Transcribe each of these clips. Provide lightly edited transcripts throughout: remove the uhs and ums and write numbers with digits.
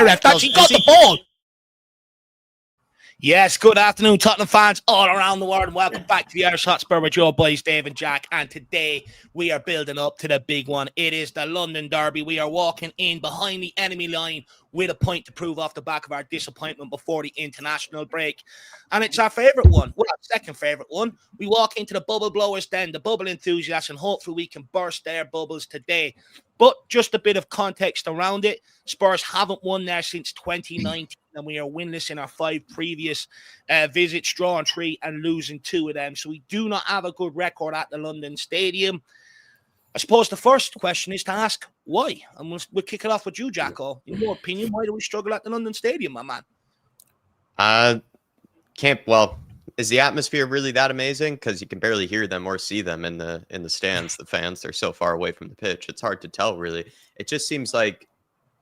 ref. Actually got the ball. Yes, good afternoon, Tottenham fans all around the world, and welcome back to the Irish Hotspur with your boys, Dave and Jack. And today we are building up to the big one. It is the London Derby. We are walking in behind the enemy line with a point to prove off the back of our disappointment before the international break. And it's our favourite one, well, our second favourite one. We walk into the bubble blowers then, the bubble enthusiasts, and hopefully we can burst their bubbles today. But just a bit of context around it. Spurs haven't won there since 2019, and we are winless in our 5 previous visits, drawing 3 and losing 2 of them. So we do not have a good record at the London Stadium. I suppose the first question is to ask why. And we'll kick it off with you, Jacko. In your opinion, why do we struggle at the London Stadium, my man? Is the atmosphere really that amazing? Because you can barely hear them or see them in the stands. The fans, they're so far away from the pitch. It's hard to tell, really. It just seems like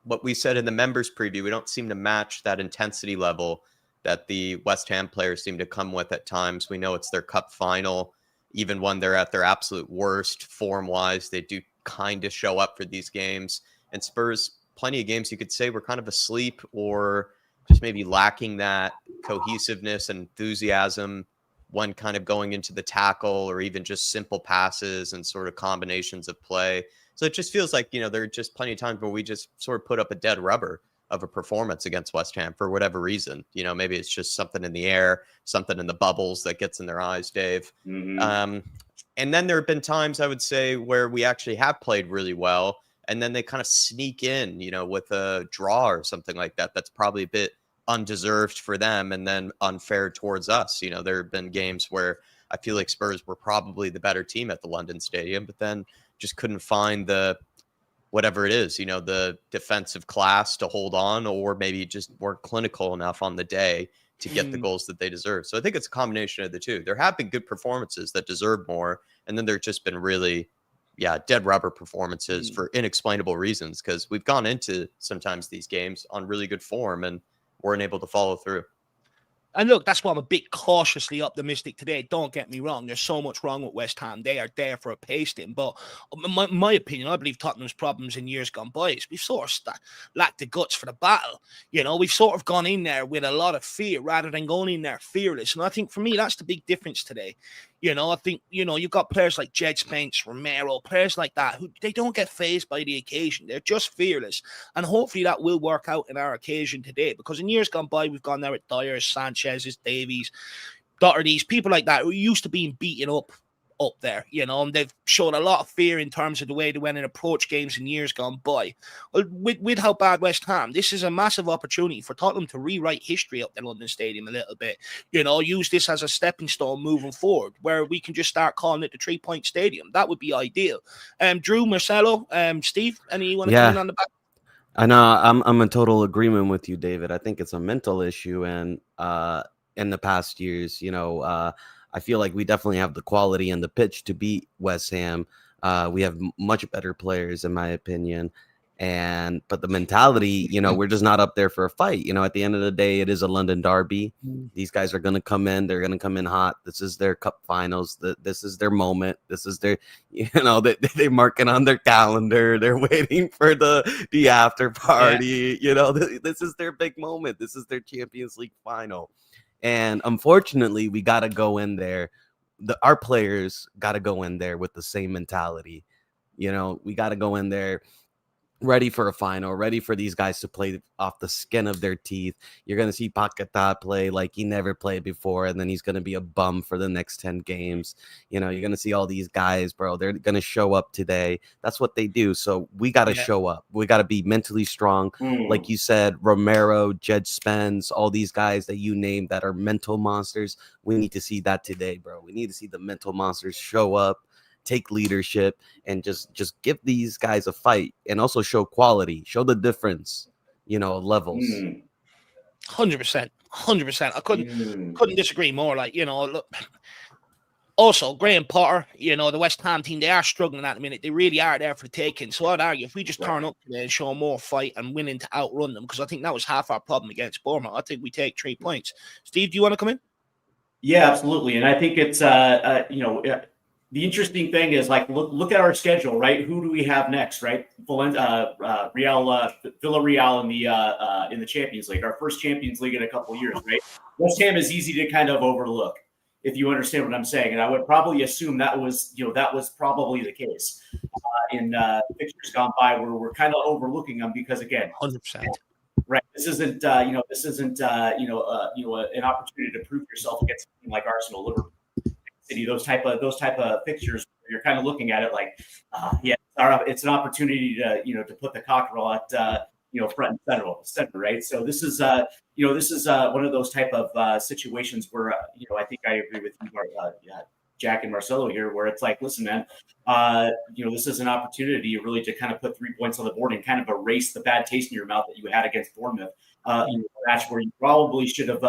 what we said in the members preview, we don't seem to match that intensity level that the West Ham players seem to come with at times. We know it's their cup final. Even when they're at their absolute worst form-wise, they do kind of show up for these games. And Spurs, plenty of games you could say were kind of asleep or just maybe lacking that cohesiveness and enthusiasm when kind of going into the tackle or even just simple passes and sort of combinations of play. So it just feels like, there are just plenty of times where we just sort of put up a dead rubber of a performance against West Ham for whatever reason. Maybe it's just something in the air, something in the bubbles that gets in their eyes, Dave. Mm-hmm. And then there have been times, I would say, where we actually have played really well, and then they kind of sneak in, with a draw or something like that. That's probably a bit undeserved for them and then unfair towards us. There have been games where I feel like Spurs were probably the better team at the London Stadium, but then just couldn't find the whatever it is, the defensive class to hold on, or maybe just weren't clinical enough on the day to get the goals that they deserve. So I think it's a combination of the two. There have been good performances that deserve more, and then there've just been really dead rubber performances for inexplainable reasons, because we've gone into sometimes these games on really good form and weren't able to follow through. And look, that's why I'm a bit cautiously optimistic today. Don't get me wrong. There's so much wrong with West Ham. They are there for a pasting. But my opinion, I believe Tottenham's problems in years gone by is we've sort of lacked the guts for the battle. We've sort of gone in there with a lot of fear rather than going in there fearless. And I think for me, that's the big difference today. I think, you've got players like Jed Spence, Romero, players like that who they don't get fazed by the occasion. They're just fearless. And hopefully that will work out in our occasion today, because in years gone by, we've gone there with Dyer, Sanchez's, Davies, Doherty's, people like that who used to being beaten up there, and they've shown a lot of fear in terms of the way they went and approached games in years gone by. Well, with how bad West Ham, this is a massive opportunity for Tottenham to rewrite history up the London Stadium a little bit. Use this as a stepping stone moving forward, where we can just start calling it the 3-point stadium. That would be ideal. Drew, Marcelo, Steve, anyone come in on the back? I know I'm in total agreement with you, David. I think it's a mental issue, and in the past years, I feel like we definitely have the quality and the pitch to beat West Ham. We have much better players, in my opinion. But the mentality, we're just not up there for a fight. At the end of the day, it is a London derby. These guys are going to come in. They're going to come in hot. This is their cup finals. This is their moment. This is their, they mark it on their calendar. They're waiting for the after party. Yeah. This is their big moment. This is their Champions League final. And unfortunately, we got to go in there. Our players got to go in there with the same mentality. We got to go in there ready for a final, ready for these guys to play off the skin of their teeth. You're going to see Paquetá play like he never played before, and then he's going to be a bum for the next 10 games. You're going to see all these guys, bro. They're going to show up today. That's what they do. So we got to show up. We got to be mentally strong. Like you said, Romero, Jed Spence, all these guys that you named that are mental monsters. We need to see that today, bro. We need to see the mental monsters show up, take leadership, and just give these guys a fight, and also show quality, show the difference, levels. 100%. I couldn't disagree more. Look. Also, Graham Potter, the West Ham team, they are struggling at the minute. They really are there for the taking. So I'd argue if we just turn up today and show more fight and winning to outrun them, because I think that was half our problem against Bournemouth, I think we take 3 points. Steve, do you want to come in? Yeah, absolutely. And I think it's, the interesting thing is, like, look at our schedule, right? Who do we have next, right? Villarreal in the Champions League, our first Champions League in a couple of years, right? West Ham is easy to kind of overlook, if you understand what I'm saying, and I would probably assume that was probably the case in fixtures gone by, where we're kind of overlooking them because, again, 100%. right, this isn't an opportunity to prove yourself against a team like Arsenal, Liverpool City, those type of fixtures. You're kind of looking at it like, it's an opportunity to put the cockerel at front and center, right? So this is one of those type of situations where I think I agree with you, Jack and Marcelo here, where it's like, listen, man, this is an opportunity really to kind of put 3 points on the board and kind of erase the bad taste in your mouth that you had against Bournemouth, a match where you probably should have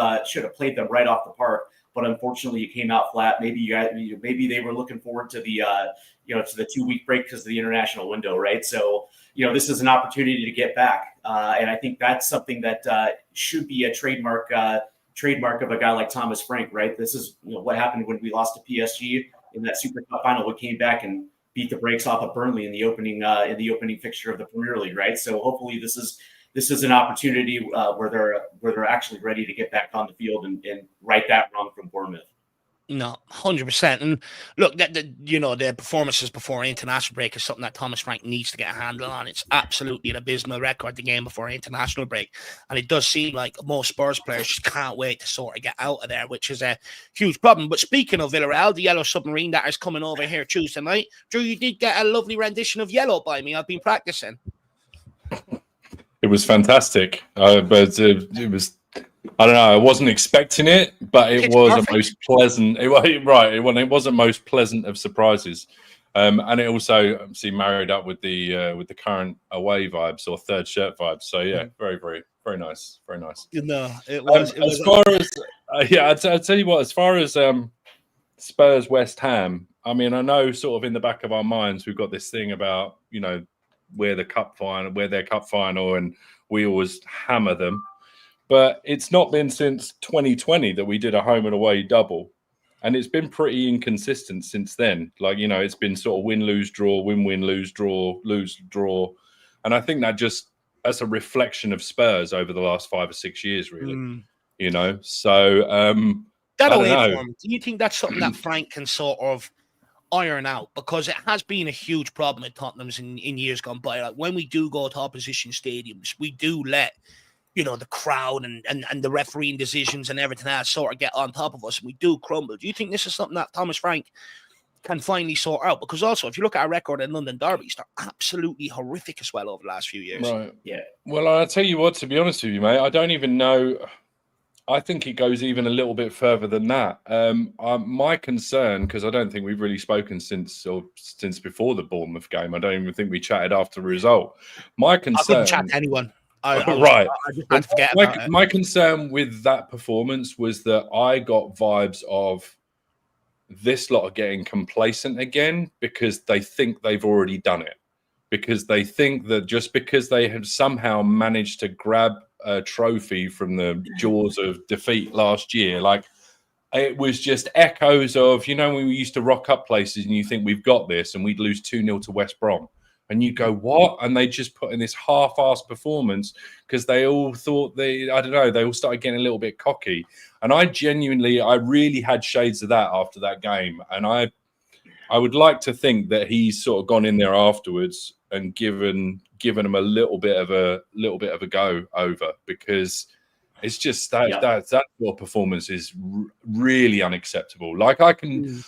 played them right off the park. But unfortunately, you came out flat. Maybe they were looking forward to the to the 2-week break because of the international window, right? So this is an opportunity to get back, and I think that's something that should be a trademark of a guy like Thomas Frank, right? This is what happened when we lost to PSG in that Super Cup final. We came back and beat the brakes off of Burnley in the opening fixture of the Premier League, right? So hopefully this is an opportunity where they're actually ready to get back on the field and right that wrong from Bournemouth. No, 100%. And look, the performances before international break is something that Thomas Frank needs to get a handle on. It's absolutely an abysmal record, the game before international break. And it does seem like most Spurs players just can't wait to sort of get out of there, which is a huge problem. But speaking of Villarreal, the Yellow Submarine that is coming over here Tuesday night, Drew, you did get a lovely rendition of Yellow by me. I've been practicing. It was fantastic, but it was. I don't know. I wasn't expecting it, but it was a most pleasant. It wasn't most pleasant of surprises, and it also obviously married up with the current away vibes or third shirt vibes. So yeah, very, very, very nice, very nice. No, it was. As far as I'll tell you what. As far as Spurs West Ham, I mean, I know sort of in the back of our minds we've got this thing about where their cup final, and we always hammer them. But it's not been since 2020 that we did a home and away double. And it's been pretty inconsistent since then. Like, it's been sort of win, lose, draw, win, win, lose, draw, lose, draw. And I think that's a reflection of Spurs over the last 5 or 6 years, really. So that away form, do you think that's something that Frank can sort of iron out? Because it has been a huge problem at Tottenham's in years gone by. Like, when we do go to opposition stadiums, we do let the crowd and the refereeing decisions and everything else sort of get on top of us, and we do crumble. Do you think this is something that Thomas Frank can finally sort out? Because also, if you look at our record in London derbies, they're absolutely horrific as well over the last few years. Right. Yeah. Well, I'll tell you what, to be honest with you, mate, I don't even know. I think it goes even a little bit further than that. My concern, because I don't think we've really spoken since before the Bournemouth game. I don't even think we chatted after the result. My concern. I couldn't chat to anyone. I just had to forget about it. My concern with that performance was that I got vibes of this lot are getting complacent again because they think they've already done it. Because they think that just because they have somehow managed to grab a trophy from the jaws of defeat last year, like it was just echoes of, when we used to rock up places and you think we've got this and we'd lose 2-0 to West Brom. And you go, what? And they just put in this half-assed performance because they all thought they all started getting a little bit cocky. And I really had shades of that after that game. And I would like to think that he's sort of gone in there afterwards and given them a little bit of a go over, because it's just that sort of performance is really unacceptable. Like I can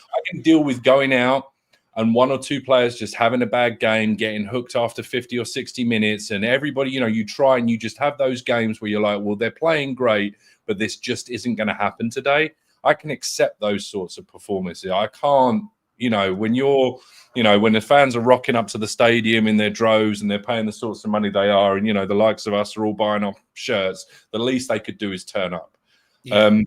deal with going out and one or two players just having a bad game, getting hooked after 50 or 60 minutes, and everybody, you try and you just have those games where you're like, well, they're playing great, but this just isn't going to happen today. I can accept those sorts of performances. I can't, when when the fans are rocking up to the stadium in their droves and they're paying the sorts of money they are, and, the likes of us are all buying off shirts, the least they could do is turn up. Yeah.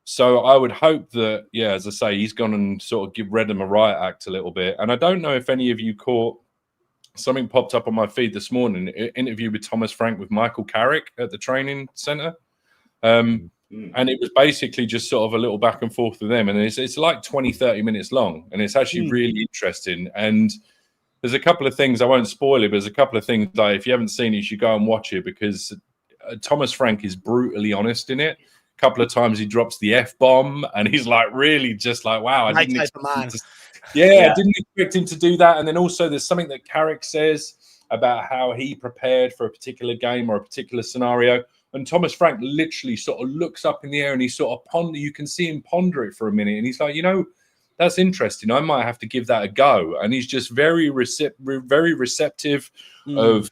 So I would hope that, as I say, he's gone and sort of read them a riot act a little bit. And I don't know if any of you caught something popped up on my feed this morning, an interview with Thomas Frank with Michael Carrick at the training centre. And it was basically just sort of a little back and forth with them. And it's like 20, 30 minutes long. And it's actually really interesting. And there's a couple of things, I won't spoil it, but there's a couple of things like if you haven't seen it, you should go and watch it because Thomas Frank is brutally honest in it. A couple of times he drops the F-bomb and he's like really just like, wow, I didn't expect didn't expect him to do that. And then also there's something that Carrick says about how he prepared for a particular game or a particular scenario. And Thomas Frank literally sort of looks up in the air and he sort of you can see him ponder it for a minute. And he's like, that's interesting. I might have to give that a go. And he's just very receptive of,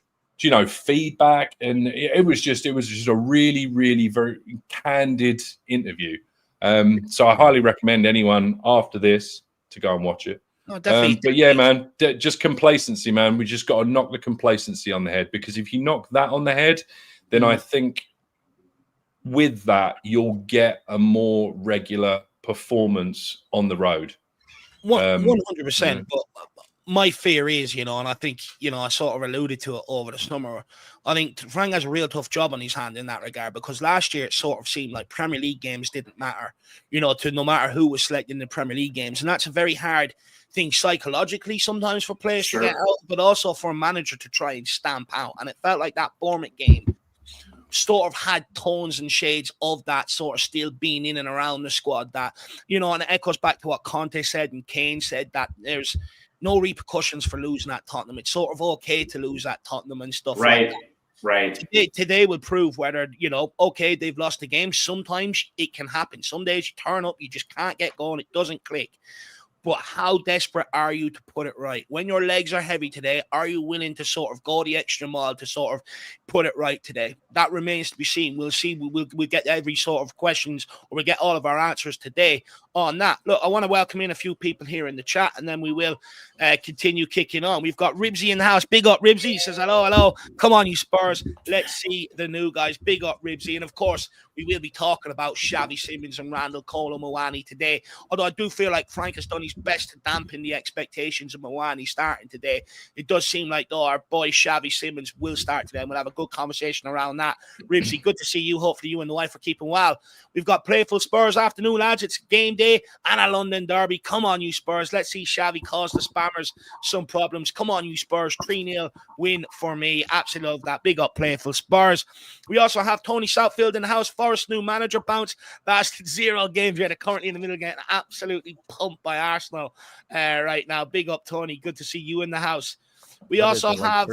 feedback. And it was just a really, really very candid interview. So I highly recommend anyone after this to go and watch it. Oh, definitely. But yeah, man, just complacency, man. We just got to knock the complacency on the head, because if you knock that on the head, then I think with that, you'll get a more regular performance on the road. 100%. But my fear is, and I think, I sort of alluded to it over the summer. I think Frank has a real tough job on his hand in that regard, because last year it sort of seemed like Premier League games didn't matter, to no matter who was selected in the Premier League games. And that's a very hard thing psychologically sometimes for players to get out, but also for a manager to try and stamp out. And it felt like that Bournemouth game sort of had tones and shades of that sort of still being in and around the squad, that, and it echoes back to what Conte said and Kane said, that there's no repercussions for losing at Tottenham. It's sort of okay to lose at Tottenham and stuff like that. Right. Today will prove whether, okay, they've lost the game. Sometimes it can happen. Some days you turn up, you just can't get going. It doesn't click. But how desperate are you to put it right? When your legs are heavy today, are you willing to sort of go the extra mile to sort of put it right today? That remains to be seen. We'll see. We'll get every sort of questions, or we'll get all of our answers today on that. Look, I want to welcome in a few people here in the chat, and then we will continue kicking on. We've got Ribsy in the house. Big up, Ribsy. He says, hello. Come on, you Spurs. Let's see the new guys. Big up, Ribsy. And, of course, we will be talking about Xavi Simons and Randall Kolo Muani today, although I do feel like Frank has done his best to dampen the expectations of Muani starting today. It does seem like, though, our boy Xavi Simons will start today, and we'll have a good conversation around that. Ribsy, good to see you. Hopefully you and the wife are keeping well. We've got Playful Spurs afternoon, lads. It's game day and a London derby. Come on, you Spurs. Let's see Xavi cause the spammers some problems. Come on, you Spurs. 3-0 win for me. Absolutely love that. Big up, Playful Spurs. We also have Tony Southfield in the house. Forest new manager bounce. Lasted 0 games. We're currently in the middle getting absolutely pumped by Arsenal right now. Big up, Tony. Good to see you in the house. We also have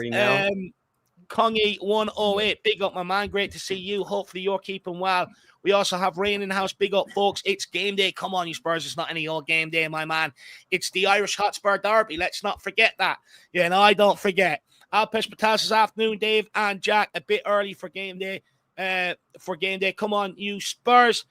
Kongi 108. Big up, my man. Great to see you. Hopefully you're keeping well. We also have Rain in the house. Big up, folks. It's game day. Come on, you Spurs. It's not any old game day, my man. It's the Irish Hotspur derby. Let's not forget that. Yeah, no, I don't forget. Alpesh Patas this afternoon, Dave and Jack. A bit early for game day. Come on, you Spurs.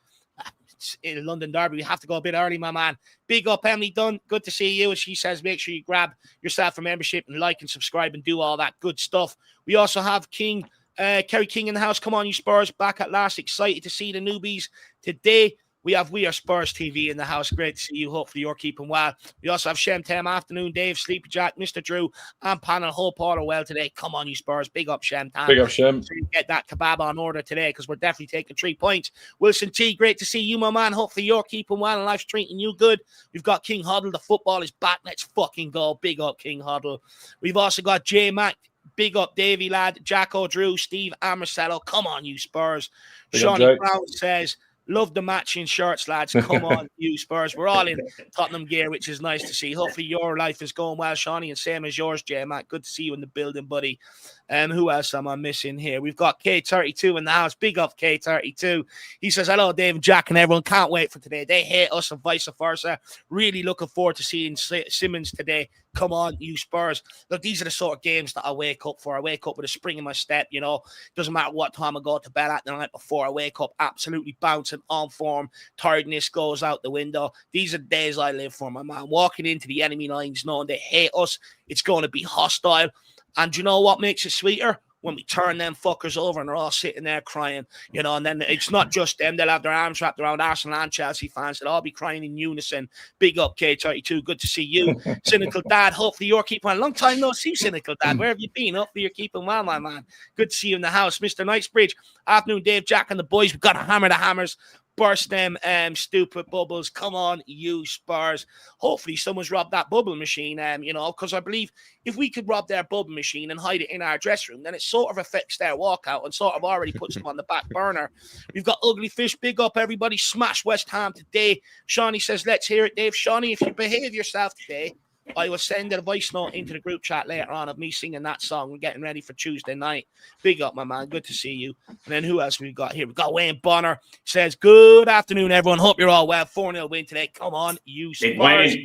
It's in London derby. We have to go a bit early, my man. Big up, Emily Dunn. Good to see you. And she says, make sure you grab yourself a membership and like and subscribe and do all that good stuff. We also have Kerry King in the house. Come on, you Spurs. Back at last. Excited to see the newbies today. We are Spurs TV in the house. Great to see you. Hopefully you're keeping well. We also have Shem Tem afternoon, Dave, Sleepy Jack, Mr. Drew, and panel. Hope all are well today. Come on, you Spurs. Big up, Shem Tem. Big up, Shem. So you get that kebab on order today, because we're definitely taking 3 points. Wilson T, great to see you, my man. Hopefully you're keeping well and life's treating you good. We've got King Huddle. The football is back. Let's fucking go. Big up, King Huddle. We've also got J Mac. Big up, Davey, lad. Jacko, Drew, Steve, and Marcelo. Come on, you Spurs. Shawnee Brown says, love the matching shirts, lads. Come on, you Spurs. We're all in Tottenham gear, which is nice to see. Hopefully your life is going well, Shawnee, and same as yours, J Mac. Good to see you in the building, buddy. Who else am I missing here? We've got K32 in the house. Big up, K32. He says, hello, Dave and Jack and everyone. Can't wait for today. They hate us and vice versa. Really looking forward to seeing Simmons today. Come on, you Spurs. Look, these are the sort of games that I wake up for. I wake up with a spring in my step, Doesn't matter what time I go to bed at the night before. I wake up absolutely bouncing, on form. Tiredness goes out the window. These are the days I live for, my man. Walking into the enemy lines knowing they hate us. It's going to be hostile. And do you know what makes it sweeter? when we turn them fuckers over and they're all sitting there crying, you know, and then it's not just them. They'll have their arms wrapped around Arsenal and Chelsea fans. They'll all be crying in unison. Big up, K32. Good to see you. Cynical Dad. Hopefully you're keeping well. Long time no see, Cynical Dad. Where have you been? Hopefully you're keeping well, my man. Good to see you in the house. Mr. Knightsbridge. Afternoon, Dave, Jack, and the boys. We've got to hammer the hammers. Burst them stupid bubbles. Come on, you Spurs. Hopefully someone's robbed that bubble machine, you know, because I believe if we could rob their bubble machine and hide it in our dressing room, then it sort of affects their walkout and sort of already puts them on the back burner. We've got Ugly Fish. Big up, everybody. Smash West Ham today. Shawnee says, let's hear it, Dave. Shawnee, if you behave yourself today, I will send a voice note into the group chat later on of me singing that song. We're getting ready for Tuesday night. Big up, my man. Good to see you. And then who else we got here? We've got Wayne Bonner. Says, good afternoon, everyone. Hope you're all well. 4-0 win today. Come on, you Spurs.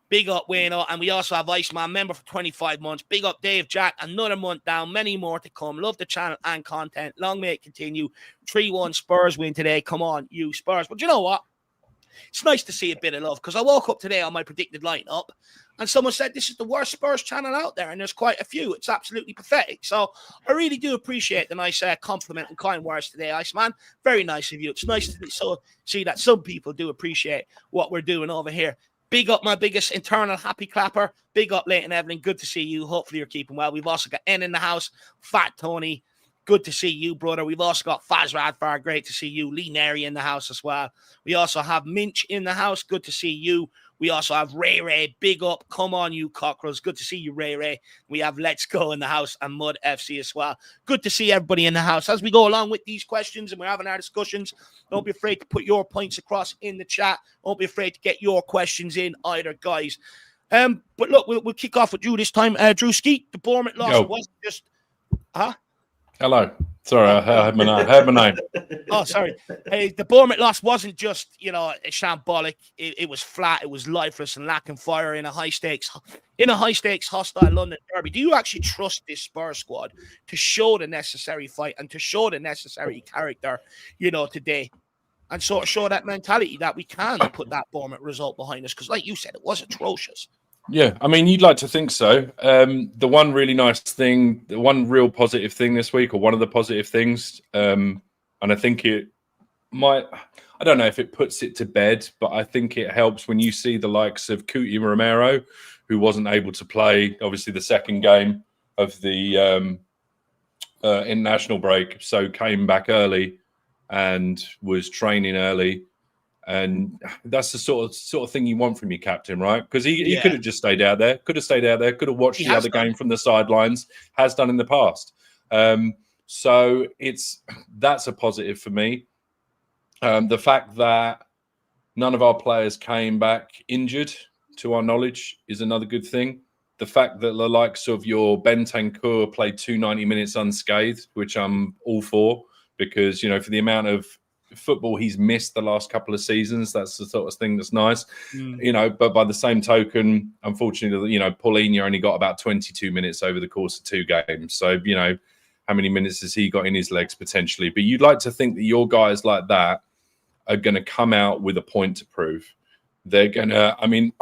Big up, Wayne. And we also have Iceman, member for 25 months. Big up, Dave, Jack. Another month down. Many more to come. Love the channel and content. Long may it continue. 3-1 Spurs win today. Come on, you Spurs. But you know what? It's nice to see a bit of love because I woke up today on my predicted lineup and someone said this is the worst Spurs channel out there, and there's quite a few. It's absolutely pathetic. So I really do appreciate the nice compliment and kind words today, Iceman. Very nice of you. It's nice to see that some people do appreciate what we're doing over here. Big up my biggest internal happy clapper. Big up Leighton Evelyn. Good to see you. Hopefully you're keeping well. We've also got N in the house. Fat Tony. Good to see you, brother. We've also got Faz Radfar. Great to see you. Lee Neri in the house as well. We also have Minch in the house. Good to see you. We also have Ray Ray. Big up. Come on, you cockerels. Good to see you, Ray Ray. We have Let's Go in the house and Mud FC as well. Good to see everybody in the house. As we go along with these questions and we're having our discussions, don't be afraid to put your points across in the chat. Don't be afraid to get your questions in either, guys. But look, we'll kick off with Drew this time. Drew Skeet, the Bournemouth loss wasn't just... Hello. Sorry, I heard my name. Oh, sorry. Hey, the Bournemouth loss wasn't just, you know, shambolic. It was flat. It was lifeless and lacking fire in a high stakes hostile London derby. Do you actually trust this Spurs squad to show the necessary fight and to show the necessary character, you know, today, and sort of show that mentality that we can put that Bournemouth result behind us? Because, like you said, it was atrocious. Yeah, I mean, you'd like to think so. The one really nice thing, the one real positive thing this week, or one of the positive things, and I think it might, I don't know if it puts it to bed, but I think it helps when you see the likes of Cuti Romero, who wasn't able to play, obviously, the second game of the international break, so came back early and was training early. And that's the sort of thing you want from your captain, right? Because he could have just stayed out there, could have watched the other game from the sidelines, has done in the past. So that's a positive for me. The fact that none of our players came back injured, to our knowledge, is another good thing. The fact that the likes of your Bentancur played 290 minutes unscathed, which I'm all for, because, you know, for the amount of football he's missed the last couple of seasons, that's the sort of thing that's nice. You know, but by the same token, unfortunately, you know, Paulinho only got about 22 minutes over the course of 2 games. So, you know, how many minutes has he got in his legs potentially? But you'd like to think that your guys like that are going to come out with a point to prove. They're going to, I mean,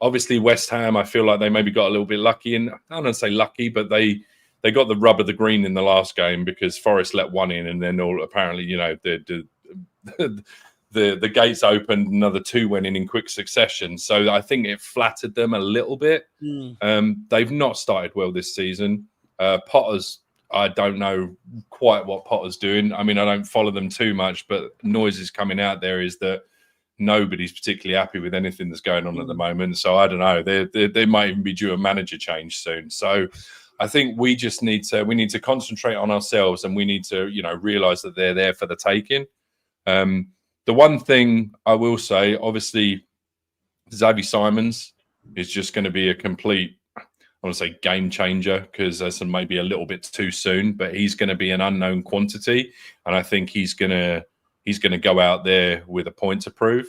obviously West Ham, I feel like they maybe got a little bit lucky, and I don't want to say lucky, but they got the rub of the green in the last game because Forest let one in, and then all apparently, you know, the gates opened, another 2 went in quick succession. So I think it flattered them a little bit. They've not started well this season. Potter's, I don't know quite what Potter's doing. I mean, I don't follow them too much, but noises coming out there is that nobody's particularly happy with anything that's going on at the moment. So I don't know. They might even be due a manager change soon. So I think we just need to concentrate on ourselves, and we need to, you know, realize that they're there for the taking. The one thing I will say, obviously, Xavi Simons is just going to be a complete, I want to say game changer, because that's maybe a little bit too soon, but he's going to be an unknown quantity. And I think he's going to go out there with a point to prove.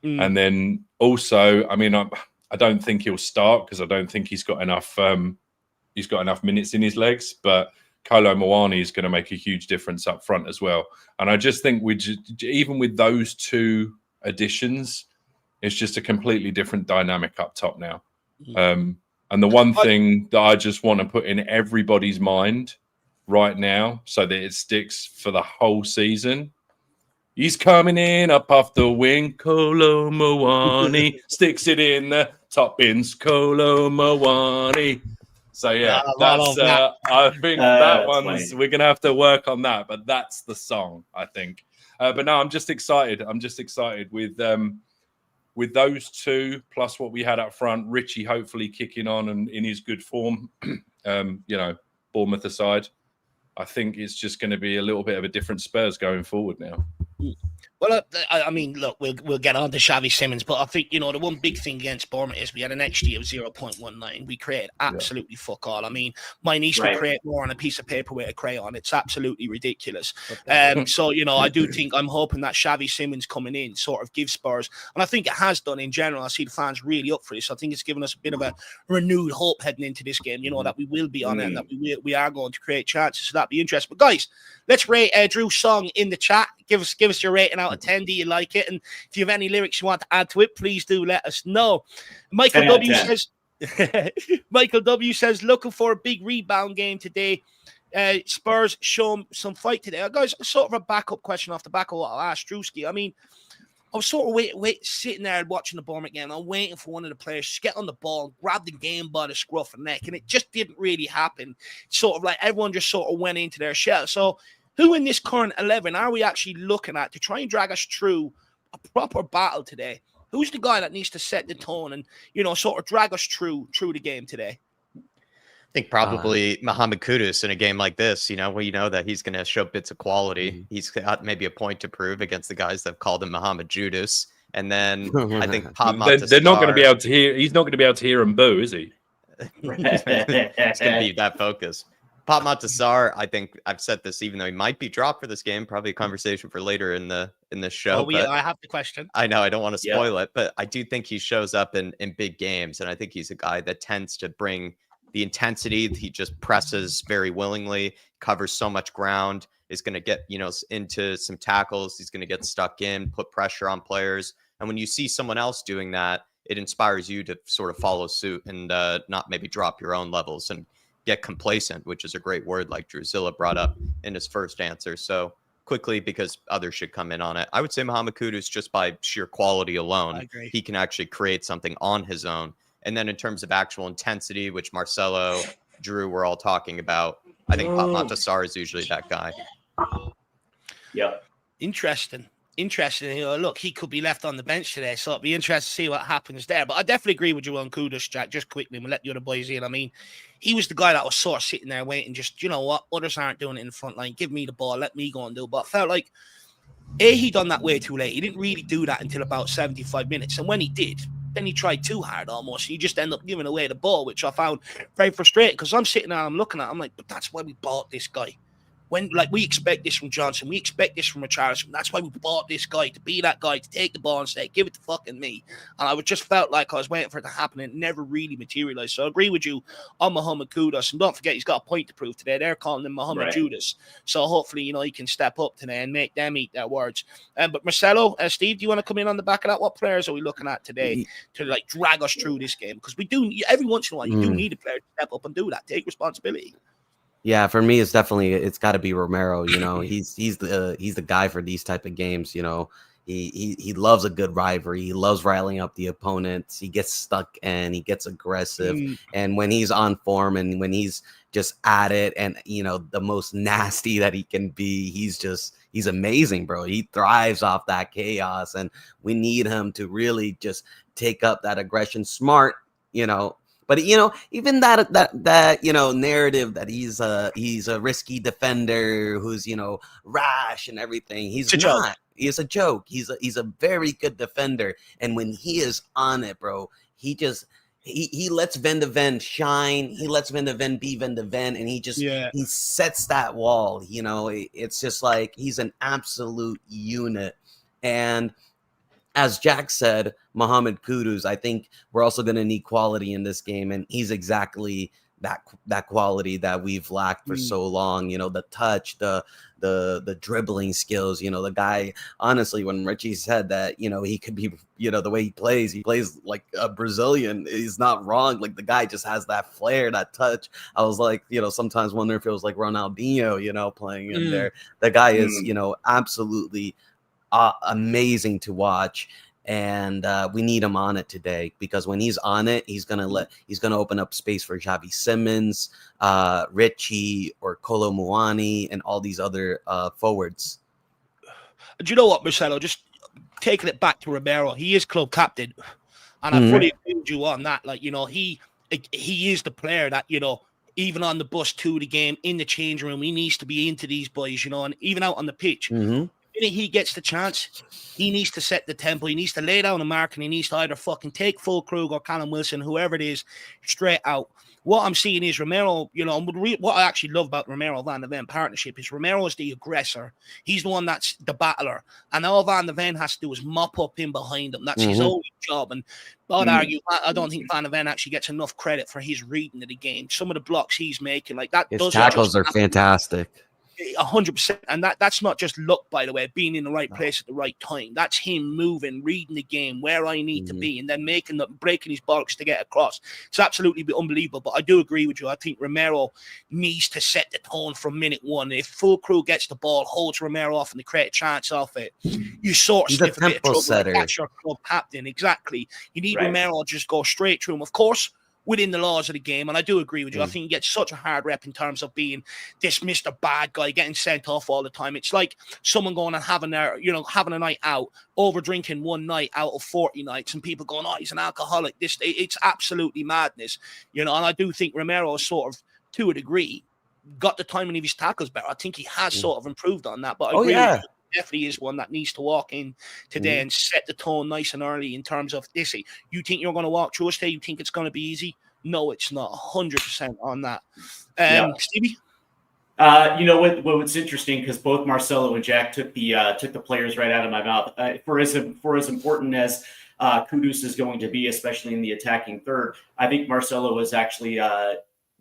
And then also, I mean, I don't think he'll start because I don't think he's got enough minutes in his legs, but Kolo Muani is going to make a huge difference up front as well. And I just think even with those 2 additions, it's just a completely different dynamic up top now. And the one thing that I just want to put in everybody's mind right now so that it sticks for the whole season. He's coming in up off the wing, Kolo Muani, sticks it in the top bins, Kolo Muani. So yeah, that's I think that one's funny. We're gonna have to work on that, but that's the song, I think. But no, I'm just excited. I'm just excited with those two, plus what we had up front. Richie hopefully kicking on and in his good form. Bournemouth aside, I think it's just going to be a little bit of a different Spurs going forward now. Well, I mean, look, we'll get on to Xavi Simons, but I think, the one big thing against Bournemouth is we had an XG of 0.19. We created absolutely fuck all. I mean, my niece would create more on a piece of paper with a crayon. It's absolutely ridiculous. So, I'm hoping that Xavi Simons coming in sort of gives Spurs, and I think it has done in general. I see the fans really up for this. I think it's given us a bit of a renewed hope heading into this game, that we will be on it, and that we are going to create chances. So that'd be interesting. But guys, let's rate Drew's song in the chat. Give us your rating out of 10. Do you like it? And if you have any lyrics you want to add to it, please do let us know. Michael W says, looking for a big rebound game today. Spurs show some fight today. Guys, sort of a backup question off the back of what I asked Drewski. I mean, I was sort of sitting there watching the Bournemouth game. I'm waiting for one of the players to get on the ball and grab the game by the scruff of the neck, and it just didn't really happen. Sort of like everyone just sort of went into their shell. So who in this current 11 are we actually looking at to try and drag us through a proper battle today? Who's the guy that needs to set the tone and, sort of drag us through the game today? I think probably Mohamed Kudus in a game like this, we know that he's going to show bits of quality. He's got maybe a point to prove against the guys that have called him Mohamed Judas. And then I think they're not going to be able to hear. He's not going to be able to hear him boo, is he? It's going to be that focus. Pop Montasar, I think I've said this, even though he might be dropped for this game, probably a conversation for later in this show. I have the question. I know I don't want to spoil it, but I do think he shows up in big games, and I think he's a guy that tends to bring the intensity. He just presses very willingly, covers so much ground, is going to get into some tackles. He's going to get stuck in, put pressure on players, and when you see someone else doing that, it inspires you to sort of follow suit and not maybe drop your own levels and get complacent, which is a great word like Druzilla brought up in his first answer. So quickly, because others should come in on it, I would say Mohamed Kudus, just by sheer quality alone, he can actually create something on his own. And then in terms of actual intensity, which Marcelo, Drew were all talking about, I think Pop Montasar is usually that guy. Yep. Interesting. Look, he could be left on the bench today, so it'll be interesting to see what happens there. But I definitely agree with you on Kudus, Jack. Just quickly, we'll let the other boys in. I mean, he was the guy that was sort of sitting there waiting, just, what, others aren't doing it in the front line. Give me the ball, let me go and do it. But I felt like, he done that way too late. He didn't really do that until about 75 minutes. And when he did, then he tried too hard almost. He just ended up giving away the ball, which I found very frustrating, because I'm sitting there, I'm looking at it, I'm like, but that's why we bought this guy. When, we expect this from Johnson, we expect this from Richarlison. That's why we bought this guy, to be that guy, to take the ball and say, give it to fucking me. And I just felt like I was waiting for it to happen, and it never really materialized. So I agree with you on Mohamed Kudus. And don't forget, he's got a point to prove today. They're calling him Mohamed Judas. So hopefully, he can step up today and make them eat their words. But Marcelo, Steve, do you want to come in on the back of that? What players are we looking at today to drag us through this game? Because we do, every once in a while, you do need a player to step up and do that, take responsibility. Yeah, for me, it's got to be Romero. He's the guy for these type of games. He loves a good rivalry. He loves riling up the opponents. He gets stuck and he gets aggressive. And when he's on form and when he's just at it, and the most nasty that he can be, he's amazing, bro. He thrives off that chaos, and we need him to really just take up that aggression. Smart, But even that narrative that he's a risky defender who's rash and everything. He's not. He's a joke. He's a very good defender, and when he is on it, bro, he lets Van de Ven shine. He lets Van de Ven be Van de Ven, and he sets that wall. It's just like he's an absolute unit. And as Jack said, Mohamed Kudus, I think we're also going to need quality in this game, and he's exactly that quality that we've lacked for so long. You know, the touch, the dribbling skills. You know, the guy, honestly, when Richie said that, you know, he could be, you know, the way he plays like a Brazilian. He's not wrong. Like, the guy just has that flair, that touch. I was like, you know, sometimes wonder if it was like Ronaldinho, you know, playing in there. The guy is, you know, absolutely amazing to watch. And we need him on it today, because when he's on it, he's gonna open up space for Xavi Simons, Richie, or Kolo Muani, and all these other forwards. Do you know what, Marcelo? Just taking it back to Romero, he is club captain, and I fully agree with you on that. Like, you know, he is the player that, you know, even on the bus to the game, in the changing room, he needs to be into these boys, you know, and even out on the pitch. He gets the chance, he needs to set the tempo, he needs to lay down a mark, and he needs to either fucking take Fulkrug or Callum Wilson, whoever it is, straight out. What I'm seeing is Romero, you know, what I actually love about Romero Van de Ven partnership is Romero is the aggressor. He's the one that's the battler. And all Van de Ven has to do is mop up in behind him. That's his only job. And I'd argue, I don't think Van de Ven actually gets enough credit for his reading of the game. Some of the blocks he's making, like that. His tackles are fantastic. 100%, and that's not just luck, by the way, being in the right place at the right time. That's him moving, reading the game, where I need to be, and then breaking his bollocks to get across. It's absolutely unbelievable. But I do agree with you. I think Romero needs to set the tone from minute one. If Fulkrug gets the ball, holds Romero off, and they create a chance off it, you sort of sniff a bit of trouble. Like, that's your club captain, exactly. You need Romero to just go straight through him. Of course, within the laws of the game, and I do agree with you. I think he gets such a hard rep in terms of being this Mr. Bad Guy, getting sent off all the time. It's like someone going and having a night out, over drinking one night out of 40 nights, and people going, oh, he's an alcoholic. It's absolutely madness, you know. And I do think Romero is sort of, to a degree, got the timing of his tackles better. I think he has sort of improved on that, but I agree with you. Definitely is one that needs to walk in today and set the tone nice and early in terms of this. You think you're going to walk through us today? You think it's going to be easy? No, it's not. 100% on that. Stevie? You know what's interesting, because both Marcelo and Jack took the players right out of my mouth. For as important as Kudus is going to be, especially in the attacking third, I think Marcelo is actually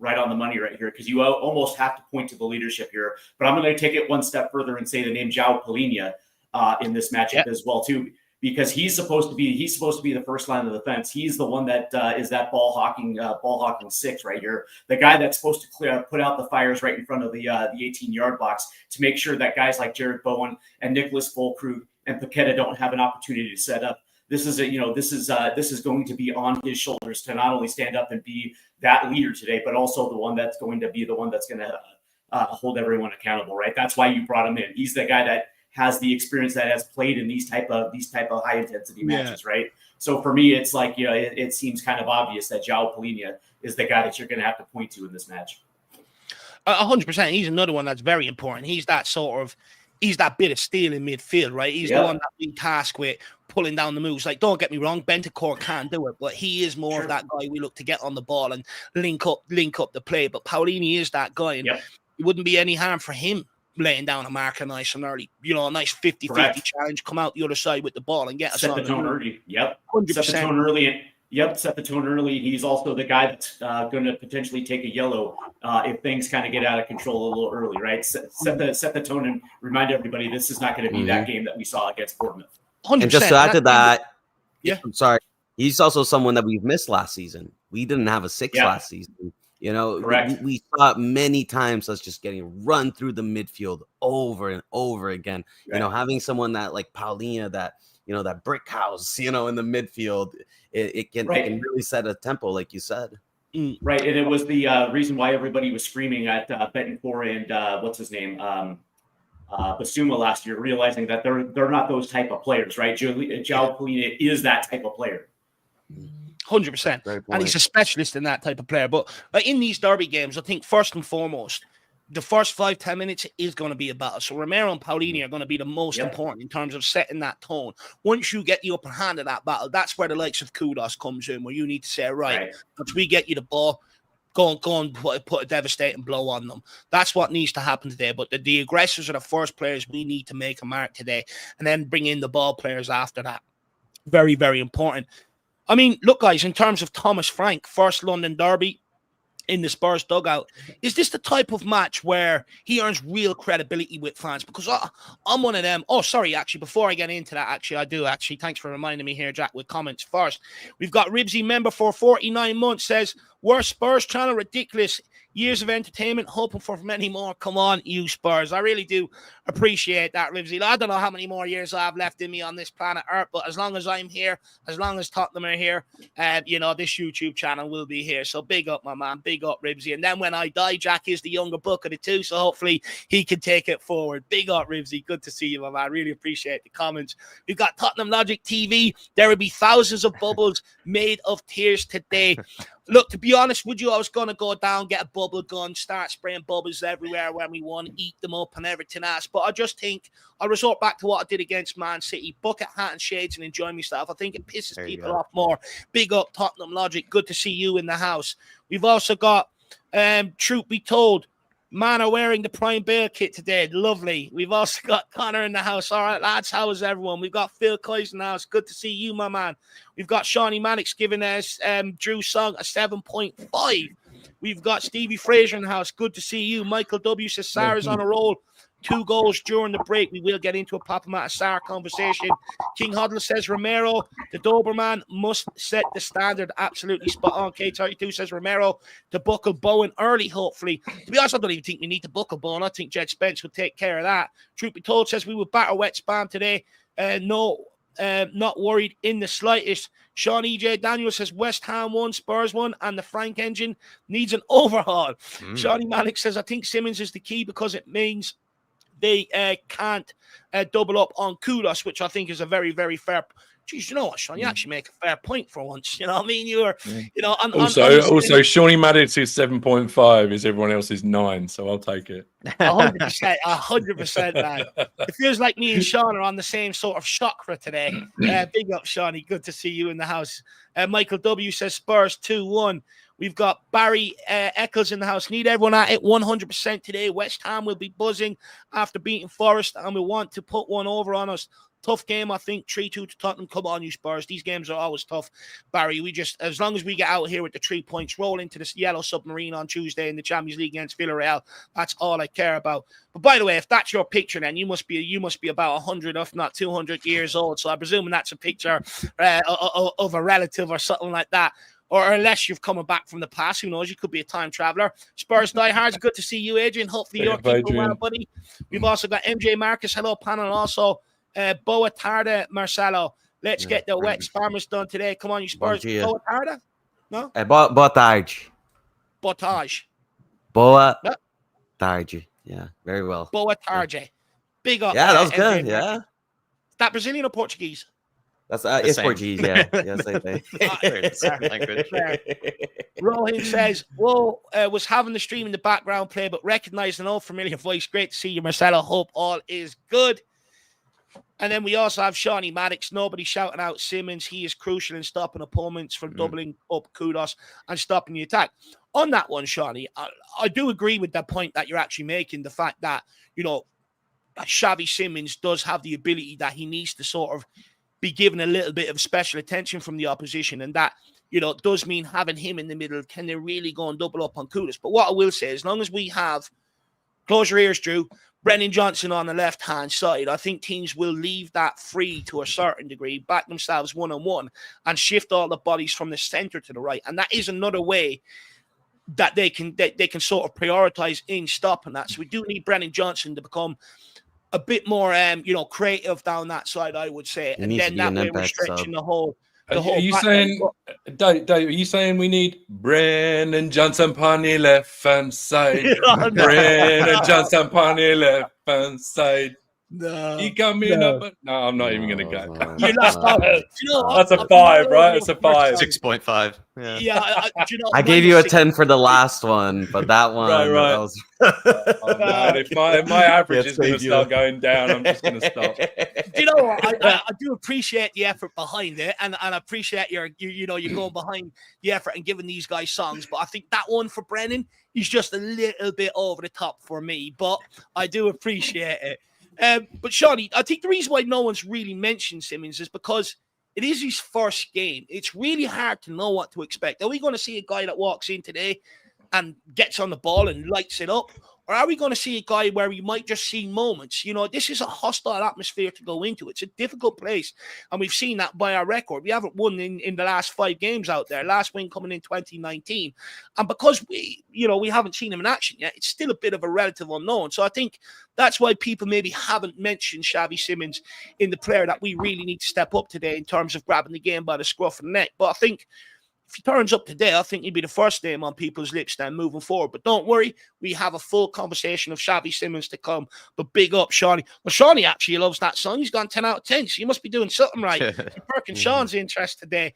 right on the money right here, because you almost have to point to the leadership here. But I'm going to take it one step further and say the name João Palhinha in this matchup as well too, because he's supposed to be the first line of defense. He's the one that is that ball hawking six right here, the guy that's supposed to put out the fires right in front of the 18-yard box to make sure that guys like Jared Bowen and Nicholas Fulkrug and Paqueta don't have an opportunity to set up. This is going to be on his shoulders to not only stand up and be that leader today, but also the one that's going to hold everyone accountable, right? That's why you brought him in. He's the guy that has the experience, that has played in these type of high intensity matches, right? So for me, it's like, you know, it seems kind of obvious that João Palhinha is the guy that you're going to have to point to in this match. 100%. He's another one that's very important. He's that bit of steel in midfield, right? He's the one that we tasked with pulling down the moves. Like, don't get me wrong, Bentancur can do it, but he is more of that guy we look to get on the ball and link up the play. But Paulini is that guy, and it wouldn't be any harm for him laying down a marker nice and early. You know, a nice 50-50 challenge, come out the other side with the ball and get us set the tone early. 100%. Set the tone early. Set the tone early. He's also the guy that's going to potentially take a yellow if things kind of get out of control a little early, right? Set the tone and remind everybody this is not going to be that game that we saw against Bournemouth. 100%. And just to add to that, I'm sorry, he's also someone that we've missed last season. We didn't have a 6 last season. You know, we saw many times us just getting run through the midfield over and over again. Right. You know, having someone that like Paulina, that, you know, that brick house, you know, in the midfield, it can really set a tempo, like you said. Right, and it was the reason why everybody was screaming at Bentancur and what's his name, Basuma last year, realizing that they're not those type of players, right? João Palhinha is that type of player. 100%. And he's a specialist in that type of player. But in these derby games, I think first and foremost, the first 5-10 minutes is going to be a battle. So Romero and Paulini are going to be the most important in terms of setting that tone. Once you get the upper hand of that battle, that's where the likes of Kudus comes in, where you need to say, right, once we get you the ball, go and put a devastating blow on them. That's what needs to happen today. But the aggressors are the first players we need to make a mark today, and then bring in the ball players after that. Very, very important. I mean, look, guys, in terms of Thomas Frank, first London derby, in the Spurs dugout. Is this the type of match where he earns real credibility with fans? Because I'm one of them. Oh, sorry, actually, before I get into that, I do. Thanks for reminding me here, Jack, with comments first. We've got Ribsy, member for 49 months, says, worst Spurs channel, ridiculous. Years of entertainment, hoping for many more. Come on, you Spurs. I really do appreciate that, Ribsy. I don't know how many more years I have left in me on this planet Earth, but as long as I'm here, as long as Tottenham are here, this YouTube channel will be here. So big up, my man. Big up, Ribsy. And then when I die, Jack is the younger buck of the two, so hopefully he can take it forward. Big up, Ribsy. Good to see you, my man. Really appreciate the comments. We've got Tottenham Logic TV. There will be thousands of bubbles made of tears today. Look, to be honest with you, I was going to go down, get a bubble gun, start spraying bubbles everywhere when we won, eat them up and everything else. But I just think I'll resort back to what I did against Man City. Bucket hat and shades and enjoy myself. I think it pisses people off more. Big up, Tottenham Logic. Good to see you in the house. We've also got, truth be told, man are wearing the Prime Bale kit today. Lovely. We've also got Connor in the house. All right, lads, how is everyone? We've got Phil Coys in the house. Good to see you, my man. We've got Shawnee Mannix giving us Drew Song a 7.5. We've got Stevie Fraser in the house. Good to see you. Michael W. says Sarah's on a roll. 2 goals during the break. We will get into a Papa Matt Sarah conversation. King Huddle says Romero, the Doberman, must set the standard. Absolutely spot on. K32 says Romero to buckle Bowen early, hopefully. To be honest, I don't even think we need to buckle Bowen. I think Jed Spence will take care of that. Truth be told, says we will batter wet spam today. Not worried in the slightest. Sean E.J. Daniel says West Ham 1, Spurs 1, and the Frank engine needs an overhaul. Shawnee Malik says, I think Simmons is the key because it means they can't double up on Kudos, which I think is a very, very fair. Geez, you know what, Sean? You actually make a fair point for once. You know what I mean? You were, Also, Shawnee Maddox's 7.5 is everyone else's 9, so I'll take it. 100%, man. It feels like me and Sean are on the same sort of chakra today. Big up, Shawnee. Good to see you in the house. Michael W. says Spurs 2-1. We've got Barry Eccles in the house. Need everyone at it 100% today. West Ham will be buzzing after beating Forest, and we want to put one over on us. Tough game, I think. 3-2 to Tottenham. Come on, you Spurs. These games are always tough, Barry. We just, as long as we get out here with the 3 points, roll into this yellow submarine on Tuesday in the Champions League against Villarreal. That's all I care about. But by the way, if that's your picture, then you must be about 100, if not 200 years old. So I'm presuming that's a picture of a relative or something like that. Or unless you've come back from the past, who knows? You could be a time traveler. Spurs diehards, good to see you, Adrian. Hopefully you're keeping well, buddy. We've also got MJ Marcus. Hello, panel. Also, Boa Tarda, Marcelo. Let's get the wet spammers done today. Come on, you Spurs. Boa Tarda? No? Boa tarde. Botage. Boa tarde. Yeah, very well. Boa tarde. Big up. Yeah, that was good. MJ Yeah. Is that Brazilian or Portuguese? That's it's Portuguese, yeah. Same thing. Rohan says, "Whoa, was having the stream in the background play, but recognized an old familiar voice. Great to see you, Marcelo. Hope all is good." And then we also have Shawnee Maddox. Nobody shouting out Simmons. He is crucial in stopping opponents from doubling up Kudos and stopping the attack. On that one, Shawnee, I do agree with that point that you're actually making. The fact that, Xavi Simmons does have the ability that he needs to sort of be given a little bit of special attention from the opposition, and that, does mean having him in the middle. Can they really go and double up on Kudos? But what I will say, as long as we have, close your ears, Drew, Brennan Johnson on the left-hand side, I think teams will leave that free to a certain degree, back themselves one-on-one, and shift all the bodies from the center to the right. And that is another way that they can sort of prioritize in stopping that. So we do need Brennan Johnson to become a bit more, creative down that side, I would say, and then that way we're stretching the whole. Are you saying, Dave? Are you saying we need Brennan Johnson on the left hand side? Brennan Johnson on the left hand side. No, you got me up. No, I'm not even going to go. That's a 5, right? It's a 5. 6.5. Yeah. I gave you a 10 for the last one, but that one, right. That was... man, if my average is going to start going down, I'm just going to stop. Do you know what? I do appreciate the effort behind it, and I appreciate you're going behind the effort and giving these guys songs. But I think that one for Brennan is just a little bit over the top for me. But I do appreciate it. But Shawnee, I think the reason why no one's really mentioned Simmons is because it is his first game. It's really hard to know what to expect. Are we going to see a guy that walks in today and gets on the ball and lights it up? Or are we going to see a guy where we might just see moments? You know, this is a hostile atmosphere to go into. It's a difficult place. And we've seen that by our record. We haven't won in the last 5 games out there. Last win coming in 2019. And because we haven't seen him in action yet, it's still a bit of a relative unknown. So I think that's why people maybe haven't mentioned Xavi Simons in the player that we really need to step up today in terms of grabbing the game by the scruff of the neck. But I think if he turns up today, I think he'd be the first name on people's lips then moving forward. But don't worry, we have a full conversation of Xavi Simons to come. But big up, Shawnee. Well, Shawnee actually loves that song. He's gone 10 out of 10, so you must be doing something right. You're perking Sean's interest today.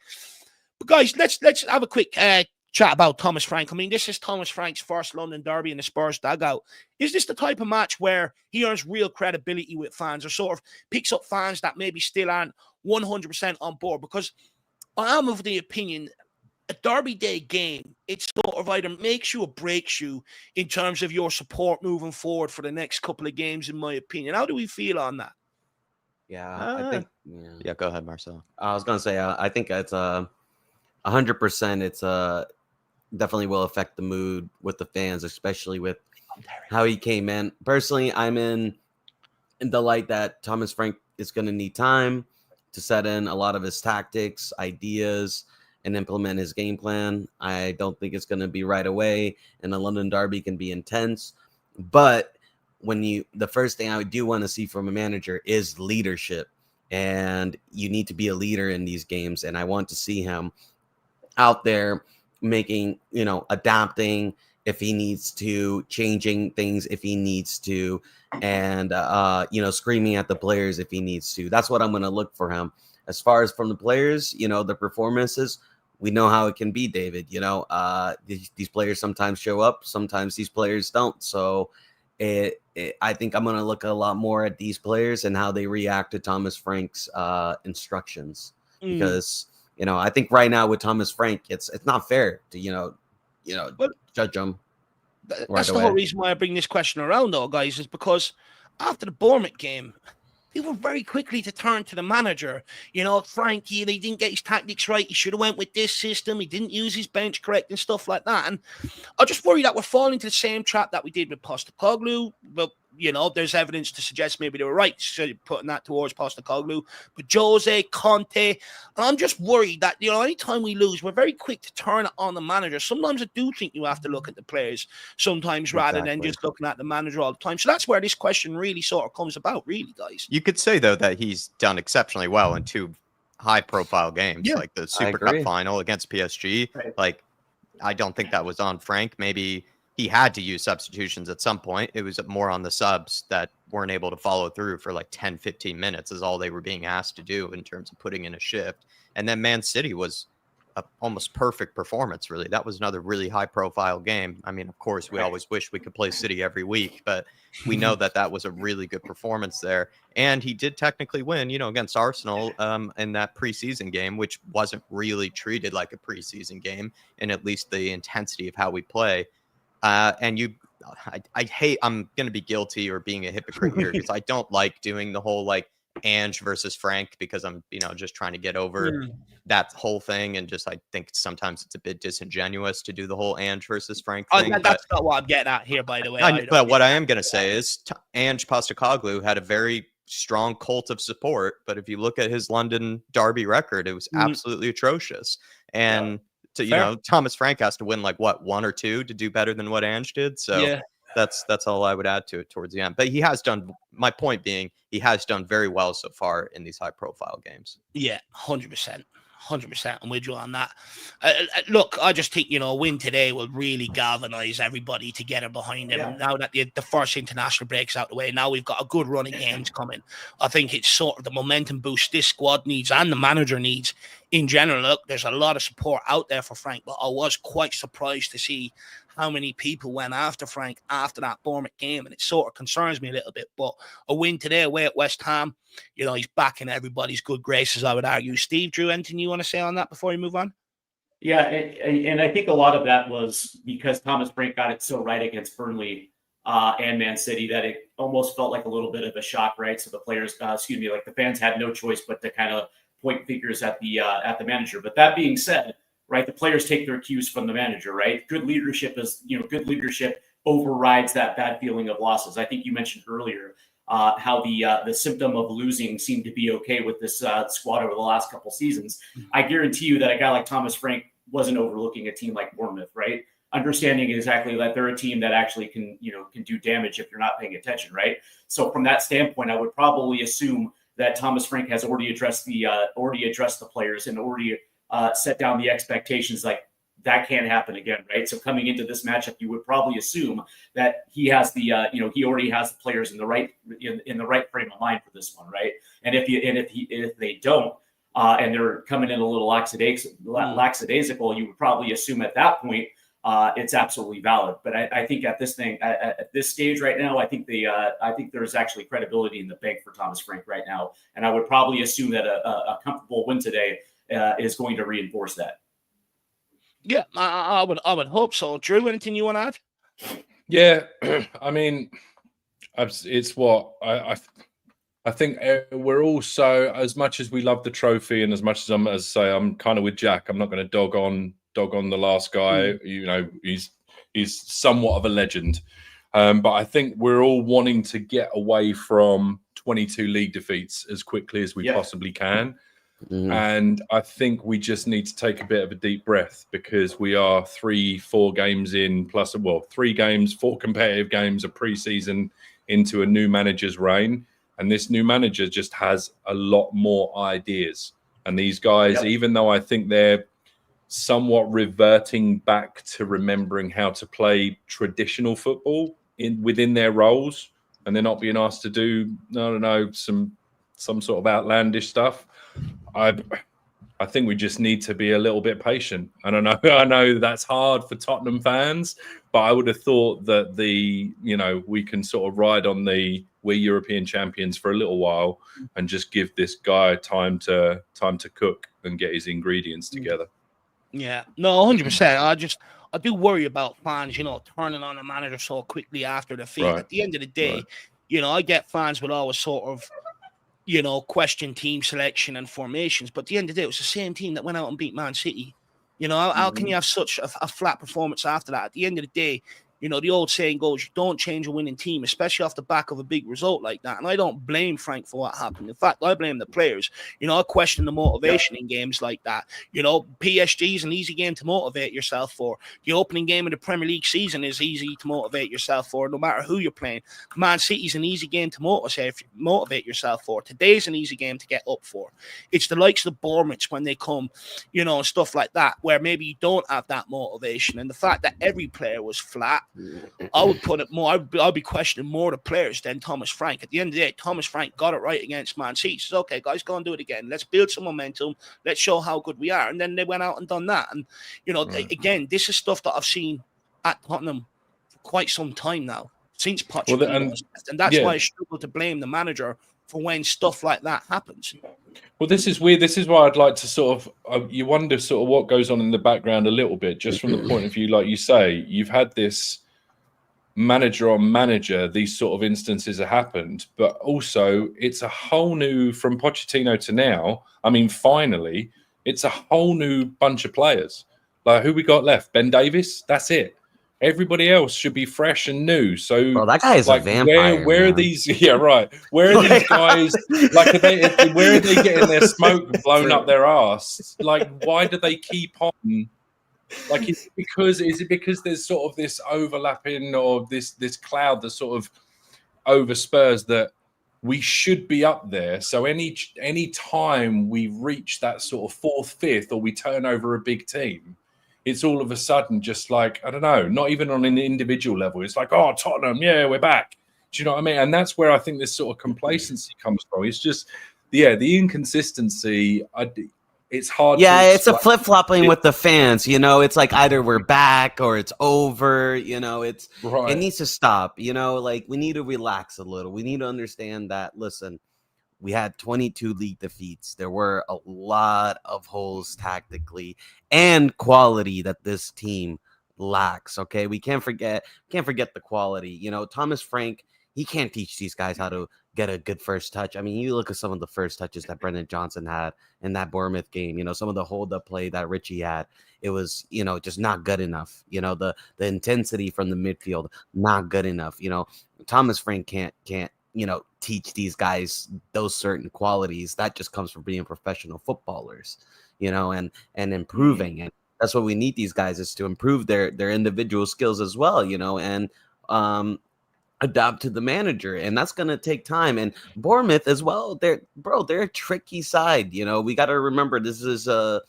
But guys, let's have a quick chat about Thomas Frank. I mean, this is Thomas Frank's first London derby in the Spurs dugout. Is this the type of match where he earns real credibility with fans, or sort of picks up fans that maybe still aren't 100% on board? Because I am of the opinion a Derby Day game, it sort of either makes you or breaks you in terms of your support moving forward for the next couple of games, in my opinion. How do we feel on that? Yeah, I think. Yeah, go ahead, Marcel. I was gonna say, I think it's 100%. It's definitely will affect the mood with the fans, especially with how he came in. Personally, I'm in the light that Thomas Frank is going to need time to set in a lot of his tactics, ideas, and implement his game plan. I don't think it's going to be right away, and the London Derby can be intense. But the first thing I do want to see from a manager is leadership, and you need to be a leader in these games. And I want to see him out there making, adapting if he needs to, changing things if he needs to, and screaming at the players if he needs to. That's what I'm going to look for him. As far as from the players, the performances, we know how it can be, David. These players sometimes show up, sometimes these players don't. So I think I'm going to look a lot more at these players and how they react to Thomas Frank's instructions. Because, I think right now with Thomas Frank, it's not fair to, judge him. That's the whole reason why I bring this question around, though, guys, is because after the Bournemouth game, people very quickly to turn to the manager. Frank, he didn't get his tactics right. He should have went with this system. He didn't use his bench correct and stuff like that. And I just worry that we're falling into the same trap that we did with Postecoglou. But, there's evidence to suggest maybe they were right, so putting that towards Postecoglou. But Jose, Conte, and I'm just worried that, anytime we lose, we're very quick to turn it on the manager. Sometimes I do think you have to look at the players sometimes rather than just looking at the manager all the time. So that's where this question really sort of comes about, really, guys. You could say, though, that he's done exceptionally well in 2 high-profile games, like the Super Cup final against PSG. Right. Like, I don't think that was on Frank. Maybe he had to use substitutions at some point. It was more on the subs that weren't able to follow through for like 10, 15 minutes is all they were being asked to do in terms of putting in a shift. And then Man City was a almost perfect performance, really. That was another really high-profile game. I mean, of course, we always wish we could play City every week, but we know that was a really good performance there. And he did technically win, against Arsenal in that preseason game, which wasn't really treated like a preseason game, in at least the intensity of how we play. And I hate, I'm going to be guilty or being a hypocrite here because I don't like doing the whole Ange versus Frank because I'm, just trying to get over that whole thing. And I think sometimes it's a bit disingenuous to do the whole Ange versus Frank thing. That's not what I'm getting at here, by the way. But what I am going to say is Ange Postecoglou had a very strong cult of support. But if you look at his London Derby record, it was absolutely atrocious. And Thomas Frank has to win 1 or 2 to do better than what Ange did. So that's all I would add to it towards the end. But he has done, my point being, he has done very well so far in these high profile games. Yeah, 100%. 100%. I'm with you on that. Look, I just think, a win today will really galvanize everybody together behind him. Yeah. Now that the first international break's out the way, now we've got a good run of games coming. I think it's sort of the momentum boost this squad needs and the manager needs in general. Look, there's a lot of support out there for Frank, but I was quite surprised to see how many people went after Frank after that Bournemouth game, and it sort of concerns me a little bit. But a win today away at West Ham, he's back in everybody's good graces, I would argue. Steve, Drew, anything you want to say on that before we move on? Yeah, and I think a lot of that was because Thomas Frank got it so right against Burnley and Man City that it almost felt like a little bit of a shock, right? So the players, the fans had no choice but to kind of point fingers at the manager. But that being said, right? The players take their cues from the manager, right? Good leadership overrides that bad feeling of losses. I think you mentioned earlier how the symptom of losing seemed to be okay with this squad over the last couple seasons. I guarantee you that a guy like Thomas Frank wasn't overlooking a team like Bournemouth, right? Understanding exactly that they're a team that actually can do damage if you're not paying attention, right? So from that standpoint, I would probably assume that Thomas Frank has already addressed the players and already set down the expectations, like that can't happen again, right? So coming into this matchup, you would probably assume that he has he already has the players in the right frame of mind for this one, right? And if they don't, and they're coming in a little lackadaisical, you would probably assume at that point it's absolutely valid. But I think at this stage right now, I think there's actually credibility in the bank for Thomas Frank right now, and I would probably assume that a comfortable win today is going to reinforce that. Yeah, I would hope so. Drew, anything you want to add? Yeah, I mean, it's what I think we're also, as much as we love the trophy, and as much as I'm kind of with Jack. I'm not going to dog on the last guy. You know, he's somewhat of a legend, but I think we're all wanting to get away from 22 league defeats as quickly as we possibly can. And I think we just need to take a bit of a deep breath, because we are 3-4 games in, plus 3 games, 4 competitive games of pre-season into a new manager's reign. And this new manager just has a lot more ideas. And these guys, even though I think they're somewhat reverting back to remembering how to play traditional football within their roles, and they're not being asked to do some sort of outlandish stuff. I think we just need to be a little bit patient. And I know that's hard for Tottenham fans, but I would have thought that we can sort of ride on we're European champions for a little while and just give this guy time to cook and get his ingredients together. Yeah, no, 100%. I do worry about fans, turning on a manager so quickly after the defeat. Right. At the end of the day, I get fans will always sort of, question team selection and formations. But at the end of the day, it was the same team that went out and beat Man City. How can you have such a flat performance after that? At the end of the day, the old saying goes, you don't change a winning team, especially off the back of a big result like that. And I don't blame Frank for what happened. In fact, I blame the players. I question the motivation in games like that. PSG is an easy game to motivate yourself for. The opening game of the Premier League season is easy to motivate yourself for, no matter who you're playing. Man City's an easy game to motivate yourself for. Today's an easy game to get up for. It's the likes of the Bournemouths when they come, and stuff like that, where maybe you don't have that motivation. And the fact that every player was flat, I would put it more. I'll be questioning more the players than Thomas Frank. At the end of the day, Thomas Frank got it right against Man City. He says, "Okay, guys, go and do it again. Let's build some momentum. Let's show how good we are." And then they went out and done that. And again, this is stuff that I've seen at Tottenham for quite some time now, since Pochettino, and that's why I struggle to blame the manager for when stuff like that happens. Well, this is weird. This is why I'd like to sort of, you wonder sort of what goes on in the background a little bit, just from the point of view, like you say, you've had this manager on manager, these sort of instances have happened, but also it's a whole new, from Pochettino to now, I mean, finally, it's a whole new bunch of players. Like, who we got left? Ben Davies? That's it. Everybody else should be fresh and new. So, bro, that guy is like, a vampire. Where are these? Yeah, right. Where are these guys? Like, where are they getting their smoke blown up their ass? Like, why do they keep on? Like, is it because there's sort of this overlapping or this cloud that sort of over Spurs that we should be up there? So any time we reach that sort of 4th, 5th, or we turn over a big team, it's all of a sudden just like, I don't know, not even on an individual level. It's like, oh, Tottenham, yeah, we're back. Do you know what I mean? And that's where I think this sort of complacency comes from. It's just, the inconsistency. It's hard. Yeah, it's a flip-flopping with the fans. It's like either we're back or it's over. It needs to stop. Like, we need to relax a little. We need to understand that, listen, we had 22 league defeats. There were a lot of holes tactically and quality that this team lacks. Okay, we can't forget the quality. Thomas Frank, he can't teach these guys how to get a good first touch. I mean, you look at some of the first touches that Brendan Johnson had in that Bournemouth game, some of the hold-up play that Richie had, it was, just not good enough. The intensity from the midfield, not good enough. Thomas Frank can't, teach these guys those certain qualities. That just comes from being professional footballers, and improving. And that's what we need these guys, is to improve their individual skills as well, and adapt to the manager, and that's going to take time. And Bournemouth as well, they're a tricky side. We got to remember, this is a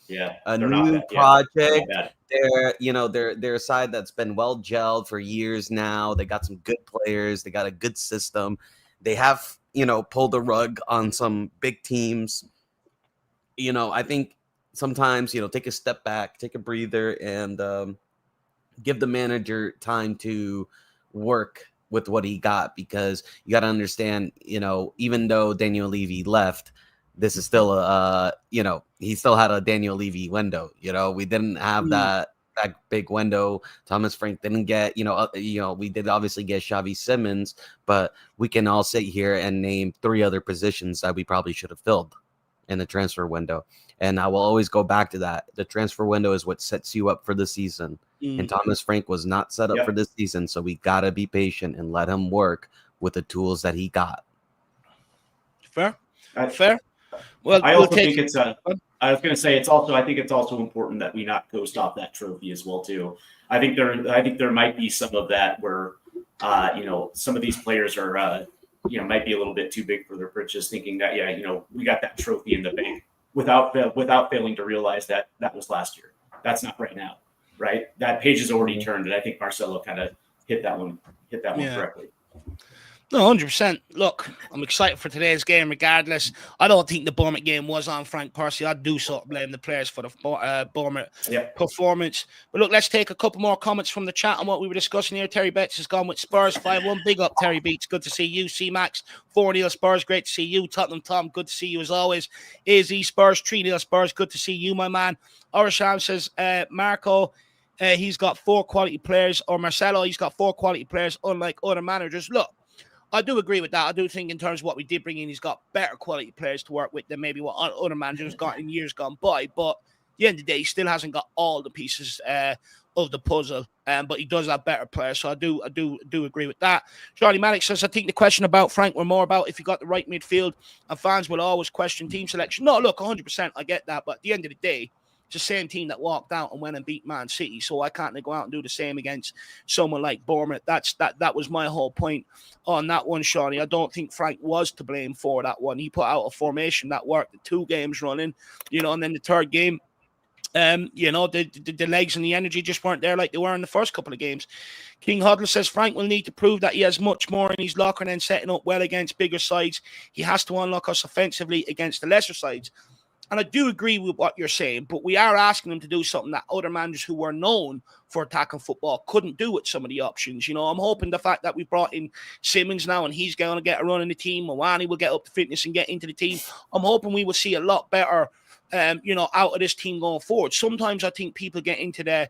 new project. They're a side that's been well gelled for years now. They got some good players, they got a good system. They have pulled the rug on some big teams. I think sometimes take a step back, take a breather, and give the manager time to work with what he got, because you got to understand, even though Daniel Levy left, this is still he still had a Daniel Levy window. We didn't have that big window. Thomas Frank didn't get, we did obviously get Xavi Simons, but we can all sit here and name 3 other positions that we probably should have filled in the transfer window. And I will always go back to that. The transfer window is what sets you up for the season. And Thomas Frank was not set up for this season. So we got to be patient and let him work with the tools that he got. Fair. Well, I also think it's I was going to say I think it's also important that we not coast off that trophy as well too. I think there might be some of that where some of these players are might be a little bit too big for their britches, thinking that we got that trophy in the bank without failing to realize that was last year. That's not right now, right? That page is already turned, and I think Marcelo kind of hit that one correctly. No, 100%. Look, I'm excited for today's game regardless. I don't think the Bournemouth game was on Frank Percy. I do sort of blame the players for the Bournemouth performance. But look, let's take a couple more comments from the chat on what we were discussing here. Terry Betts has gone with Spurs 5-1. Big up, Terry Beats. Good to see you. C-Max 4-0 Spurs. Great to see you. Tottenham Tom, good to see you as always. AZ Spurs 3-0 Spurs. Good to see you, my man. Orisham says, Marco, he's got 4 quality players. Or Marcelo, he's got 4 quality players, unlike other managers. Look, I do agree with that. I do think in terms of what we did bring in, he's got better quality players to work with than maybe what other managers got in years gone by. But at the end of the day, he still hasn't got all the pieces of the puzzle. But he does have better players. So I do agree with that. Charlie Malik says, I think the question about Frank were more about if he got the right midfield, and fans will always question team selection. No, look, 100%, I get that. But at the end of the day, it's the same team that walked out and went and beat Man City. So why can't they go out and do the same against someone like Bournemouth? That was my whole point on that one, Shawnee. I don't think Frank was to blame for that one. He put out a formation that worked the 2 games running, and then the third game, the legs and the energy just weren't there like they were in the first couple of games. King Huddle says Frank will need to prove that he has much more in his locker than setting up well against bigger sides. He has to unlock us offensively against the lesser sides. And I do agree with what you're saying, but we are asking him to do something that other managers who were known for attacking football couldn't do with some of the options. I'm hoping the fact that we brought in Simmons now and he's going to get a run in the team, Mawani will get up to fitness and get into the team. I'm hoping we will see a lot better, out of this team going forward. Sometimes I think people get into the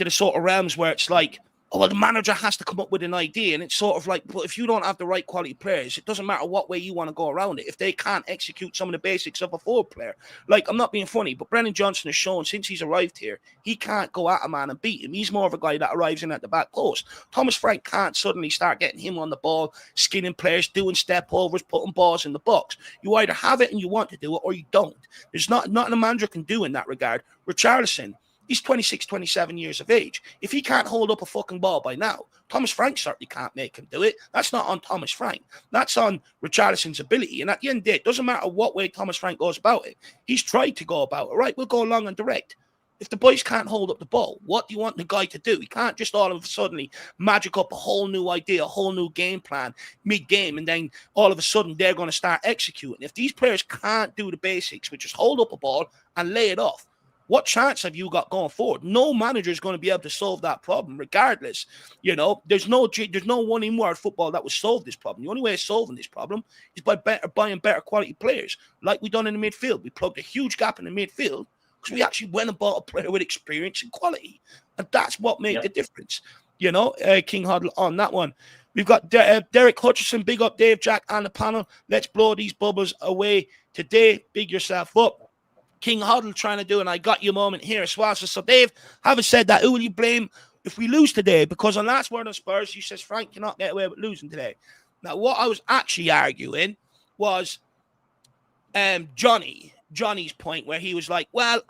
sort of realms where it's like, oh, well, the manager has to come up with an idea. And it's sort of like, but if you don't have the right quality players, it doesn't matter what way you want to go around it. If they can't execute some of the basics of a forward player, like, I'm not being funny, but Brendan Johnson has shown since he's arrived here, he can't go at a man and beat him. He's more of a guy that arrives in at the back post. Thomas Frank can't suddenly start getting him on the ball, skinning players, doing step overs, putting balls in the box. You either have it and you want to do it, or you don't. There's nothing a manager can do in that regard. Richarlison, he's 26, 27 years of age. If he can't hold up a fucking ball by now, Thomas Frank certainly can't make him do it. That's not on Thomas Frank. That's on Richarlison's ability. And at the end of the day, it doesn't matter what way Thomas Frank goes about it. He's tried to go about it. Right, we'll go long and direct. If the boys can't hold up the ball, what do you want the guy to do? He can't just all of a sudden magic up a whole new idea, a whole new game plan mid-game, and then all of a sudden they're going to start executing. If these players can't do the basics, which is hold up a ball and lay it off, what chance have you got going forward? No manager is going to be able to solve that problem regardless. There's no one in world football that will solve this problem. The only way of solving this problem is by buying better quality players, like we done in the midfield. We plugged a huge gap in the midfield because we actually went and bought a player with experience and quality. And that's what made the difference. King Huddle on that one. We've got Derek Hutchison, big up Dave, Jack, and the panel. Let's blow these bubbles away today. Big yourself up. King Huddle trying to do an I got you moment here as well. So Dave, having said that, who will you blame if we lose today? Because on last word on Spurs, you says Frank cannot get away with losing today. Now, what I was actually arguing was Johnny's point where he was like, well,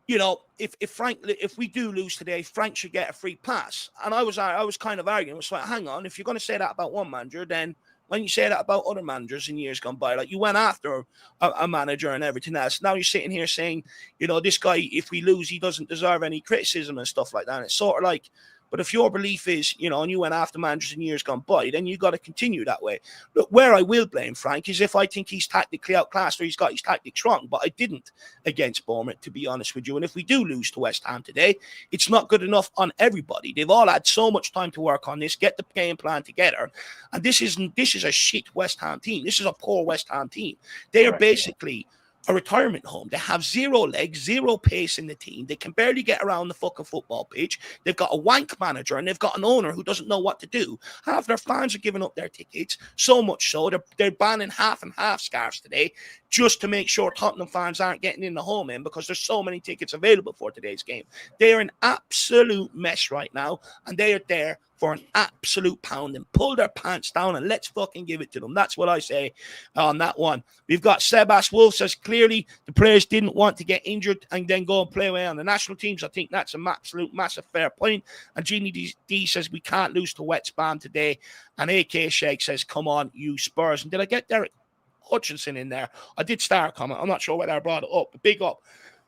you know, if we do lose today, Frank should get a free pass. And I was kind of arguing. It was like, hang on, if you're going to say that about one manager, then why don't you say that about other managers in years gone by? Like, you went after a manager and everything else. Now you're sitting here saying, you know, this guy, if we lose, he doesn't deserve any criticism and stuff like that. And it's sort of like, but if your belief is, you know, and you went after managers in years gone by, then you got to continue that way. Look, where I will blame Frank is if I think he's tactically outclassed or he's got his tactics wrong, but I didn't against Bournemouth, to be honest with you. And if we do lose to West Ham today, it's not good enough on everybody. They've all had so much time to work on this, get the game plan together. And this is a shit West Ham team. This is a poor West Ham team. They are basically a retirement home. They have zero legs, zero pace in the team. They can barely get around the fucking football pitch. They've got a wank manager and they've got an owner who doesn't know what to do. Half their fans are giving up their tickets, so much so they're banning half and half scarves today just to make sure Tottenham fans aren't getting in the home end because there's so many tickets available for today's game. They're an absolute mess right now, and they are there for an absolute pounding. Pull their pants down and let's fucking give it to them. That's what I say on that one. We've got Sebas Wolf says clearly the players didn't want to get injured and then go and play away on the national teams. I think that's an absolute massive fair point. And Jeannie D says we can't lose to West Ham today. And AK Sheikh says, come on, you Spurs. And did I get Derek Hutchinson in there? I did start a comment. I'm not sure whether I brought it up. Big up,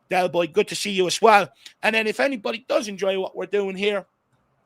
Del Boy. Good to see you as well. And then if anybody does enjoy what we're doing here,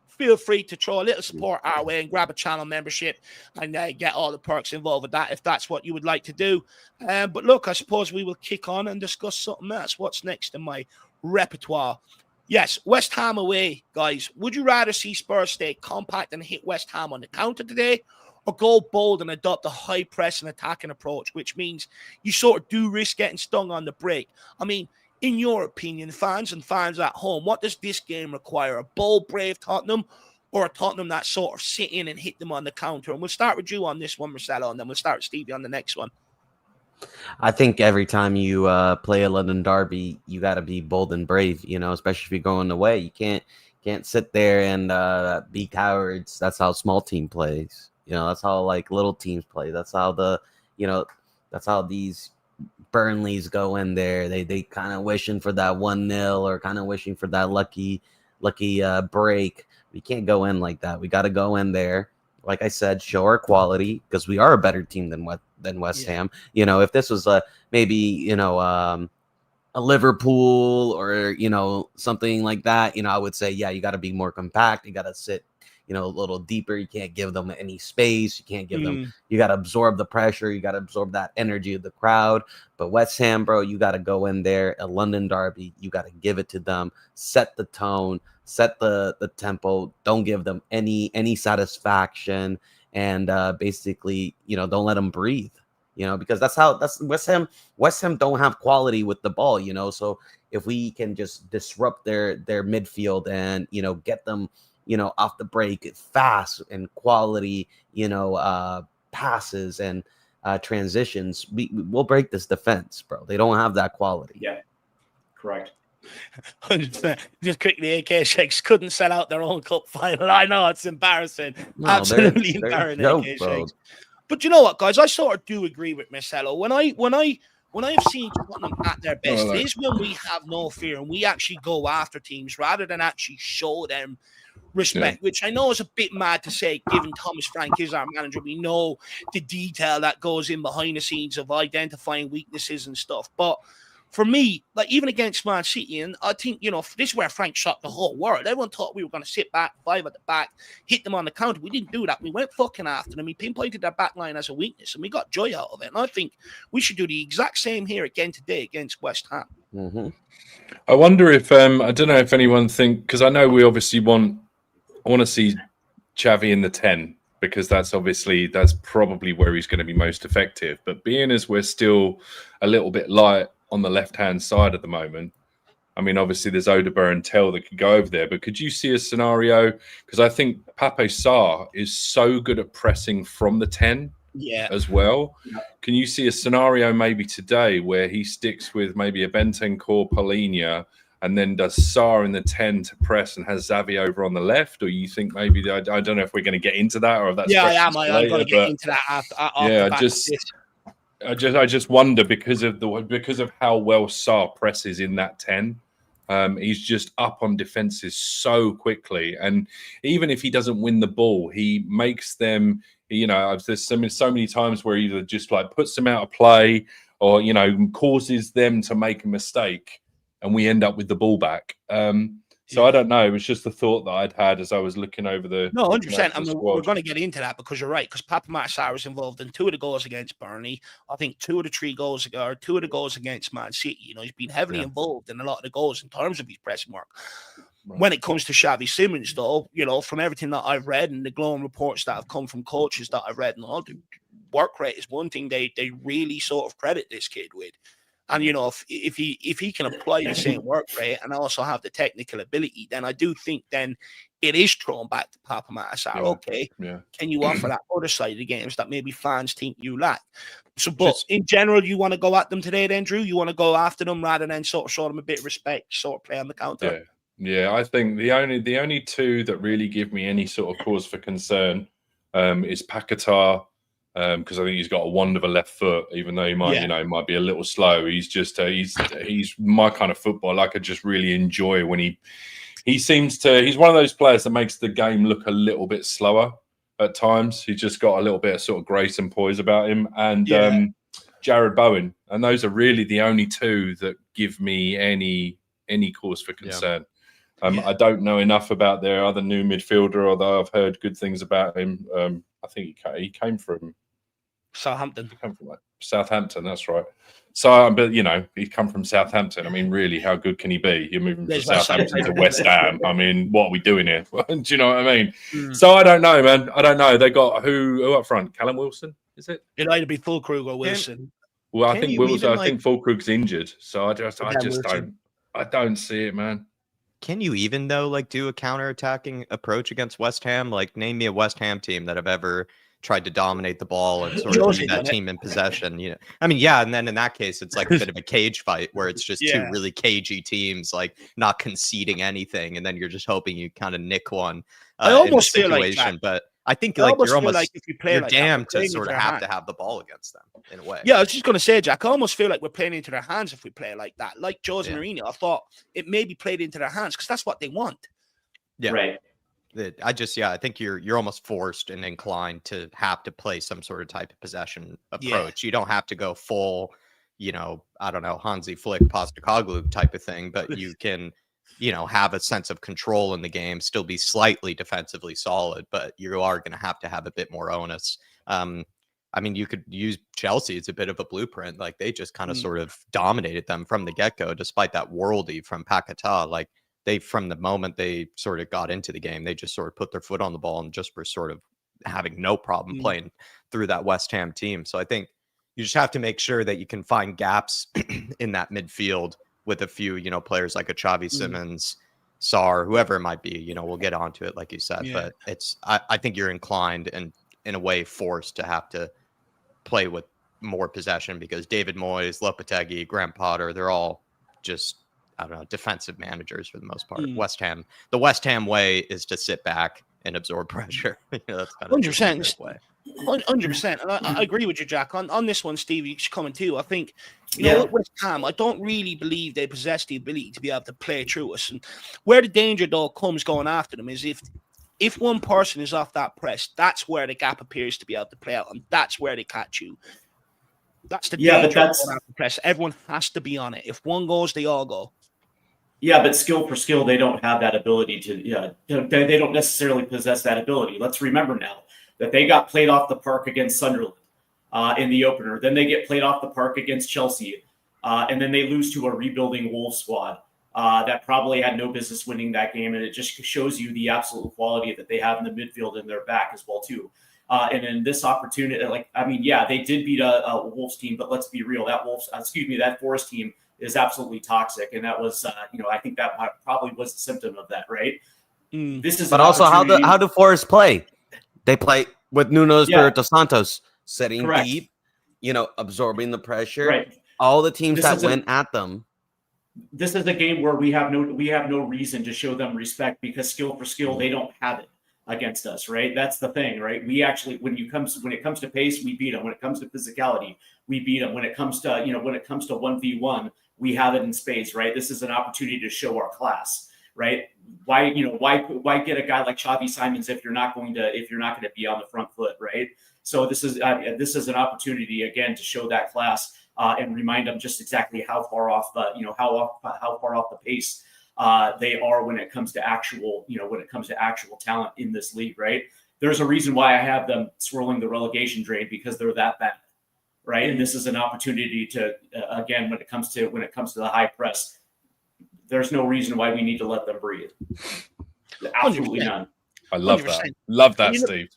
feel free to throw a little support our way and grab a channel membership and get all the perks involved with that if that's what you would like to do. But look, I suppose we will kick on and discuss something else. What's next in my repertoire? Yes, West Ham away, guys. Would you rather see Spurs stay compact and hit West Ham on the counter today, or go bold and adopt a high press and attacking approach, which means you sort of do risk getting stung on the break? I mean, in your opinion, fans at home, what does this game require? A bold, brave Tottenham, or a Tottenham that sort of sit in and hit them on the counter? And we'll start with you on this one, Marcelo, and then we'll start with Stevie on the next one. I think every time you play a London derby, you got to be bold and brave, you know, especially if you're going away. You can't sit there and be cowards. That's how small team plays. You know, that's how like little teams play. That's how that's how these Burnleys go in there. They kind of wishing for that 1-0 or kind of wishing for that lucky break. We can't go in like that. We got to go in there, like I said, show our quality, because we are a better team than West Ham. You know, if this was maybe a Liverpool or something like that, I would say, yeah, you got to be more compact. You got to sit a little deeper. You can't give them any space. You can't give them, you got to absorb the pressure. You got to absorb that energy of the crowd. But West Ham, bro, you got to go in there, a London derby. You got to give it to them, set the tone, set the tempo. Don't give them any satisfaction. And basically, don't let them breathe, because that's West Ham. West Ham don't have quality with the ball, so if we can just disrupt their midfield and, get them, off the break fast and quality, passes and transitions, we'll break this defense, bro. They don't have that quality. Yeah, correct. 100%. Just quickly, AK Shakes couldn't sell out their own cup final. I know, it's embarrassing. No, absolutely they're embarrassing, joke, AK bro. Shakes. But you know what, guys? I sort of do agree with Marcelo. When I have seen Tottenham at their best, it is when we have no fear and we actually go after teams rather than actually show them respect, which I know is a bit mad to say, given Thomas Frank is our manager. We know the detail that goes in behind the scenes of identifying weaknesses and stuff. But for me, like even against Man City, and I think, this is where Frank shocked the whole world. Everyone thought we were going to sit back, 5 at the back, hit them on the counter. We didn't do that. We went fucking after them. We pinpointed their back line as a weakness, and we got joy out of it. And I think we should do the exact same here again today against West Ham. Mm-hmm. I wonder if, I don't know if anyone because I know we obviously want to see Xavi in the 10, because that's probably where he's going to be most effective. But being as we're still a little bit light on the left-hand side at the moment, I mean, obviously there's Odegaard and Tell that could go over there, but could you see a scenario? Because I think Pape Sarr is so good at pressing from the 10 as well. Yeah. Can you see a scenario maybe today where he sticks with maybe a Bentancur, Polina, and then does Sarr in the 10 to press and has Xavi over on the left? Or you think maybe, I don't know if we're going to get into that or if that's I am. I'm going to get into that after yeah, the back of this. I just wonder because of how well Sarr presses in that 10. He's just up on defenses so quickly, and even if he doesn't win the ball, he makes them. You know, there's so many times where he either just like puts them out of play, or causes them to make a mistake, and we end up with the ball back. So I don't know. It was just the thought that I'd had as I was looking over the. No, 100%. I mean, we're going to get into that because you're right. Because Pape Sarr was involved in 2 of the goals against Burnley. I think 2 of the goals against Man City. He's been heavily involved in a lot of the goals in terms of his pressing work. Right. When it comes to Xavi Simons, though, from everything that I've read and the glowing reports that have come from coaches that I've read, and all, the work rate is one thing they really sort of credit this kid with. And if he can apply the same work rate and also have the technical ability, then I do think then it is thrown back to Pape Sarr. Okay, can you offer that other side of the games that maybe fans think you lack? So, but in general, you want to go at them today, then, Drew? You want to go after them rather than sort of show them a bit of respect, sort of play on the counter? Yeah. I think the only 2 that really give me any sort of cause for concern is Paquetá. Because I think he's got a wand of a left foot, even though he might, might be a little slow. He's just he's my kind of footballer. I could just really enjoy when he seems to. He's one of those players that makes the game look a little bit slower at times. He's just got a little bit of sort of grace and poise about him. And Jared Bowen, and those are really the only 2 that give me any cause for concern. I don't know enough about their other new midfielder, although I've heard good things about him. I think he came from Southampton. Southampton, that's right. So, but he's come from Southampton. I mean, really, how good can he be? You're moving from Southampton to West Ham. I mean, what are we doing here? Do you know what I mean? So I don't know, man. I don't know. They got who up front? Callum Wilson, is it? It'll either be Fulkrug or Wilson. Well, I think Wilson. I think Fulkrug's injured, so I just don't see it, man. Can you even though do a counter-attacking approach against West Ham? Name me a West Ham team that have ever tried to dominate the ball and sort of be that team in possession. I mean, and then in that case, it's like a bit of a cage fight where it's just 2 really cagey teams, not conceding anything, and then you're just hoping you kind of nick one. I almost feel like that. But I think you're almost if you play damned to sort of have to have the ball against them in a way. Yeah, I was just going to say, Jack, I almost feel like we're playing into their hands if we play like that. Like Jose Mourinho, I thought it maybe played into their hands because that's what they want. Yeah, right. I think you're almost forced and inclined to have to play some sort of type of possession approach. You don't have to go full, I don't know, Hansi Flick, Postecoglou type of thing, but you can, have a sense of control in the game, still be slightly defensively solid, but you are going to have a bit more onus. I mean, you could use Chelsea as a bit of a blueprint. They just kind of sort of dominated them from the get-go, despite that worldie from Paquetá. From the moment they sort of got into the game, they just sort of put their foot on the ball and just were sort of having no problem playing through that West Ham team. So I think you just have to make sure that you can find gaps in that midfield with a few, players like a Xavi Simons, Sarr, whoever it might be. We'll get onto it, like you said, but I think you're inclined and in a way forced to have to play with more possession because David Moyes, Lopetegui, Graham Potter, they're all just, I don't know, defensive managers for the most part. The West Ham way is to sit back and absorb pressure. That's kind of 100%. 100%. And I agree with you, Jack. On this one, Stevie's coming too. I think, with West Ham, I don't really believe they possess the ability to be able to play through us. And where the danger, though, comes going after them is if one person is off that press, that's where the gap appears to be able to play out, and that's where they catch you. That's the danger of going after press. Everyone has to be on it. If one goes, they all go. Yeah, but skill for skill, they don't have that ability to. They don't necessarily possess that ability. Let's remember now that they got played off the park against Sunderland in the opener. Then they get played off the park against Chelsea, and then they lose to a rebuilding Wolves squad that probably had no business winning that game. And it just shows you the absolute quality that they have in the midfield and their back as well too. And in this opportunity, they did beat a Wolves team, but let's be real, that Forest team is absolutely toxic. And that was, I think that probably was a symptom of that, right? This is, but also how do Forest play? They play with Nuno Espirito Santos setting deep, absorbing the pressure. Right. All the teams that went at them. This is a game where we have no reason to show them respect, because skill for skill, they don't have it against us, right? That's the thing, right? We actually, when it comes to pace, we beat them. When it comes to physicality, we beat them. When it comes to 1v1, we have it in spades, right? This is an opportunity to show our class, right? Why get a guy like Xavi Simons if you're not going to be on the front foot, right? So this is an opportunity again to show that class and remind them just exactly how far off the pace they are when it comes to actual talent in this league, right? There's a reason why I have them swirling the relegation drain, because they're that bad, right? And this is an opportunity to again, when it comes to the high press, there's no reason why we need to let them breathe. Absolutely 100%. None. I love 100%. That. Love that, Steve.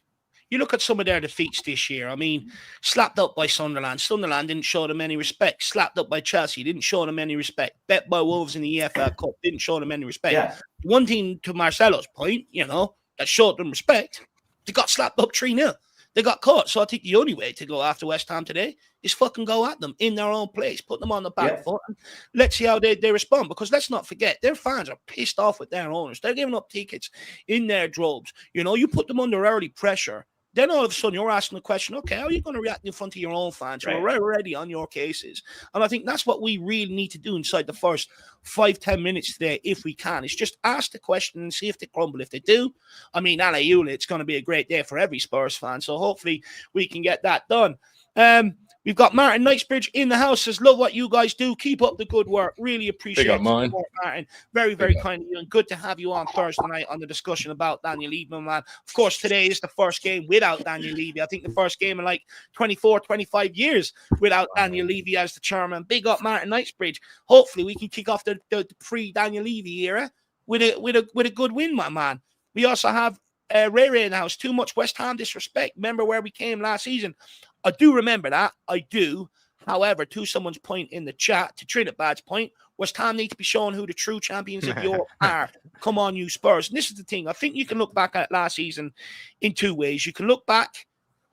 You look at some of their defeats this year. I mean, slapped up by Sunderland. Sunderland didn't show them any respect. Slapped up by Chelsea. Didn't show them any respect. Bet by Wolves in the EFL Cup. Didn't show them any respect. Yeah. One thing, to Marcelo's point, that showed them respect, they got slapped up 3-0. They got caught. So I think the only way to go after West Ham today is fucking go at them in their own place. Put them on the back foot. And let's see how they respond. Because let's not forget, their fans are pissed off with their owners. They're giving up tickets in their droves. You put them under early pressure. Then all of a sudden you're asking the question, okay, how are you going to react in front of your own fans who are already on your cases? And I think that's what we really need to do inside the first 5-10 minutes today, if we can. It's just ask the question and see if they crumble. If they do, I mean, it's going to be a great day for every Spurs fan. So hopefully we can get that done. We've got Martin Knightsbridge in the house. Says, love what you guys do. Keep up the good work. Really appreciate it, Martin. Very, very kind of you, and good to have you on Thursday night on the discussion about Daniel Levy, man. Of course, today is the first game without Daniel Levy. I think the first game in like 24, 25 years without Daniel Levy as the chairman. Big up Martin Knightsbridge. Hopefully we can kick off the pre-Daniel Levy era with a good win, my man. We also have Ray in the house. Too much West Ham disrespect. Remember where we came last season? I do remember that. I do. However, to someone's point in the chat, to Trinidad's point, West Ham need to be showing who the true champions of Europe are. Come on, you Spurs. And this is the thing. I think you can look back at last season in two ways. You can look back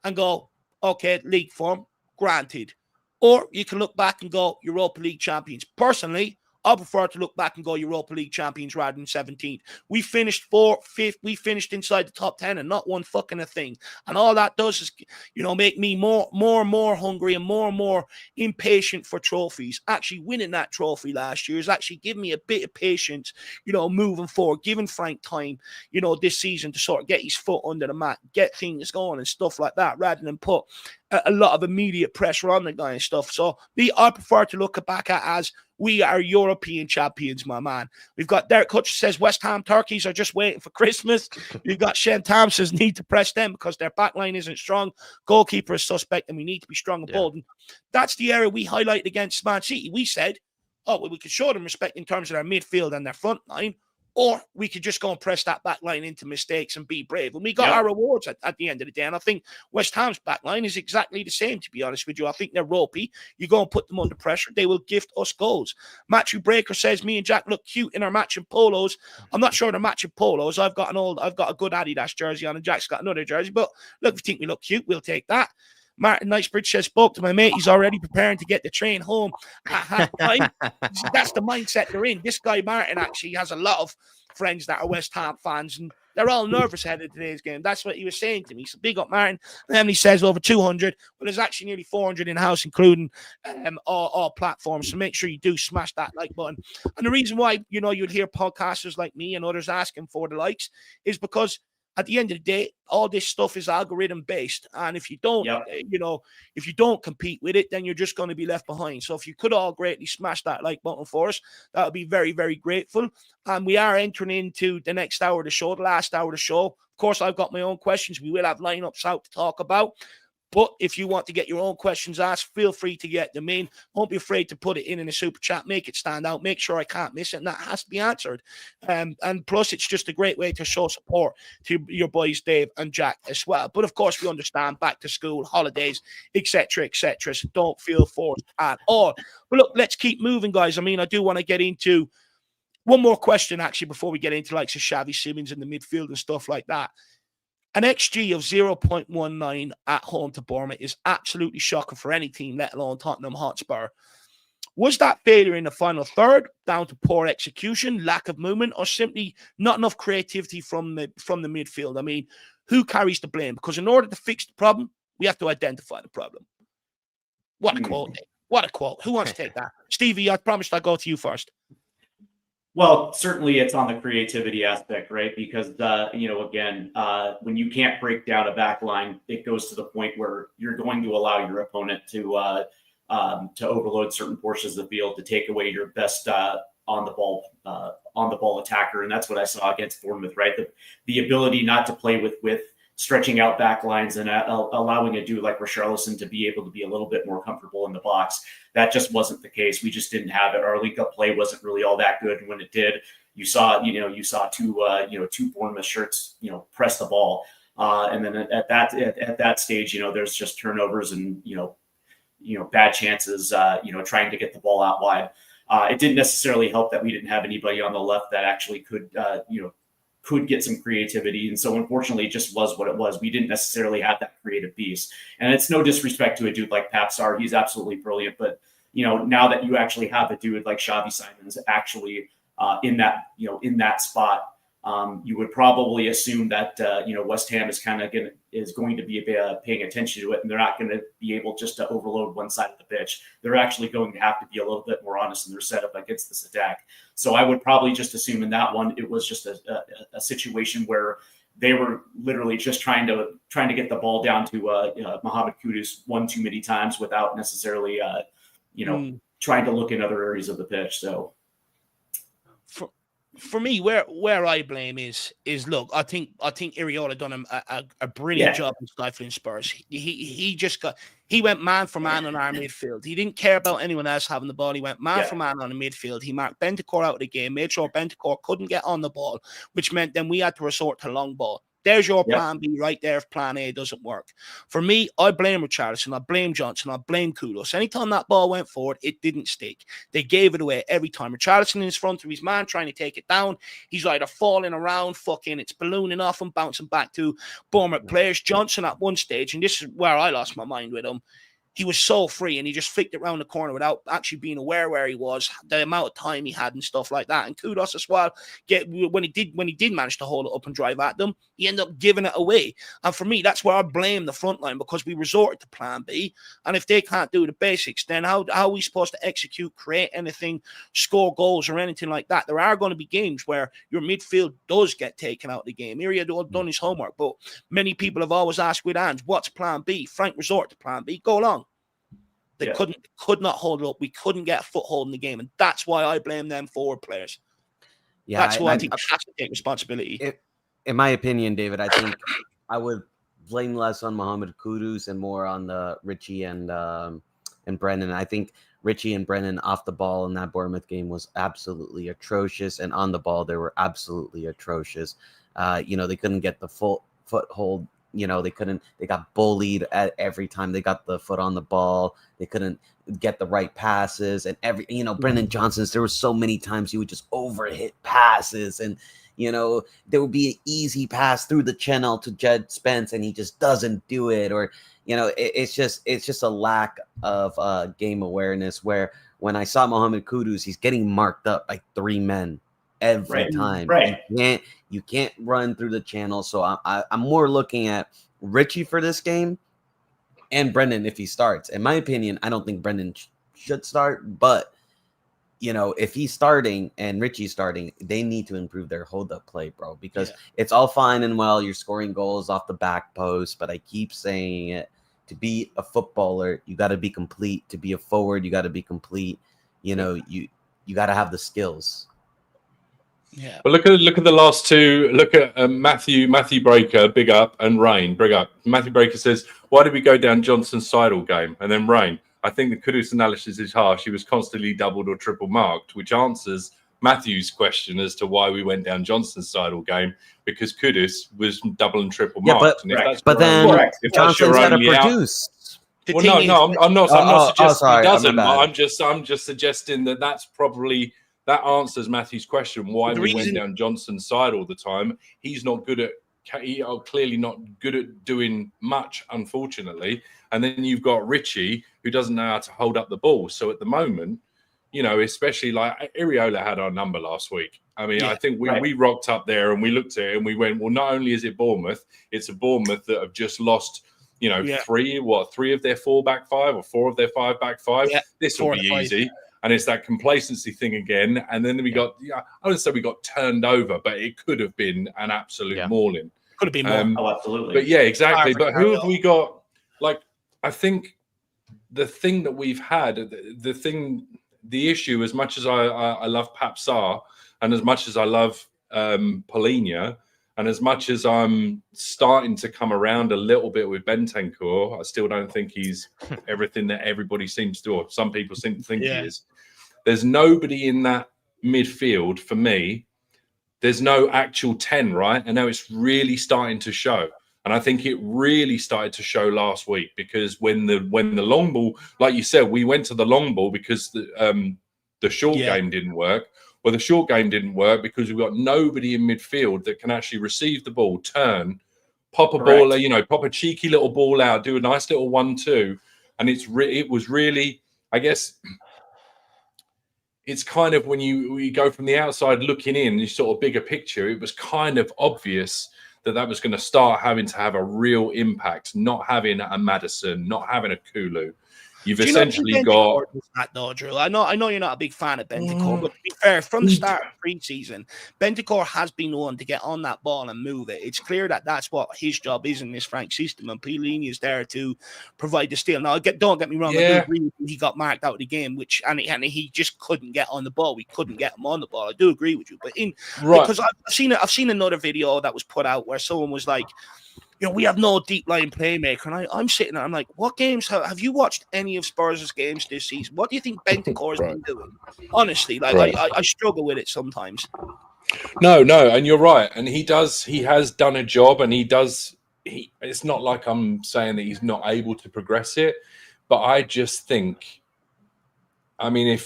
and go, okay, league form, granted. Or you can look back and go, Europa League champions. Personally, I prefer to look back and go Europa League champions rather than 17th. We finished 4th, 5th. We finished inside the top 10 and not one fucking a thing. And all that does is, make me more and more hungry and more impatient for trophies. Actually winning that trophy last year is actually giving me a bit of patience, moving forward, giving Frank time, this season to sort of get his foot under the mat, get things going and stuff like that, rather than put a lot of immediate pressure on the guy and stuff. So I prefer to look back at as we are European champions, my man. We've got Derek Hutch says West Ham turkeys are just waiting for Christmas. You've got Shen Tam says need to press them because their backline isn't strong. Goalkeeper is suspect and we need to be strong and bold. And that's the area we highlighted against Man City. We said, we could show them respect in terms of their midfield and their front line, or we could just go and press that back line into mistakes and be brave. And we got our rewards at the end of the day. And I think West Ham's back line is exactly the same, to be honest with you. I think they're ropey. You go and put them under pressure, they will gift us goals. Matthew Breaker says, me and Jack look cute in our matching polos. I'm not sure they're matching polos. I've got a good Adidas jersey on and Jack's got another jersey. But look, if you think we look cute, we'll take that. Martin Knightsbridge says, spoke to my mate. He's already preparing to get the train home at half time. That's the mindset they're in. This guy, Martin, actually has a lot of friends that are West Ham fans, and they're all nervous ahead of today's game. That's what he was saying to me. So big up, Martin. And then he says over 200. Well, there's actually nearly 400 in-house, including all platforms. So make sure you do smash that like button. And the reason why, you'd hear podcasters like me and others asking for the likes is because at the end of the day, all this stuff is algorithm based. And if you don't, if you don't compete with it, then you're just going to be left behind. So if you could all greatly smash that like button for us, that would be very, very grateful. And we are entering into the next hour of the show, the last hour of the show. Of course, I've got my own questions. We will have lineups out to talk about. But if you want to get your own questions asked, feel free to get them in. Don't be afraid to put it in a super chat. Make it stand out. Make sure I can't miss it. And that has to be answered. And plus, it's just a great way to show support to your boys, Dave and Jack, as well. But of course, we understand back to school, holidays, etc., etc. So don't feel forced at all. But look, let's keep moving, guys. I mean, I do want to get into one more question, actually, before we get into like Xavi Simons in the midfield and stuff like that. An XG of 0.19 at home to Bournemouth is absolutely shocking for any team, let alone Tottenham Hotspur. Was that failure in the final third down to poor execution, lack of movement, or simply not enough creativity from the midfield? I mean, who carries the blame? Because in order to fix the problem, we have to identify the problem. What a quote, Dave. What a quote. Who wants to take that? Stevie, I promised I'd go to you first. Well, certainly it's on the creativity aspect, right? Because, again, when you can't break down a back line, it goes to the point where you're going to allow your opponent to overload certain portions of the field, to take away your best on the ball attacker. And that's what I saw against Bournemouth, right? The ability not to play with stretching out back lines and allowing a dude like Richarlison to be able to be a little bit more comfortable in the box. That just wasn't the case. We just didn't have it. Our League Cup play wasn't really all that good. And when it did, you saw two Bournemouth shirts, press the ball. And then at that stage, there's just turnovers and, bad chances, trying to get the ball out wide. It didn't necessarily help that we didn't have anybody on the left that actually could get some creativity. And so unfortunately, it just was what it was. We didn't necessarily have that creative piece. And it's no disrespect to a dude like Pap Sarr. He's absolutely brilliant. But, now that you actually have a dude like Xavi Simons actually in that spot, you would probably assume that, West Ham is going to be paying attention to it, and they're not going to be able just to overload one side of the pitch. They're actually going to have to be a little bit more honest in their setup against this attack. So I would probably just assume in that one, it was just a situation where they were literally just trying to get the ball down to Mohamed Kudus one too many times without necessarily, trying to look in other areas of the pitch. So. For me, where I blame is look, I think Iriola done a brilliant job in stifling Spurs. He went man for man on our midfield. He didn't care about anyone else having the ball. He went man for man on the midfield. He marked Bentancur out of the game, made sure Bentancur couldn't get on the ball, which meant then we had to resort to long ball. There's your plan B right there if plan A doesn't work. For me, I blame Richarlison, I blame Johnson, I blame Kudus. Anytime that ball went forward, it didn't stick. They gave it away every time. Richarlison is front of his man trying to take it down. He's either falling around, it's ballooning off and bouncing back to Bournemouth players. Johnson at one stage, and this is where I lost my mind with him, he was so free and he just flicked it around the corner without actually being aware where he was, the amount of time he had and stuff like that. And Kudus as well, when he did manage to hold it up and drive at them, he ended up giving it away. And for me, that's where I blame the front line, because we resorted to plan B. And if they can't do the basics, then how are we supposed to execute, create anything, score goals or anything like that? There are going to be games where your midfield does get taken out of the game. Iria done his homework, but many people have always asked with Ange, what's plan B? Frank resorted to plan B. Go along. They could not hold it up. We couldn't get a foothold in the game. And that's why I blame them forward players. Yeah, that's why I think they have to take responsibility. In my opinion, David, I think I would blame less on Mohamed Kudus and more on the Richie and Brennan. I think Richie and Brennan off the ball in that Bournemouth game was absolutely atrocious. And on the ball, they were absolutely atrocious. They couldn't get the full foothold. They got bullied at every time they got the foot on the ball. They couldn't get the right passes, and Brendan Johnson's, there were so many times he would just overhit passes, and there would be an easy pass through the channel to Jed Spence and he just doesn't do it, or it's just a lack of game awareness, where when I saw Mohamed Kudus, he's getting marked up by three men every time. Right. You can't run through the channel. So I'm more looking at Richie for this game and Brendan if he starts. In my opinion, I don't think Brendan should start, but if he's starting and Richie's starting, they need to improve their hold-up play, bro, because it's all fine and well, you're scoring goals off the back post, but I keep saying it, to be a footballer, you got to be complete. To be a forward, you got to be complete. You got to have the skills. Yeah. But look at the last two. Look at Matthew Breaker, big up, and Rain, big up. Matthew Breaker says, "Why did we go down Johnson's side all game?" And then Rain, "I think the Kudus analysis is harsh. He was constantly doubled or triple marked," which answers Matthew's question as to why we went down Johnson's side all game, because Kudus was double and triple marked. But then Johnson's got to produce. I'm not suggesting sorry, he doesn't. but I'm just suggesting that that's probably that answers Matthew's question why we went down Johnson's side all the time. He's not good at. Clearly not good at doing much, unfortunately. And then you've got Richie, who doesn't know how to hold up the ball. So at the moment, you know, especially like Iriola had our number last week. I mean, I think we rocked up there and we looked at it and we went, well, not only is it Bournemouth, it's a Bournemouth that have just lost, you know, three of their 4 back 5 or 4 of their 5 back 5. Yeah, this will be easy. And it's that complacency thing again. And then we got, I wouldn't say we got turned over, but it could have been an absolute mauling. Could have been more. Absolutely. But yeah, exactly. But who have we got? Like, I think the thing that we've had, the issue, as much as I love Pap Sarr and as much as I love Polinia, and as much as I'm starting to come around a little bit with Bentancur, I still don't think he's everything that everybody seems to, or some people seem to think he is. There's nobody in that midfield for me. There's no actual 10, right? And now it's really starting to show. And I think it really started to show last week, because when the long ball, like you said, we went to the long ball because the short game didn't work. Well, the short game didn't work because we've got nobody in midfield that can actually receive the ball, turn, pop a ball, you know, pop a cheeky little ball out, do a nice little 1-2. And it was really, I guess, it's kind of when you go from the outside looking in, you sort of bigger picture, it was kind of obvious that was going to start having to have a real impact, not having a Maddison, not having a Kulu. You've essentially got that though, Drew. I know you're not a big fan of Bentancur, but to be fair, from the start of pre-season, Bentancur has been the one to get on that ball and move it. It's clear that that's what his job is in this Frank system, and Pelini is there to provide the steal. Now, don't get me wrong, I do agree with you, he got marked out of the game, and he just couldn't get on the ball. We couldn't get him on the ball. I do agree with you, but because I've seen another video that was put out where someone was like, you know, we have no deep line playmaker. And I'm sitting there, I'm like, what games have you watched any of Spurs' games this season? What do you think Bentancur has been doing? Honestly, like I struggle with it sometimes. No, and you're right. And he has done a job, and it's not like I'm saying that he's not able to progress it, but I just think, I mean,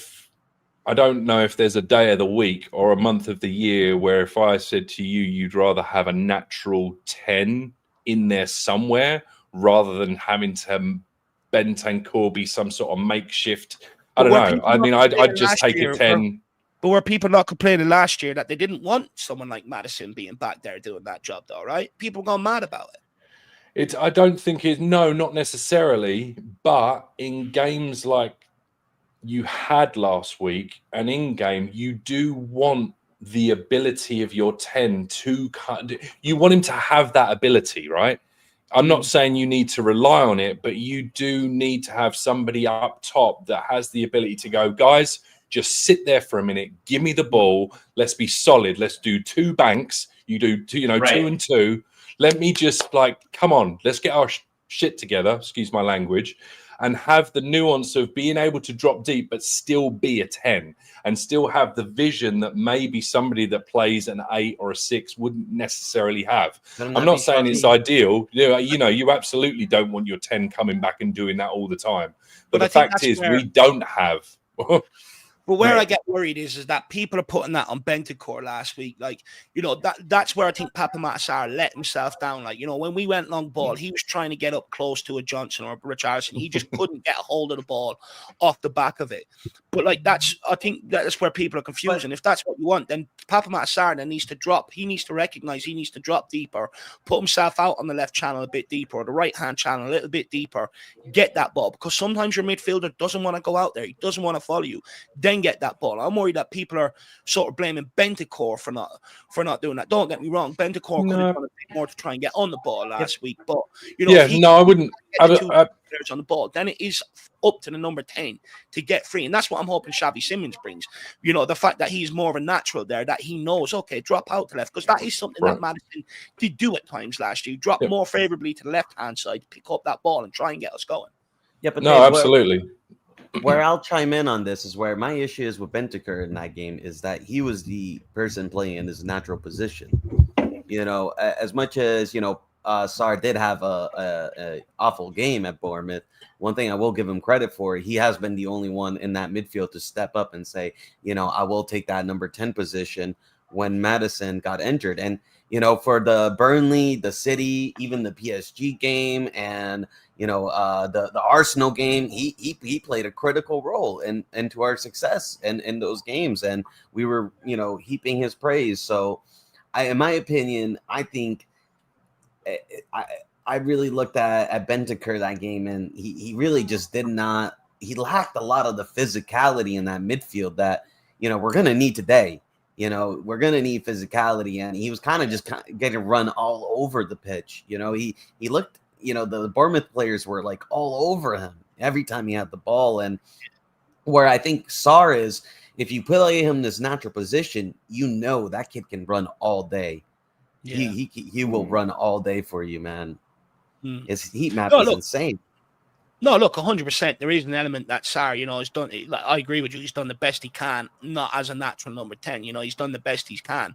I don't know if there's a day of the week or a month of the year where if I said to you, you'd rather have a natural 10 in there somewhere rather than having to Bentancur be some sort of makeshift. I don't know. I mean, I'd just take a 10. But were people not complaining last year that they didn't want someone like Maddison being back there doing that job, though, right? People gone mad about it. I don't think no, not necessarily. But in games like you had last week, and in game, you do want the ability of your 10 to cut. You want him to have that ability, right? I'm not saying you need to rely on it, but you do need to have somebody up top that has the ability to go, guys, just sit there for a minute, give me the ball, let's be solid, let's do 2 banks, you do 2 and 2. Let me just come on, let's get our shit together, excuse my language, and have the nuance of being able to drop deep but still be a 10 and still have the vision that maybe somebody that plays an 8 or a 6 wouldn't necessarily have. I'm not saying it's ideal. You absolutely don't want your 10 coming back and doing that all the time. But the fact is, we don't have. But where I get worried is that people are putting that on Bentancur last week. Like, you know, that's where I think Papa Matasar let himself down. Like, you know, when we went long ball, he was trying to get up close to a Johnson or a Richardson. He just couldn't get a hold of the ball off the back of it. But I think that's where people are confused. And if that's what you want, then Papa Matasar then needs to drop. He needs to recognize he needs to drop deeper, put himself out on the left channel a bit deeper, or the right hand channel a little bit deeper, get that ball. Because sometimes your midfielder doesn't want to go out there. He doesn't want to follow you. Then and get that ball. I'm worried that people are sort of blaming Bentancur for not doing that. Don't get me wrong, Bentancur could have done a bit more to try and get on the ball last week, but if he I wouldn't. get the two players on the ball, then it is up to the number 10 to get free, and that's what I'm hoping Xavi Simons brings. The fact that he's more of a natural there, that he knows, okay, drop out to left, because that is something that Maddison did do at times last year. Drop more favorably to the left-hand side, pick up that ball and try and get us going. Yeah, but no, Dave, absolutely. Where I'll chime in on this is where my issue is with Bentancur in that game is that he was the person playing in his natural position. As much as Sarr did have a awful game at Bournemouth, one thing I will give him credit for, he has been the only one in that midfield to step up and say, I will take that number 10 position when Maddison got injured. And for the Burnley, the City, even the PSG game, and the Arsenal game, he played a critical role into our success in those games, and we were heaping his praise. So, in my opinion, I think I really looked at Bentancur that game, and he really just he lacked a lot of the physicality in that midfield that we're gonna need today. We're going to need physicality, and he was kind of just getting run all over the pitch. He looked, the Bournemouth players were like all over him every time he had the ball. And where I think Sarr is, if you play him in this natural position, that kid can run all day. Yeah. He will run all day for you, man. His heat map is insane. No, look, 100%. There is an element that Sarr, has done. I agree with you. He's done the best he can, not as a natural number 10. He's done the best he can.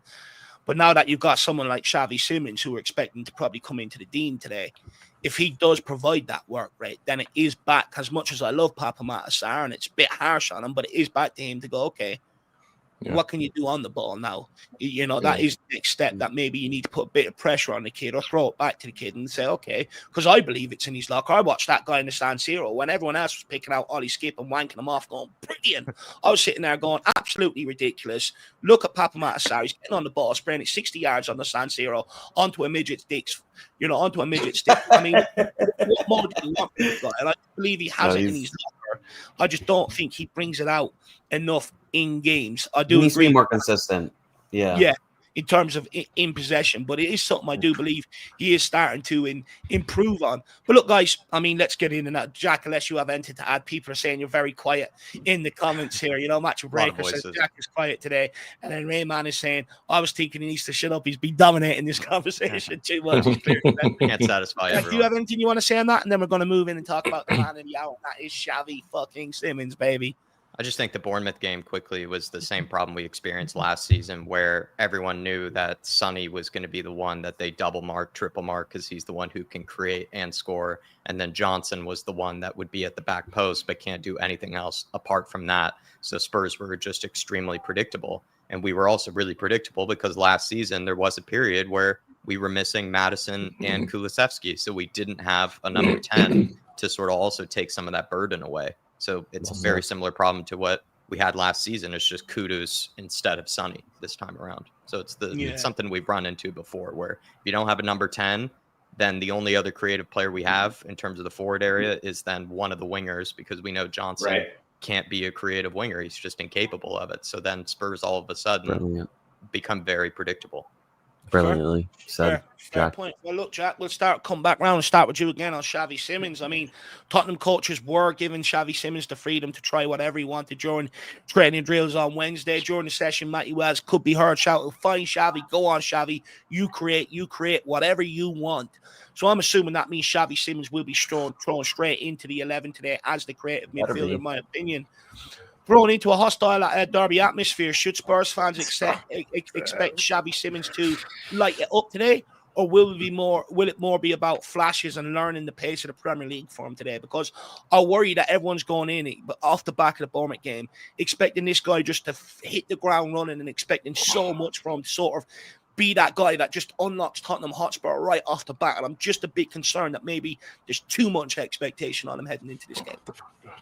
But now that you've got someone like Xavi Simons, who we're expecting to probably come into the Dean today, if he does provide that work rate, then it is back. As much as I love Papamata Sarr, and it's a bit harsh on him, but it is back to him to go, okay, what can you do on the ball now? That is the next step, that maybe you need to put a bit of pressure on the kid or throw it back to the kid and say, okay, because I believe it's in his locker. I watched that guy in the San Siro when everyone else was picking out Ollie Skip and wanking him off, going, brilliant. I was sitting there going, absolutely ridiculous. Look at Papamata Sarr. He's getting on the ball, spraying it 60 yards on the San Siro onto a midget stick. I mean, what more do you want from the guy? And I believe he has it in his locker. I just don't think he brings it out enough in games. I do needs agree. To be more consistent. Yeah. In terms of in possession, but it is something I do believe he is starting to improve on. But look, guys, I mean, let's get into that. Jack, unless you have anything to add, people are saying you're very quiet in the comments here. Match Breaker says Jack is quiet today, and then Rayman is saying, I was thinking he needs to shut up. He's been dominating this conversation too much. Can't satisfy everyone. Do you have anything you want to say on that? And then we're going to move in and talk about the man in the hour. That is Xavi fucking Simons, baby. I just think the Bournemouth game quickly was the same problem we experienced last season, where everyone knew that Sonny was going to be the one that they double mark, triple mark, because he's the one who can create and score. And then Johnson was the one that would be at the back post, but can't do anything else apart from that. So Spurs were just extremely predictable. And we were also really predictable because last season there was a period where we were missing Maddison and Kulusevski. So we didn't have a number 10 to sort of also take some of that burden away. So it's a very similar problem to what we had last season. It's just Kudus instead of Sonny this time around. So it's something we've run into before, where if you don't have a number 10, then the only other creative player we have in terms of the forward area is then one of the wingers, because we know Johnson can't be a creative winger. He's just incapable of it. So then Spurs all of a sudden become very predictable. Brilliantly said. Fair point. Well, look, Jack, we'll come back round and start with you again on Xavi Simons. I mean, Tottenham coaches were giving Xavi Simons the freedom to try whatever he wanted during training drills on Wednesday. During the session, Matty Wells could be heard shouting, fine, Xavi, go on, Xavi. You create whatever you want. So I'm assuming that means Xavi Simons will be thrown straight into the 11 today as the creative midfielder, in my opinion. Thrown into a hostile derby atmosphere, should Spurs fans expect Xavi Simons to light it up today, or will it more be about flashes and learning the pace of the Premier League for him today? Because I worry that everyone's going in off the back of the Bournemouth game, expecting this guy just to hit the ground running and expecting so much from him to sort of be that guy that just unlocks Tottenham Hotspur right off the bat. And I'm just a bit concerned that maybe there's too much expectation on him heading into this game.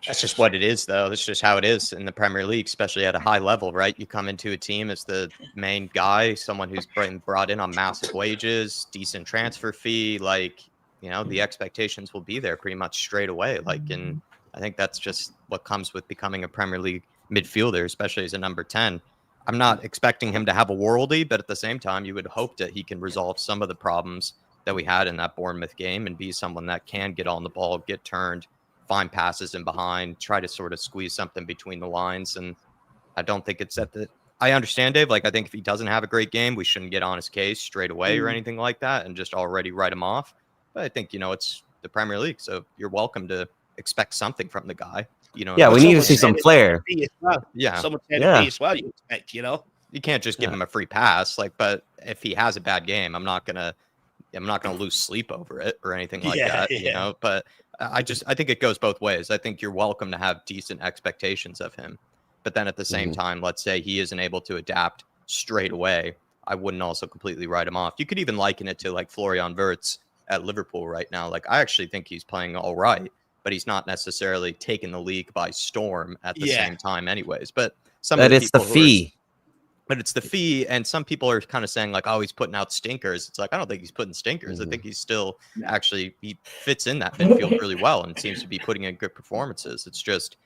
That's just what it is, though. That's just how it is in the Premier League, especially at a high level, right? You come into a team as the main guy, someone who's brought in on massive wages, decent transfer fee. The expectations will be there pretty much straight away. And I think that's just what comes with becoming a Premier League midfielder, especially as a number 10. I'm not expecting him to have a worldie, but at the same time, you would hope that he can resolve some of the problems that we had in that Bournemouth game and be someone that can get on the ball, get turned, find passes in behind, try to sort of squeeze something between the lines. And I don't think it's at the I understand, Dave. Like, I think if he doesn't have a great game, we shouldn't get on his case straight away or anything like that and just already write him off. But I think, it's the Premier League, so you're welcome to expect something from the guy. Yeah, we need to see some flair. Yeah. Someone said it as well, you expect, You can't just give him a free pass. Like, but if he has a bad game, I'm not gonna lose sleep over it or anything like that, But I think it goes both ways. I think you're welcome to have decent expectations of him. But then at the same time, let's say he isn't able to adapt straight away, I wouldn't also completely write him off. You could even liken it to like Florian Wirtz at Liverpool right now. Like, I actually think he's playing all right, but he's not necessarily taking the league by storm at the same time anyways. But it's the fee. But it's the fee, and some people are kind of saying like, oh, he's putting out stinkers. It's like, I don't think he's putting stinkers. I think he's still he fits in that midfield really well and seems to be putting in good performances. It's just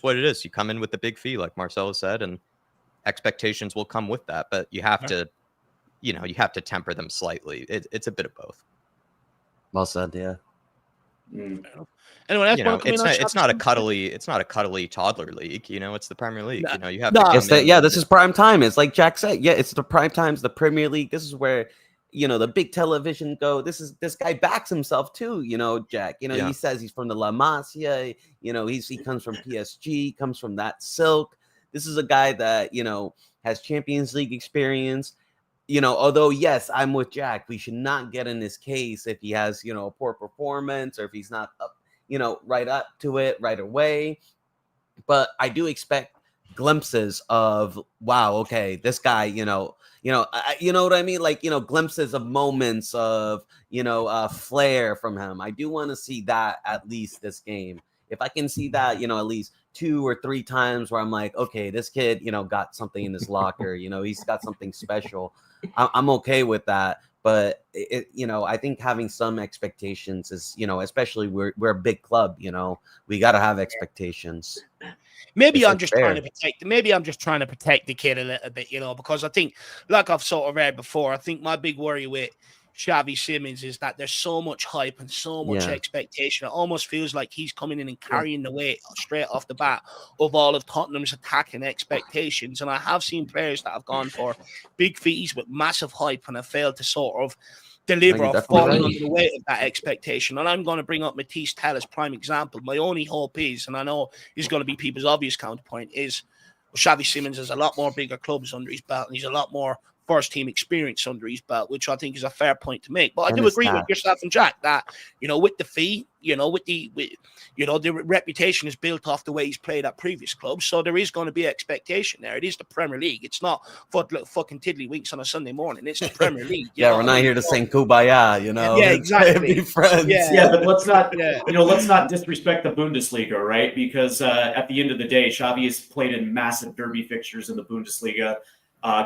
what it is. You come in with the big fee, like Marcelo said, and expectations will come with that. But you have to, you have to temper them slightly. It's a bit of both. Well said, yeah. Anyone else? It's not a cuddly toddler league. It's the Premier League. You have this is prime time. It's like Jack said. Yeah, it's the prime times, the Premier League. This is where the big television go. This guy backs himself too. Jack. He says he's from the La Masia. He comes from PSG. Comes from that silk. This is a guy that has Champions League experience. Although, yes, I'm with Jack. We should not get in his case if he has, a poor performance or if he's not up, right up to it right away. But I do expect glimpses of, wow, okay, this guy, you know what I mean? Like, glimpses of moments of, flair from him. I do want to see that at least this game. If I can see that, at least 2 or 3 times where I'm like, okay, this kid, got something in his locker, he's got something special. I'm okay with that. But I think having some expectations is, especially we're a big club, we got to have expectations. Maybe I'm just trying to protect the kid a little bit, because I think, like I've sort of read before, I think my big worry with Xavi Simons is that there's so much hype and so much expectation. It almost feels like he's coming in and carrying the weight straight off the bat of all of Tottenham's attacking expectations. And I have seen players that have gone for big fees with massive hype and have failed to sort of deliver or falling under the weight of that expectation. And I'm going to bring up Matisse Tell as prime example. My only hope is, and I know he's going to be people's obvious counterpoint, is Xavi Simons has a lot more bigger clubs under his belt and he's a lot more first team experience under his belt, which I think is a fair point to make. But I do agree with yourself and Jack that, with the fee, the reputation is built off the way he's played at previous clubs. So there is going to be expectation there. It is the Premier League. It's not fucking tiddlywinks on a Sunday morning. It's the Premier League. We're not here to sing Kumbaya, Yeah, exactly. Be friends. But let's not disrespect the Bundesliga, right? Because at the end of the day, Xavi has played in massive derby fixtures in the Bundesliga.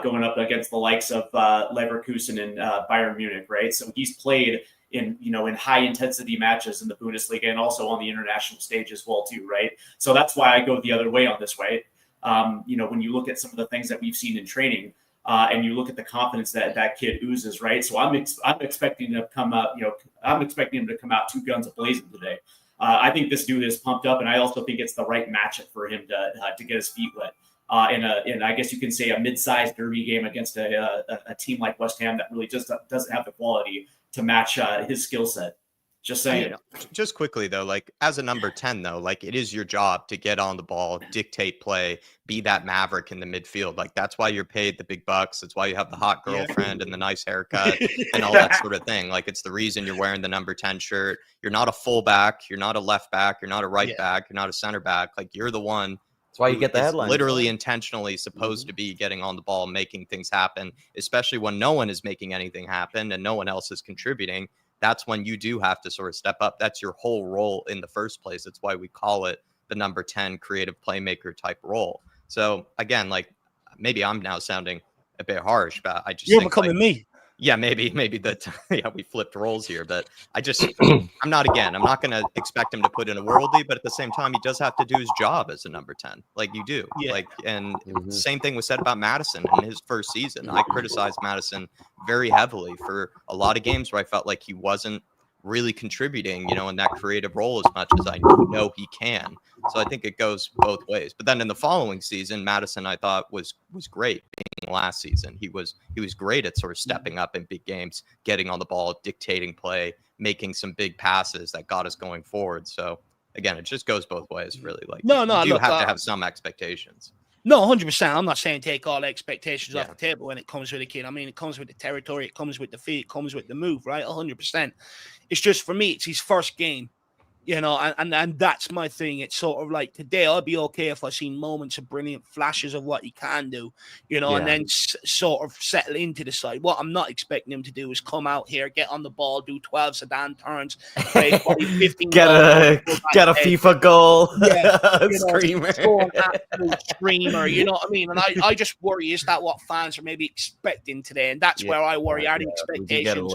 Going up against the likes of Leverkusen and Bayern Munich, right? So he's played in high intensity matches in the Bundesliga and also on the international stage as well too, right? So that's why I go the other way on this, right? When you look at some of the things that we've seen in training, and you look at the confidence that kid oozes, right? So I'm expecting him to come out, I'm expecting him to come out 2 guns a-blazing today. I think this dude is pumped up, and I also think it's the right matchup for him to get his feet wet. In I guess you can say a mid-sized derby game against a team like West Ham that really just doesn't have the quality to match his skill set. Just saying. Just quickly though, like as a number 10 though, like it is your job to get on the ball, dictate play, be that maverick in the midfield. Like that's why you're paid the big bucks. That's why you have the hot girlfriend and the nice haircut and all that sort of thing. Like it's the reason you're wearing the number 10 shirt. You're not a fullback. You're not a left back. You're not a right back. You're not a center back. Like you're the one. That's why you get the headline. Literally intentionally supposed to be getting on the ball, making things happen, especially when no one is making anything happen and no one else is contributing. That's when you do have to sort of step up. That's your whole role in the first place. That's why we call it the number 10 creative playmaker type role. So again, like maybe I'm now sounding a bit harsh, but I just you're becoming me. Yeah, maybe that. Yeah, we flipped roles here, but I'm not going to expect him to put in a worldie, but at the same time, he does have to do his job as a number 10, like you do. Yeah. And same thing was said about Madison in his first season. I criticized Madison very heavily for a lot of games where I felt like he wasn't really contributing, in that creative role as much as I know he can. So I think it goes both ways. But then in the following season, Madison, I thought was great. Last season, he was great at sort of stepping up in big games, getting on the ball, dictating play, making some big passes that got us going forward. So again, it just goes both ways, really. Like, you have to have some expectations. No, 100%. I'm not saying take all expectations off the table when it comes with a kid. I mean, it comes with the territory, it comes with the feet, it comes with the move, right? 100%. It's just, for me, it's his first game, and that's my thing. It's sort of like, today I'd be okay if I seen moments of brilliant flashes of what he can do, and then sort of settle into the side. What I'm not expecting him to do is come out here, get on the ball, do 12 sedan turns, play 15 get a FIFA goal, screamer, screamer, you know what I mean? And I just worry, is that what fans are maybe expecting today? And that's where I worry. Are the expectations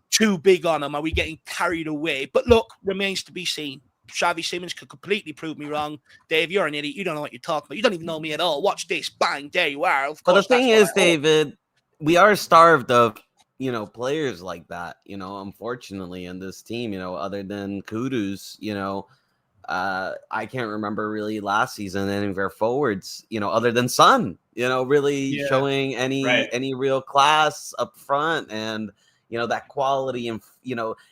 too big on him? Are we getting carried away? But look, remains to be seen. Xavi Simons could completely prove me wrong. Dave, you're an idiot. You don't know what you're talking about. You don't even know me at all. Watch this. Bang. There you are. But the thing is, David, we are starved of, players like that, unfortunately, in this team, other than Kudus, I can't remember really last season any of our forwards, other than Son, really showing any real class up front, and that quality, and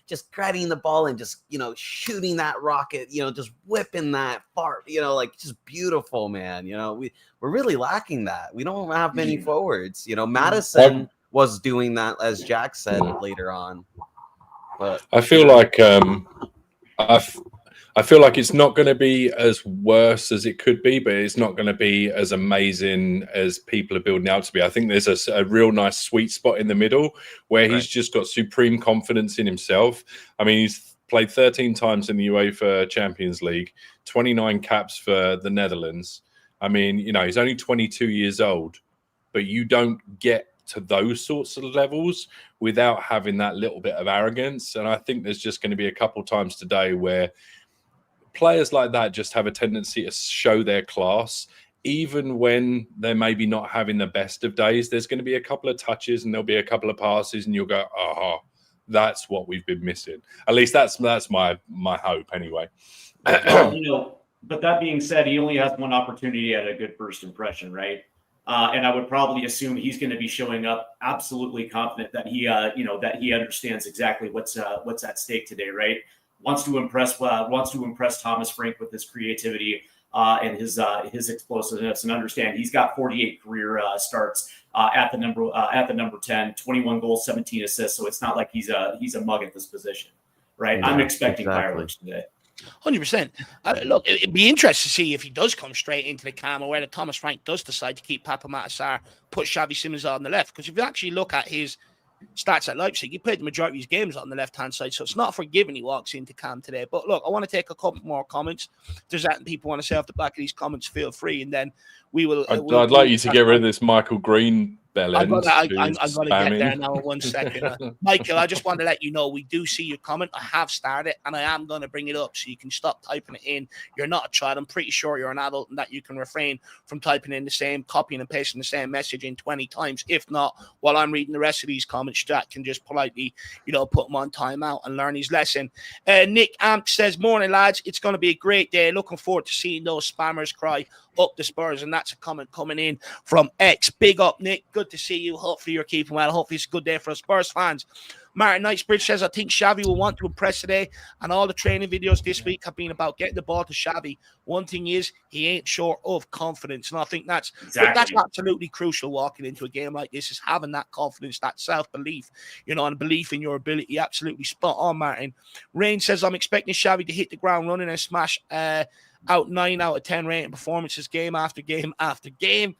just grabbing the ball and just shooting that rocket, just whipping that fart, like, just beautiful, man. We're really lacking that. We don't have many forwards. Madison was doing that, as Jack said later on. But I feel like I feel like it's not going to be as worse as it could be, but it's not going to be as amazing as people are building out to be. I think there's a real nice sweet spot in the middle where he's just got supreme confidence in himself. I mean, he's played 13 times in the UEFA Champions League, 29 caps for the Netherlands. I mean, he's only 22 years old, but you don't get to those sorts of levels without having that little bit of arrogance. And I think there's just going to be a couple times today where players like that just have a tendency to show their class, even when they're maybe not having the best of days. There's going to be a couple of touches and there'll be a couple of passes, and you'll go, "Aha, that's what we've been missing." At least that's my hope, anyway. But that being said, he only has one opportunity at a good first impression, right? And I would probably assume he's going to be showing up absolutely confident that he understands exactly what's at stake today, right? Wants to impress Thomas Frank with his creativity and his explosiveness, and understand he's got 48 career starts at the number 10, 21 goals, 17 assists. So it's not like he's a mug at this position, right? Yeah, I'm expecting fireworks today. 100%. Look, it'd be interesting to see if he does come straight into the cam, or whether Thomas Frank does decide to keep Papa Matasar, put Xavi Simons on the left. Because if you actually look at his stats at Leipzig, he played the majority of his games on the left-hand side, so it's not forgiving he walks into cam today. But look, I want to take a couple more comments. If there's anything people want to say off the back of these comments, feel free, and then we will. I'd like you to get rid of this Michael Green bell end. I'm going to get there now in 1 second. Michael, I just want to let you know we do see your comment. I have started, and I am going to bring it up, so you can stop typing it in. You're not a child. I'm pretty sure you're an adult, and that you can refrain from typing in the same, copying and pasting the same message in 20 times. If not, while I'm reading the rest of these comments, Jack can just politely, put them on timeout and learn his lesson. Nick Amp says, "Morning, lads. It's going to be a great day. Looking forward to seeing those spammers cry up the Spurs." And that's a comment coming in from X. Big up, Nick. Good to see you. Hopefully you're keeping well. Hopefully it's a good day for us Spurs fans. Martin Knightsbridge says, "I think Xavi will want to impress today, and all the training videos this week have been about getting the ball to Xavi. One thing is, he ain't short of confidence." And I think that's absolutely crucial walking into a game like this, is having that confidence, that self-belief, and belief in your ability. Absolutely spot on, Martin. Rain says, "I'm expecting Xavi to hit the ground running and smash out 9 out of 10 rating performances game after game after game."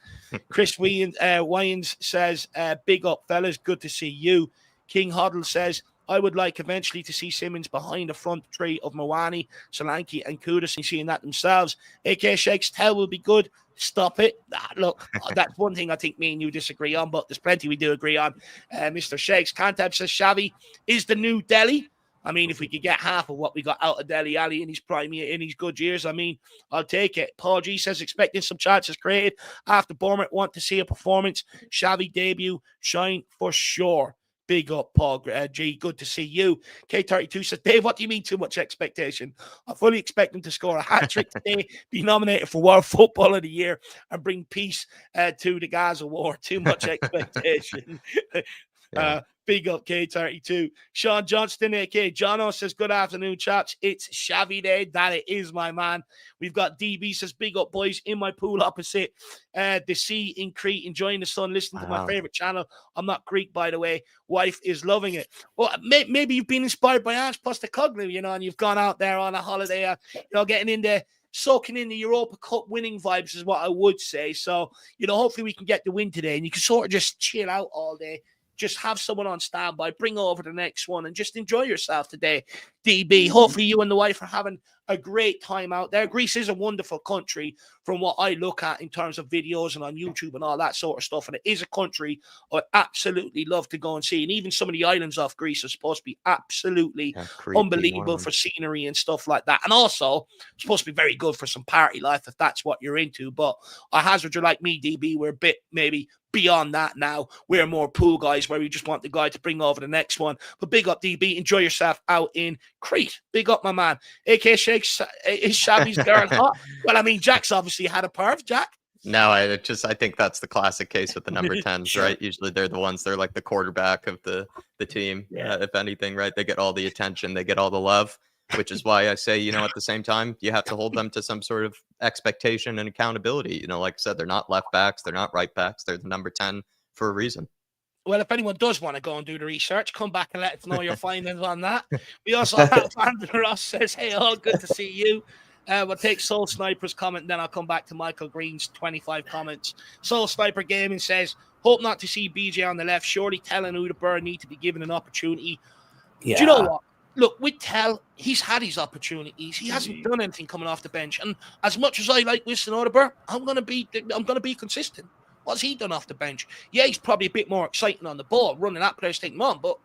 Chris Wyans says, "Big up, fellas. Good to see you." King Hoddle says, I would like eventually to see Simmons behind the front three of Mawani, Solanke, and Kudus, and seeing that themselves. AK Shakes Tell will be good. Stop it. Look, that's one thing I think me and you disagree on, but there's plenty we do agree on. Mr. Shakes Cantab says Xavi is the new Delhi. I mean, if we could get half of what we got out of Dele Alli in his prime year, in his good years, I mean, I'll take it. Paul G says, expecting some chances created after Bournemouth, want to see a performance. Xavi debut, shine for sure. Big up, Paul G. Good to see you. K32 says, Dave, what do you mean too much expectation? I fully expect him to score a hat-trick today, be nominated for World Football of the Year, and bring peace to the Gaza war. Too much expectation. Big up K32. Sean Johnston, aka Jono, says, good afternoon, chaps. It's Xavi Day. That it is, my man. We've got DB says, big up, boys, in my pool opposite the sea in Crete, enjoying the sun, listening to my favorite channel. I'm not Greek, by the way. Wife is loving it. Well, maybe you've been inspired by Ange Postecoglou, and you've gone out there on a holiday, getting in there, soaking in the Europa Cup winning vibes is what I would say. So, hopefully we can get the win today, and you can sort of just chill out all day. Just have someone on standby, bring over the next one, and just enjoy yourself today, DB. Hopefully you and the wife are having a great time out there. Greece is a wonderful country from what I look at in terms of videos and on YouTube and all that sort of stuff. And it is a country I absolutely love to go and see. And even some of the islands off Greece are supposed to be absolutely unbelievable for scenery and stuff like that. And also supposed to be very good for some party life if that's what you're into. But I hazard you're like me, DB, we're a bit maybe beyond that now. We're more pool guys where we just want the guy to bring over the next one. But big up, DB. Enjoy yourself out in Crete. Big up, my man. AK Shakes, is Xavi's girl hot? Well, I mean, Jack's obviously had a perv, Jack. No, I think that's the classic case with the number 10s, sure. Right? Usually they're like the quarterback of the team. Yeah. If anything, right? They get all the attention, they get all the love, which is why I say, at the same time, you have to hold them to some sort of expectation and accountability. Like I said, they're not left backs, they're not right backs, they're the number 10 for a reason. Well, if anyone does want to go and do the research, come back and let us know your findings on that. We also have Andrew Ross says, hey, all good to see you. We'll take Soul Sniper's comment, and then I'll come back to Michael Green's 25 comments. Soul Sniper Gaming says, hope not to see BJ on the left. Surely Tell and Udabur need to be given an opportunity. Yeah. Do you know what? Look, with Tell, he's had his opportunities. He hasn't done anything coming off the bench. And as much as I like Winston Udabur, I'm gonna be consistent. What's he done off the bench? Yeah, he's probably a bit more exciting on the ball, running at players, taking him on. But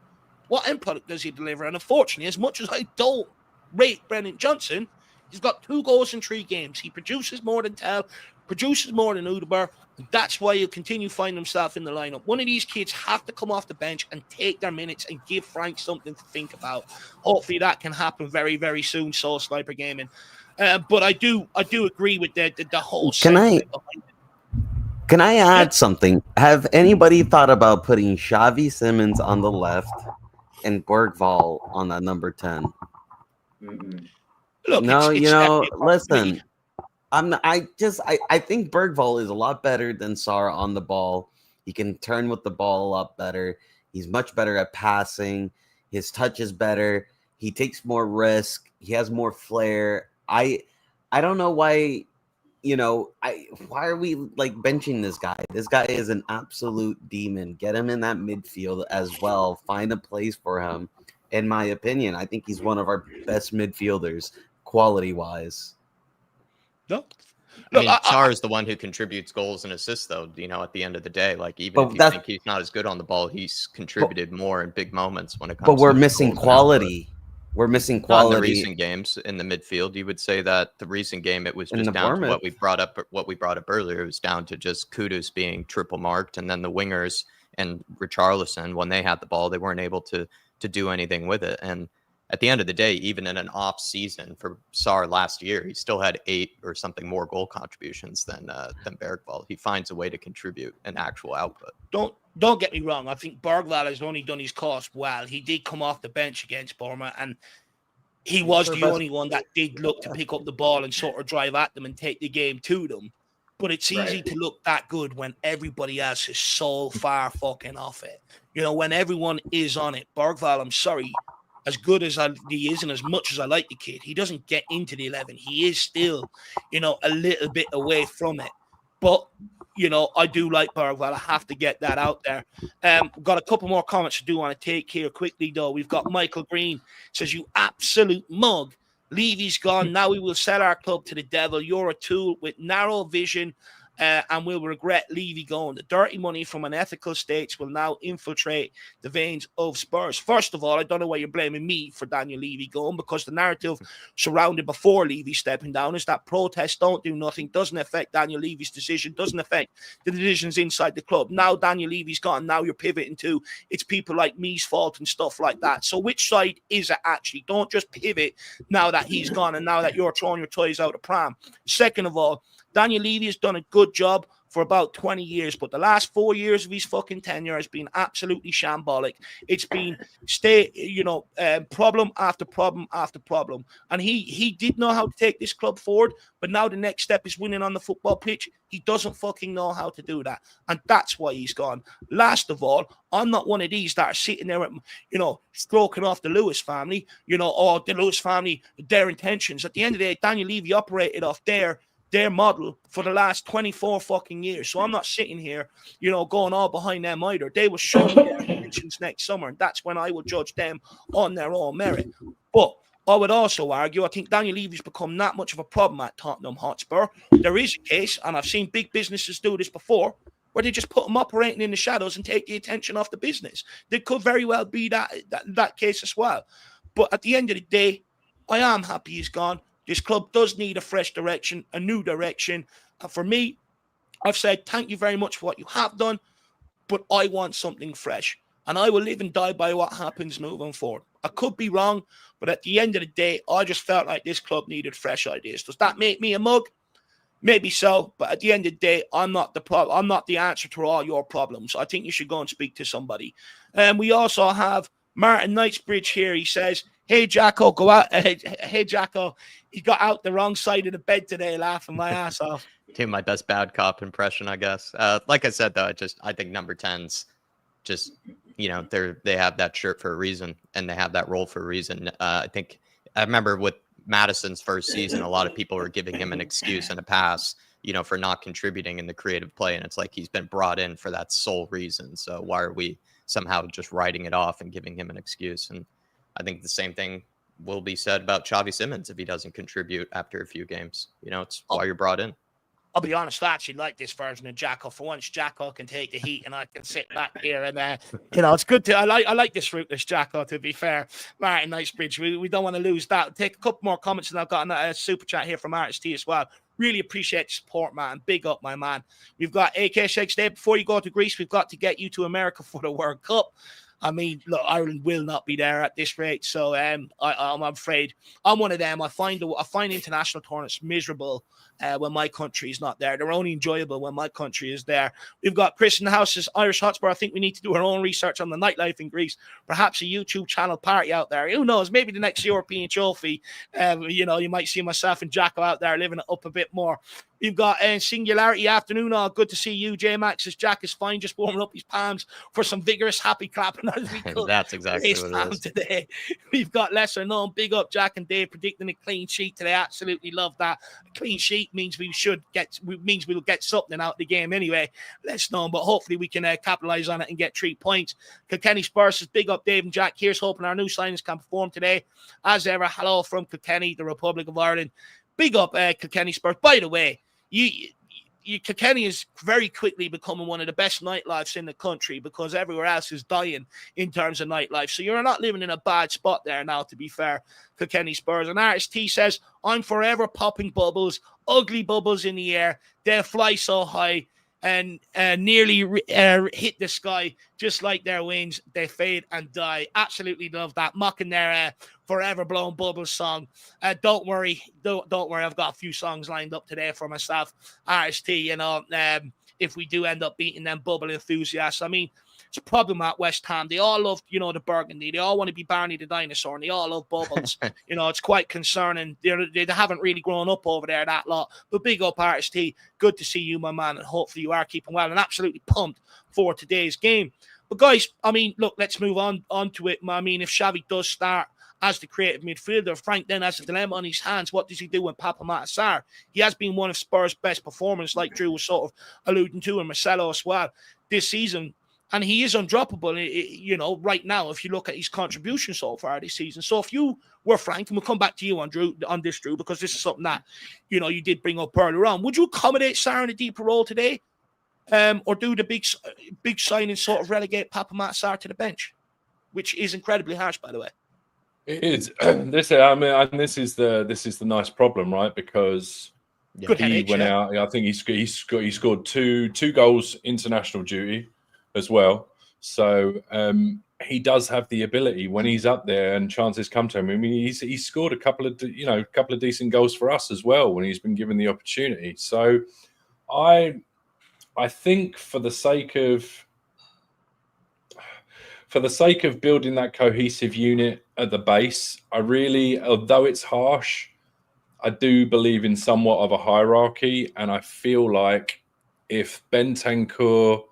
what end product does he deliver? And unfortunately, as much as I don't rate Brennan Johnson, he's got 2 goals in 3 games. He produces more than Tell, produces more than Udabur. That's why he'll continue finding himself in the lineup. One of these kids have to come off the bench and take their minutes and give Frank something to think about. Hopefully that can happen very, very soon, Soul Sniper Gaming. But I do agree with the whole sentiment behind it. Can I add something? Have anybody thought about putting Xavi Simmons on the left and Bergvall on that number 10? Mm-hmm. Look, listen. I think Bergvall is a lot better than Sarr on the ball. He can turn with the ball a lot better. He's much better at passing. His touch is better. He takes more risk. He has more flair. I don't know why. Why are we benching this guy? This guy is an absolute demon. Get him in that midfield as well. Find a place for him. In my opinion, I think he's one of our best midfielders, quality-wise. No. I mean, Sarr is the one who contributes goals and assists, though, at the end of the day. Even if you think he's not as good on the ball, he's contributed more in big moments when it comes to. But we're missing quality. We're missing quality. In the recent games in the midfield, you would say that the recent game, it was just down to what we brought up earlier. It was down to just Kudus being triple marked, and then the wingers and Richarlison, when they had the ball, they weren't able to do anything with it. And at the end of the day, even in an off season for Sarr last year, he still had 8 or something more goal contributions than Bergvall. He finds a way to contribute an actual output. Don't get me wrong. I think Bergvall has only done his course well. He did come off the bench against Bournemouth, and he was the only one that did look to pick up the ball and sort of drive at them and take the game to them. But it's easy to look that good when everybody else is so far fucking off it. When everyone is on it. Bergvall, I'm sorry, as good as he is and as much as I like the kid, he doesn't get into the 11. He is still, a little bit away from it. But you know, I do like Bergwell. I have to get that out there. We've got a couple more comments I do want to take here quickly, though. We've got Michael Green says, "You absolute mug. Levy's gone. Now we will sell our club to the devil. You're a tool with narrow vision and will regret Levy going. The dirty money from unethical states will now infiltrate the veins of Spurs." First of all, I don't know why you're blaming me for Daniel Levy going, because the narrative surrounded before Levy stepping down is that protests don't do nothing, doesn't affect Daniel Levy's decision, doesn't affect the decisions inside the club. Now Daniel Levy's gone. Now you're pivoting to it's people like me's fault and stuff like that. So which side is it actually? Don't just pivot now that he's gone and now that you're throwing your toys out of pram. Second of all, Daniel Levy has done a good job for about 20 years, but the last 4 years of his fucking tenure has been absolutely shambolic. It's been problem after problem after problem. And he did know how to take this club forward, but now the next step is winning on the football pitch. He doesn't fucking know how to do that. And that's why he's gone. Last of all, I'm not one of these that are sitting there, stroking off the Lewis family, or the Lewis family, their intentions. At the end of the day, Daniel Levy operated off their model for the last 24 fucking years. So I'm not sitting here, going all behind them either. They will show me their intentions next summer, and that's when I will judge them on their own merit. But I would also argue, I think Daniel Levy's become that much of a problem at Tottenham Hotspur. There is a case, and I've seen big businesses do this before, where they just put them operating in the shadows and take the attention off the business. There could very well be that case as well. But at the end of the day, I am happy he's gone. This club does need a fresh direction, a new direction. And for me, I've said thank you very much for what you have done, but I want something fresh. And I will live and die by what happens moving forward. I could be wrong, but at the end of the day, I just felt like this club needed fresh ideas. Does that make me a mug? Maybe so, but at the end of the day, I'm not the problem. I'm not the answer to all your problems. I think you should go and speak to somebody. And we also have Martin Knightsbridge here. He says, "Hey, Jacko, go out." Hey, Jacko, he got out the wrong side of the bed today, laughing my ass off. Do my best bad cop impression, I guess. Like I said, though, I think number 10's just, they have that shirt for a reason, and they have that role for a reason. I remember with Madison's first season, a lot of people were giving him an excuse and a pass, for not contributing in the creative play. And it's like he's been brought in for that sole reason. So why are we somehow just writing it off and giving him an excuse? And I think the same thing will be said about Xavi Simons if he doesn't contribute after a few games. It's why you're brought in. I'll be honest, I actually like this version of Jacko. For once, Jacko can take the heat and I can sit back here and, it's good to, I like this rootless Jacko, to be fair. Martin Knightsbridge, we don't want to lose that. Take a couple more comments, and I've got a super chat here from Artist T as well. Really appreciate the support, man. Big up, my man. We've got AK Shakes Day. Before you go to Greece, we've got to get you to America for the World Cup. I mean, look, Ireland will not be there at this rate, so I'm afraid I'm one of them. I find international tournaments miserable when my country is not there. They're only enjoyable when my country is there. We've got Chris in the house says, Irish Hotspur. I think we need to do our own research on the nightlife in Greece. Perhaps a YouTube channel party out there. Who knows? Maybe the next European trophy. You might see myself and Jacko out there living it up a bit more. We've got Singularity Afternoon. Good to see you. J Max says Jack is fine, just warming up his palms for some vigorous happy clapping. That's exactly what it is. Today. We've got Lesser Known. Big up Jack and Dave predicting a clean sheet today. Absolutely love that. A clean sheet means we'll get something out of the game anyway. Let's know, but hopefully we can capitalize on it and get 3 points. Kilkenny Spurs says big up Dave and Jack. Here's hoping our new signings can perform today. As ever, hello from Kilkenny, the Republic of Ireland. Big up Kilkenny Spurs. By the way, Kilkenny is very quickly becoming one of the best nightlifes in the country because everywhere else is dying in terms of nightlife. So you're not living in a bad spot there now, to be fair, Kilkenny Spurs. And Artist T says, I'm forever popping bubbles, ugly bubbles in the air. They'll fly so high and nearly hit the sky, just like their wings. They fade and die. Absolutely love that. Mocking their forever blown bubbles song. Don't worry. I've got a few songs lined up today for myself. Artist T, if we do end up beating them bubble enthusiasts. I mean, it's a problem at West Ham. They all love, the burgundy. They all want to be Barney the dinosaur, and they all love bubbles. It's quite concerning. They haven't really grown up over there, that lot. But big up, Artist T. Good to see you, my man, and hopefully you are keeping well and absolutely pumped for today's game. But guys, I mean, look, let's move on to it. I mean, if Xavi does start, as the creative midfielder. Frank then has a dilemma on his hands. What does he do with Papa Sarr? He has been one of Spurs' best performers, like Drew was sort of alluding to, and Marcelo as well this season. And he is undroppable, right now, if you look at his contribution so far this season. So if you were Frank, and we'll come back to you on this, Drew, because this is something that, you did bring up earlier on. Would you accommodate Sarr in a deeper role today? Or do the big signing sort of relegate Papa Sarr to the bench, which is incredibly harsh, by the way? It is. This is the nice problem, right? Because he went out. I think he scored two goals international duty as well. So he does have the ability when he's up there and chances come to him. I mean, he's scored a couple of decent goals for us as well when he's been given the opportunity. So I think for the sake of building that cohesive unit at the base, I really, although it's harsh, I do believe in somewhat of a hierarchy, and I feel like if Bentancur,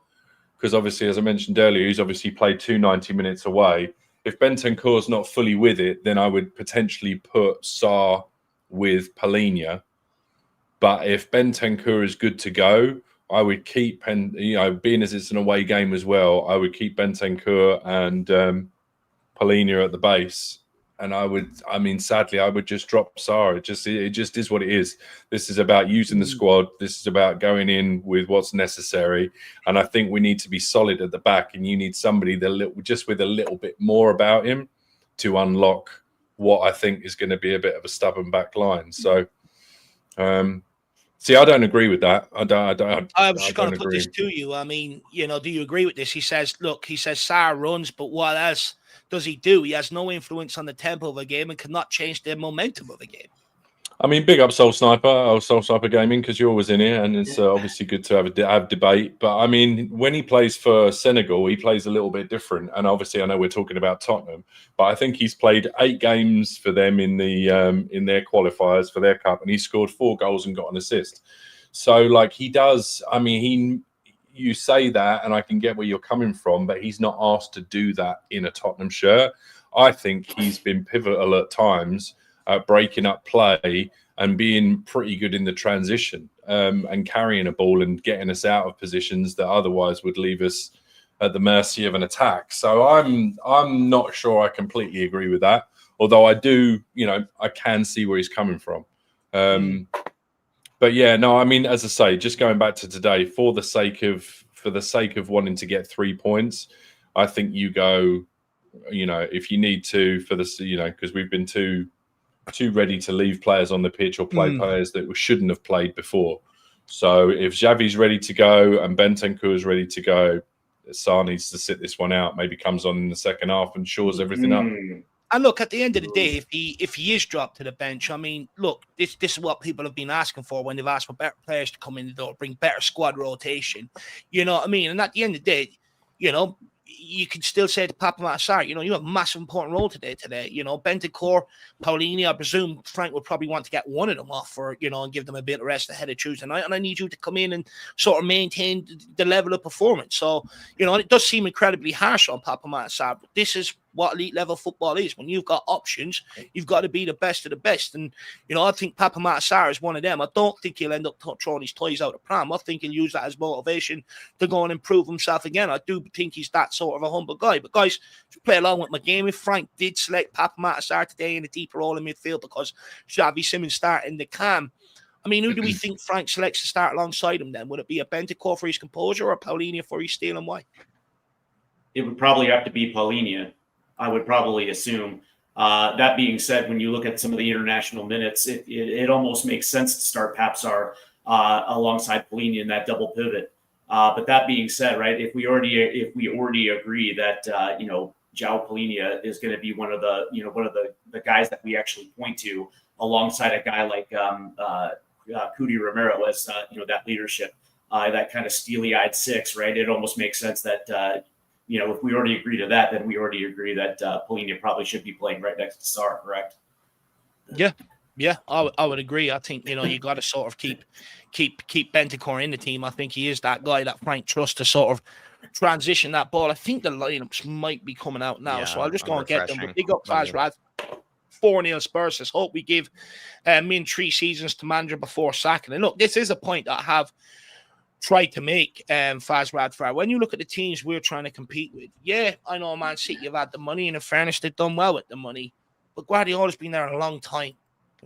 because obviously, as I mentioned earlier, he's obviously played 90 minutes away. If Bentancur's not fully with it, then I would potentially put Sarr with Palhinha. But if Bentancur is good to go, I would keep, being as it's an away game as well, I would keep Bentancur and Palhinha at the base. And sadly, I would just drop Sarr. It just is what it is. This is about using the squad. This is about going in with what's necessary. And I think we need to be solid at the back. And you need somebody just with a little bit more about him to unlock what I think is going to be a bit of a stubborn back line. So, see, I don't agree with that. I was just going to put this to you. I mean, do you agree with this? He says Sarr runs, but what else does he do? He has no influence on the tempo of a game and cannot change the momentum of a game. I mean, big up Soul Sniper Gaming, because you're always in here, and it's obviously good to have debate. But I mean, when he plays for Senegal, he plays a little bit different. And obviously, I know we're talking about Tottenham, but I think he's played 8 games for them in their qualifiers for their cup, and he scored 4 goals and got an assist. So, like, he does. I mean, you say that, and I can get where you're coming from, but he's not asked to do that in a Tottenham shirt. I think he's been pivotal at times at breaking up play and being pretty good in the transition, and carrying a ball and getting us out of positions that otherwise would leave us at the mercy of an attack. So I'm not sure I completely agree with that, although I do, I can see where he's coming from. But yeah, no, I mean, as I say, just going back to today, for the sake of wanting to get 3 points, I think you go, if you need to, for this, because we've been too ready to leave players on the pitch or play players that shouldn't have played before. So if Xavi's ready to go and Bentancur is ready to go, Sarr needs to sit this one out. Maybe comes on in the second half and shores everything up. And look, at the end of the day, if he is dropped to the bench, I mean, look, this is what people have been asking for when they've asked for better players to come in the door, bring better squad rotation. You know what I mean? And at the end of the day, you can still say to Papa Sarr, you have a massive important role today. Bentancur, Palhinha, I presume Frank would probably want to get one of them off for, and give them a bit of rest ahead of Tuesday night. And I need you to come in and sort of maintain the level of performance. So, it does seem incredibly harsh on Papa Sarr, but this is what elite level football is. When you've got options, you've got to be the best of the best. And, I think Papa Sarr is one of them. I don't think he'll end up throwing his toys out of pram. I think he'll use that as motivation to go and improve himself again. I do think he's that sort of a humble guy. But guys, to play along with my game, if Frank did select Papa Sarr today in a deeper role in midfield because Xavi Simons starting the cam, I mean, who do we think Frank selects to start alongside him then? Would it be a Bentancur for his composure or Palhinha for his steel and white? It would probably have to be Palhinha, I would probably assume. That being said, when you look at some of the international minutes, it almost makes sense to start Papsar alongside Palhinha in that double pivot. But that being said, right, if we already agree that João Palhinha is going to be one of the guys that we actually point to alongside a guy like Cudi Romero as that leadership, that kind of steely-eyed 6, right? It almost makes sense that. If we already agree to that, then we already agree that Palhinha probably should be playing right next to Sarr, correct? Yeah, I would agree. I think you got to sort of keep Bentancur in the team. I think he is that guy that Frank trusts to sort of transition that ball. I think the lineups might be coming out now, so I'll just go and get them. But big up Faz Raz. 4-0 Spurs. Let's hope we give Min 3 seasons to manager before sacking. And look, this is a point that I have tried to make, Faz Radfar. When you look at the teams we're trying to compete with, yeah, I know Man City have had the money, and in fairness, they've done well with the money. But Guardiola's been there a long time.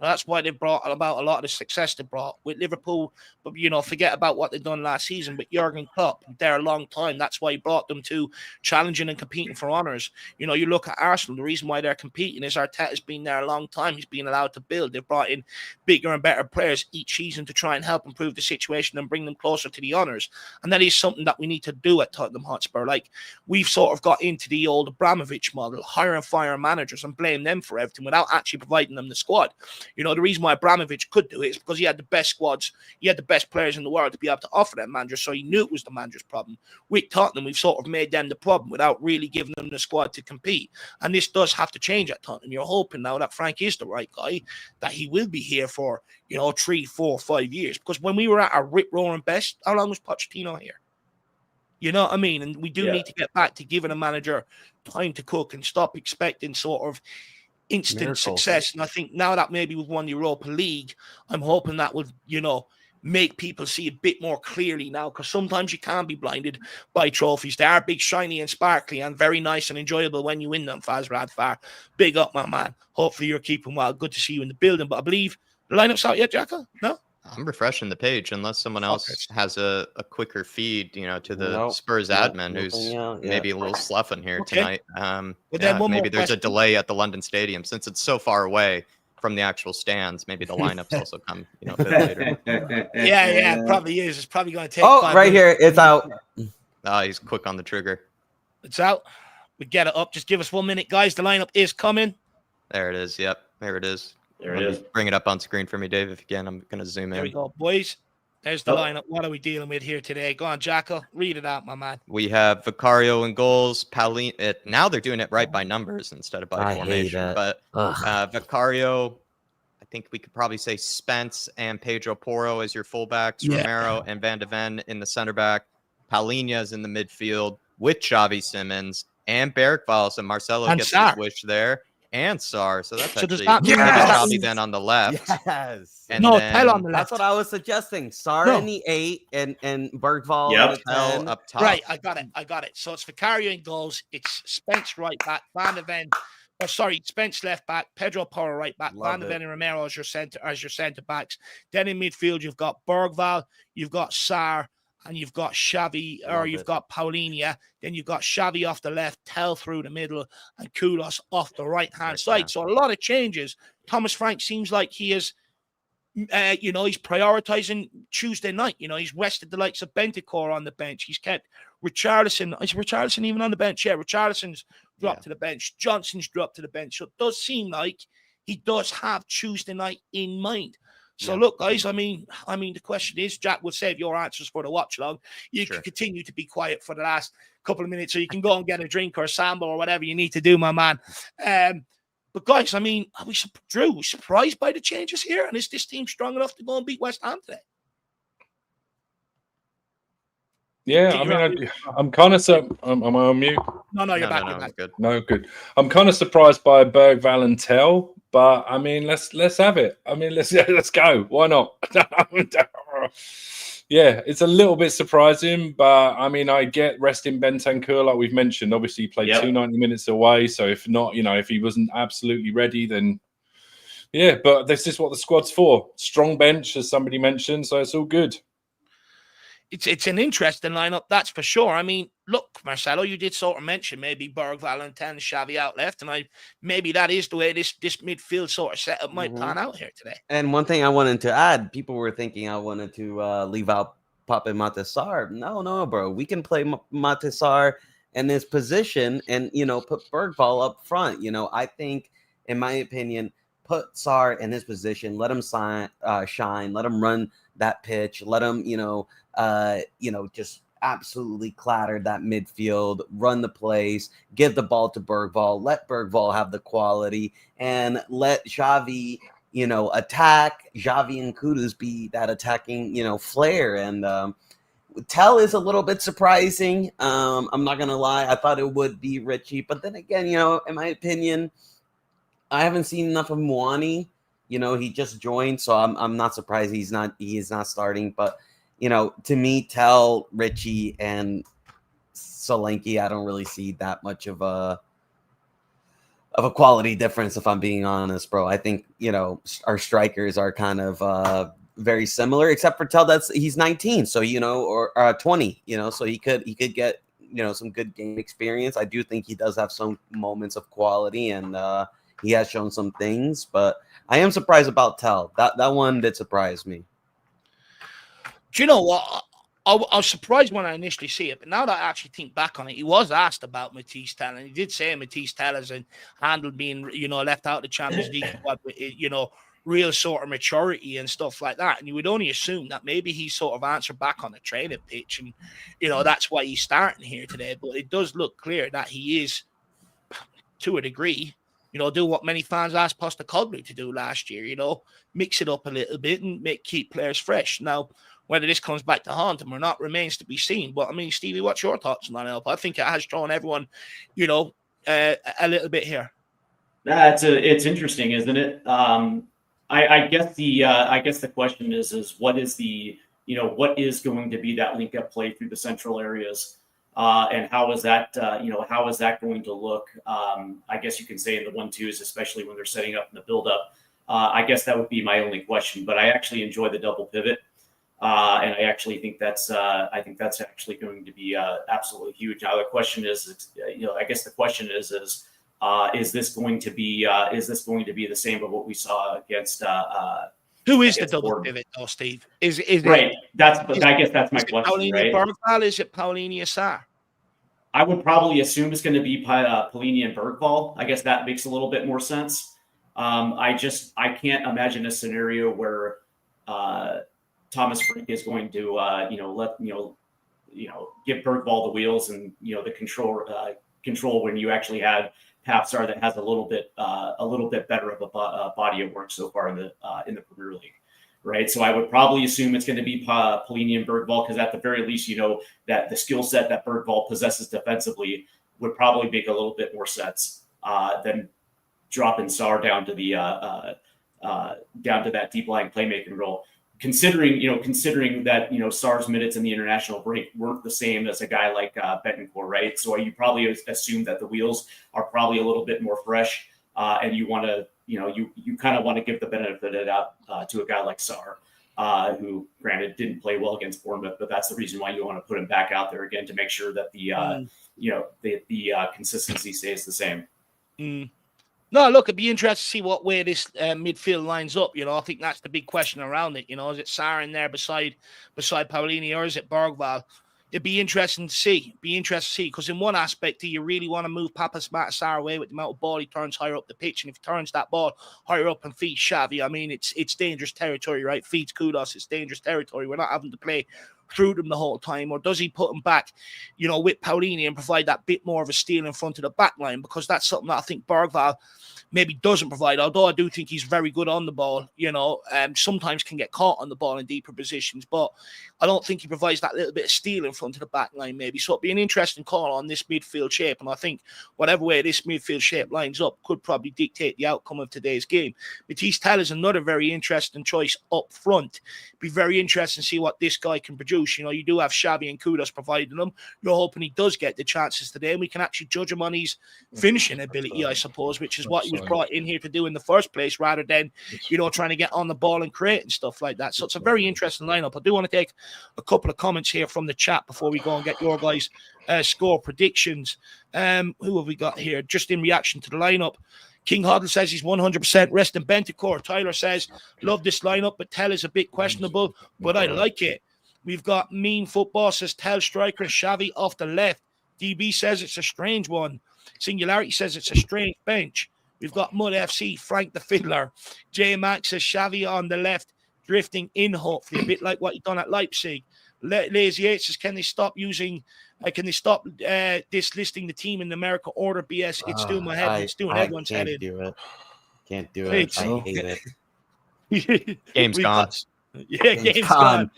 That's why they brought about a lot of the success they brought with Liverpool. But, forget about what they've done last season. But Jurgen Klopp, they're a long time. That's why he brought them to challenging and competing for honours. You look at Arsenal, the reason why they're competing is Arteta's been there a long time. He's been allowed to build. They've brought in bigger and better players each season to try and help improve the situation and bring them closer to the honours. And that is something that we need to do at Tottenham Hotspur. Like, we've sort of got into the old Abramovich model, hire and fire managers and blame them for everything without actually providing them the squad. The reason why Abramovich could do it is because he had the best squads, he had the best players in the world to be able to offer that manager, so he knew it was the manager's problem. With Tottenham, we've sort of made them the problem without really giving them the squad to compete. And this does have to change at Tottenham. You're hoping now that Frank is the right guy, that he will be here for, 3, 4, 5 years. Because when we were at our rip-roaring best, how long was Pochettino here? You know what I mean? And we do need to get back to giving a manager time to cook and stop expecting sort of instant success. And I think now that maybe we've won the Europa League, I'm hoping that would, make people see a bit more clearly now, because sometimes you can be blinded by trophies. They are big, shiny and sparkly and very nice and enjoyable when you win them, Faz Radfar. Big up, my man. Hopefully you're keeping well. Good to see you in the building. But I believe the lineup's out yet, Jacko? No? I'm refreshing the page unless someone else has a quicker feed, to the Spurs admin who's maybe a little sloughing here tonight. Maybe there's a delay at the London Stadium since it's so far away from the actual stands. Maybe the lineups also come, a bit later. It probably is. It's probably going to take. Oh, right here, it's out. He's quick on the trigger. It's out. We get it up. Just give us 1 minute, guys. The lineup is coming. There it is. Yep, there it is. There it is. Bring it up on screen for me, Dave. If you can, I'm going to zoom in. There we go, boys. There's the lineup. What are we dealing with here today? Go on, Jacko. Read it out, my man. We have Vicario in goals. Now they're doing it right by numbers instead of by formation. But Vicario, I think we could probably say Spence and Pedro Porro as your fullbacks. Romero and Van de Ven in the center back. Paulinho is in the midfield with Xavi Simons and Bergvall. So Marcelo gets his wish there. And Sar, so that's actually Xavi then on the left. Yes. And Tell on the left. That's what I was suggesting. Sar in the 8 and Bergvall in the 10. Up top. Right, I got it. So it's Vicario in goals. It's Spence right back, Van de Ven. Spence left back, Pedro Porro right back, Van de Ven and Romero as your centre backs. Then in midfield you've got Bergvall, you've got Sar, and you've got Xavi, you've got Paulinho. Then you've got Xavi off the left, Tell through the middle, and Koulos off the right-hand side. So a lot of changes. Thomas Frank seems like he is, he's prioritizing Tuesday night. He's rested the likes of Bentancur on the bench. He's kept Richarlison. Is Richarlison even on the bench? Yeah, Richarlison's dropped to the bench. Johnson's dropped to the bench. So it does seem like he does have Tuesday night in mind. So look, guys, I mean, the question is, Jack will save your answers for the watch log. You can continue to be quiet for the last couple of minutes, so you can go and get a drink or a sambo or whatever you need to do, my man. But guys, I mean, are we surprised by the changes here? And is this team strong enough to go and beat West Ham today? Yeah, I mean, I'm kind of am I on mute? No, you're back. You're back. Good. No, good. I'm kind of surprised by Bergvall and Tell, but I mean, let's have it. I mean, let's go. Why not? Yeah, it's a little bit surprising, but I mean, I get resting Bentancur, like we've mentioned. Obviously, he played 290 minutes away, so if not, if he wasn't absolutely ready, then yeah. But this is what the squad's for. Strong bench, as somebody mentioned, so it's all good. It's an interesting lineup, that's for sure. I mean, look, Marcelo, you did sort of mention maybe Bergvall and Xavi out left, and maybe that is the way this midfield sort of setup might pan out here today. And one thing I wanted to add, people were thinking I wanted to leave out Pape Matar Sarr. No, bro. We can play Matar Sarr in this position and, put Bergvall up front. I think, in my opinion, put Sarr in his position, let him shine, let him run that pitch, let him, just absolutely clatter that midfield, run the plays, give the ball to Bergvall, let Bergvall have the quality, and let Xavi, attack. Xavi and Kudus be that attacking, flair. And Tell is a little bit surprising. I'm not going to lie. I thought it would be Richie. But then again, in my opinion, I haven't seen enough of Mwani. He just joined, so I'm not surprised he is not starting. But to me, Tell, Richie, and Solanke, I don't really see that much of a quality difference, if I'm being honest, bro. I think our strikers are kind of very similar, except for Tell. He's 19, so or 20, so he could get some good game experience. I do think he does have some moments of quality, and he has shown some things, but I am surprised about Tell. That one did surprise me. Do you know what? I was surprised when I initially see it, but now that I actually think back on it, he was asked about Matisse Tell, and he did say Matisse Tell has handled being, left out of the Champions League squad, real sort of maturity and stuff like that. And you would only assume that maybe he sort of answered back on the training pitch, and that's why he's starting here today. But it does look clear that he is, to a degree, do what many fans asked Postecoglou to do last year, mix it up a little bit and keep players fresh. Now, whether this comes back to haunt him or not remains to be seen. But I mean, Stevie, what's your thoughts on that? I think it has drawn everyone, a little bit here. It's interesting, isn't it? I guess the question is what is what is going to be that link up play through the central areas, and how is that going to look? I guess you can say in the 1-2s, especially when they're setting up in the build up. I guess that would be my only question. But I actually enjoy the double pivot. And I actually think that's actually going to be absolutely huge. Now the question is, I guess the question is this going to be the same of what we saw against? Who is the double pivot, though, Steve? Is right? I guess that's my question. Paulini, right? Bergvall? Is it Paulini Sarr? I would probably assume it's going to be Paulini and Bergvall. I guess that makes a little bit more sense. I can't imagine a scenario where Thomas Frank is going to give Bergvall the wheels and the control when you actually had Papsar that has a little bit better of a body of work so far in the Premier League, right? So I would probably assume it's going to be Paulini and Bergvall, because at the very least that the skill set that Bergvall possesses defensively would probably make a little bit more sense than dropping Sarr down to that deep lying playmaking role. Considering that Sarr's minutes in the international break weren't the same as a guy like Betancourt, right? So you probably assume that the wheels are probably a little bit more fresh, and you want to you kind of want to give the benefit of the doubt to a guy like Sarr, who granted didn't play well against Bournemouth, but that's the reason why you want to put him back out there again to make sure that the consistency stays the same. Mm. No, look, it'd be interesting to see what way this midfield lines up. I think that's the big question around it. Is it Sarr in there beside Paulini, or is it Bergvall? It'd be interesting to see. Because in one aspect, do you really want to move Papas Sarr away with the amount of ball he turns higher up the pitch? And if he turns that ball higher up and feeds Xavi, I mean, it's dangerous territory, right? Feeds Kudos, it's dangerous territory. We're not having to play through them the whole time, or does he put him back, with Paulini and provide that bit more of a steal in front of the back line? Because that's something that I think Bergvall maybe doesn't provide, although I do think he's very good on the ball, sometimes can get caught on the ball in deeper positions, but I don't think he provides that little bit of steal in front of the back line maybe. So it'd be an interesting call on this midfield shape, and I think whatever way this midfield shape lines up could probably dictate the outcome of today's game. Matisse Tell is another very interesting choice up front. It'd be very interesting to see what this guy can produce. You do have Xavi and Kudos providing them. You're hoping he does get the chances today, and we can actually judge him on his finishing ability, I suppose, which is what he was brought in here to do in the first place, rather than trying to get on the ball and create and stuff like that. So it's a very interesting lineup. I do want to take a couple of comments here from the chat before we go and get your guys' score predictions. Who have we got here? Just in reaction to the lineup, King Hoddle says he's 100% resting Bentancur. Tyler says, love this lineup, but Tell is a bit questionable, but I like it. We've got Mean Football says Tell striker, Xavi off the left. DB says it's a strange one. Singularity says it's a strange bench. We've got Mud FC, Frank the Fiddler. J Max says Xavi on the left, drifting in, hopefully, a bit like what he done at Leipzig. Lazy 8 says, can they stop this listing the team in America order BS? It's doing my head. It's doing everyone's head in. Can't do it. I hate it. Game's gone. Game's gone.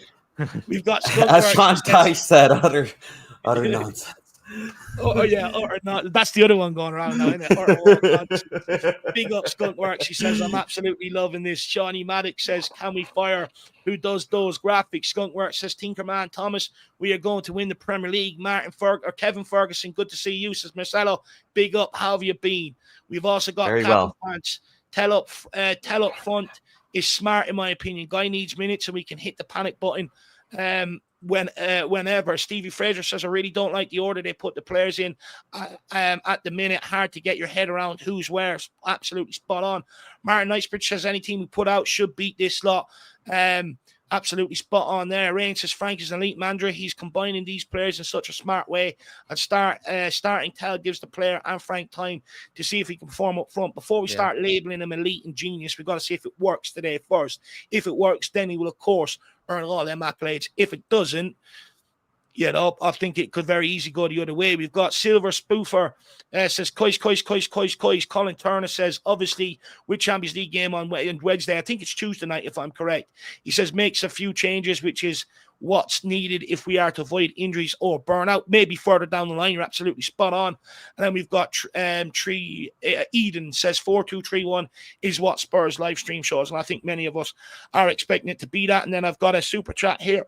We've got as Sean Dyche said, utter nonsense. Oh yeah, or not. That's the other one going around now, isn't it? Or big up Skunkworks. He says, I'm absolutely loving this. Johnny Maddox says, can we fire who does those graphics? Skunkworks says, Tinkerman Thomas, we are going to win the Premier League. Kevin Ferguson, good to see you, says Marcelo. Big up, how have you been? We've also got Very Captain well. Pants. Tell up front is smart, in my opinion. Guy needs minutes so we can hit the panic button whenever. Stevie Fraser says, I really don't like the order they put the players in at the minute. Hard to get your head around who's where. Absolutely spot on. Martin Knightsbridge says, any team we put out should beat this lot. Absolutely spot on there. Rain says, Frank is an elite manager. He's combining these players in such a smart way. And starting tell gives the player and Frank time to see if he can perform up front. Before we start labeling him elite and genius, we've got to see if it works today first. If it works, then he will, of course, earn all them accolades. If it doesn't, I think it could very easily go the other way. We've got Silver Spoofer says, Coys. Colin Turner says, obviously, with Champions League game on Wednesday, I think it's Tuesday night, if I'm correct. He says, makes a few changes, which is what's needed if we are to avoid injuries or burnout. Maybe further down the line, you're absolutely spot on. And then we've got Eden says 4-2-3-1 is what Spurs live stream shows. And I think many of us are expecting it to be that. And then I've got a super chat here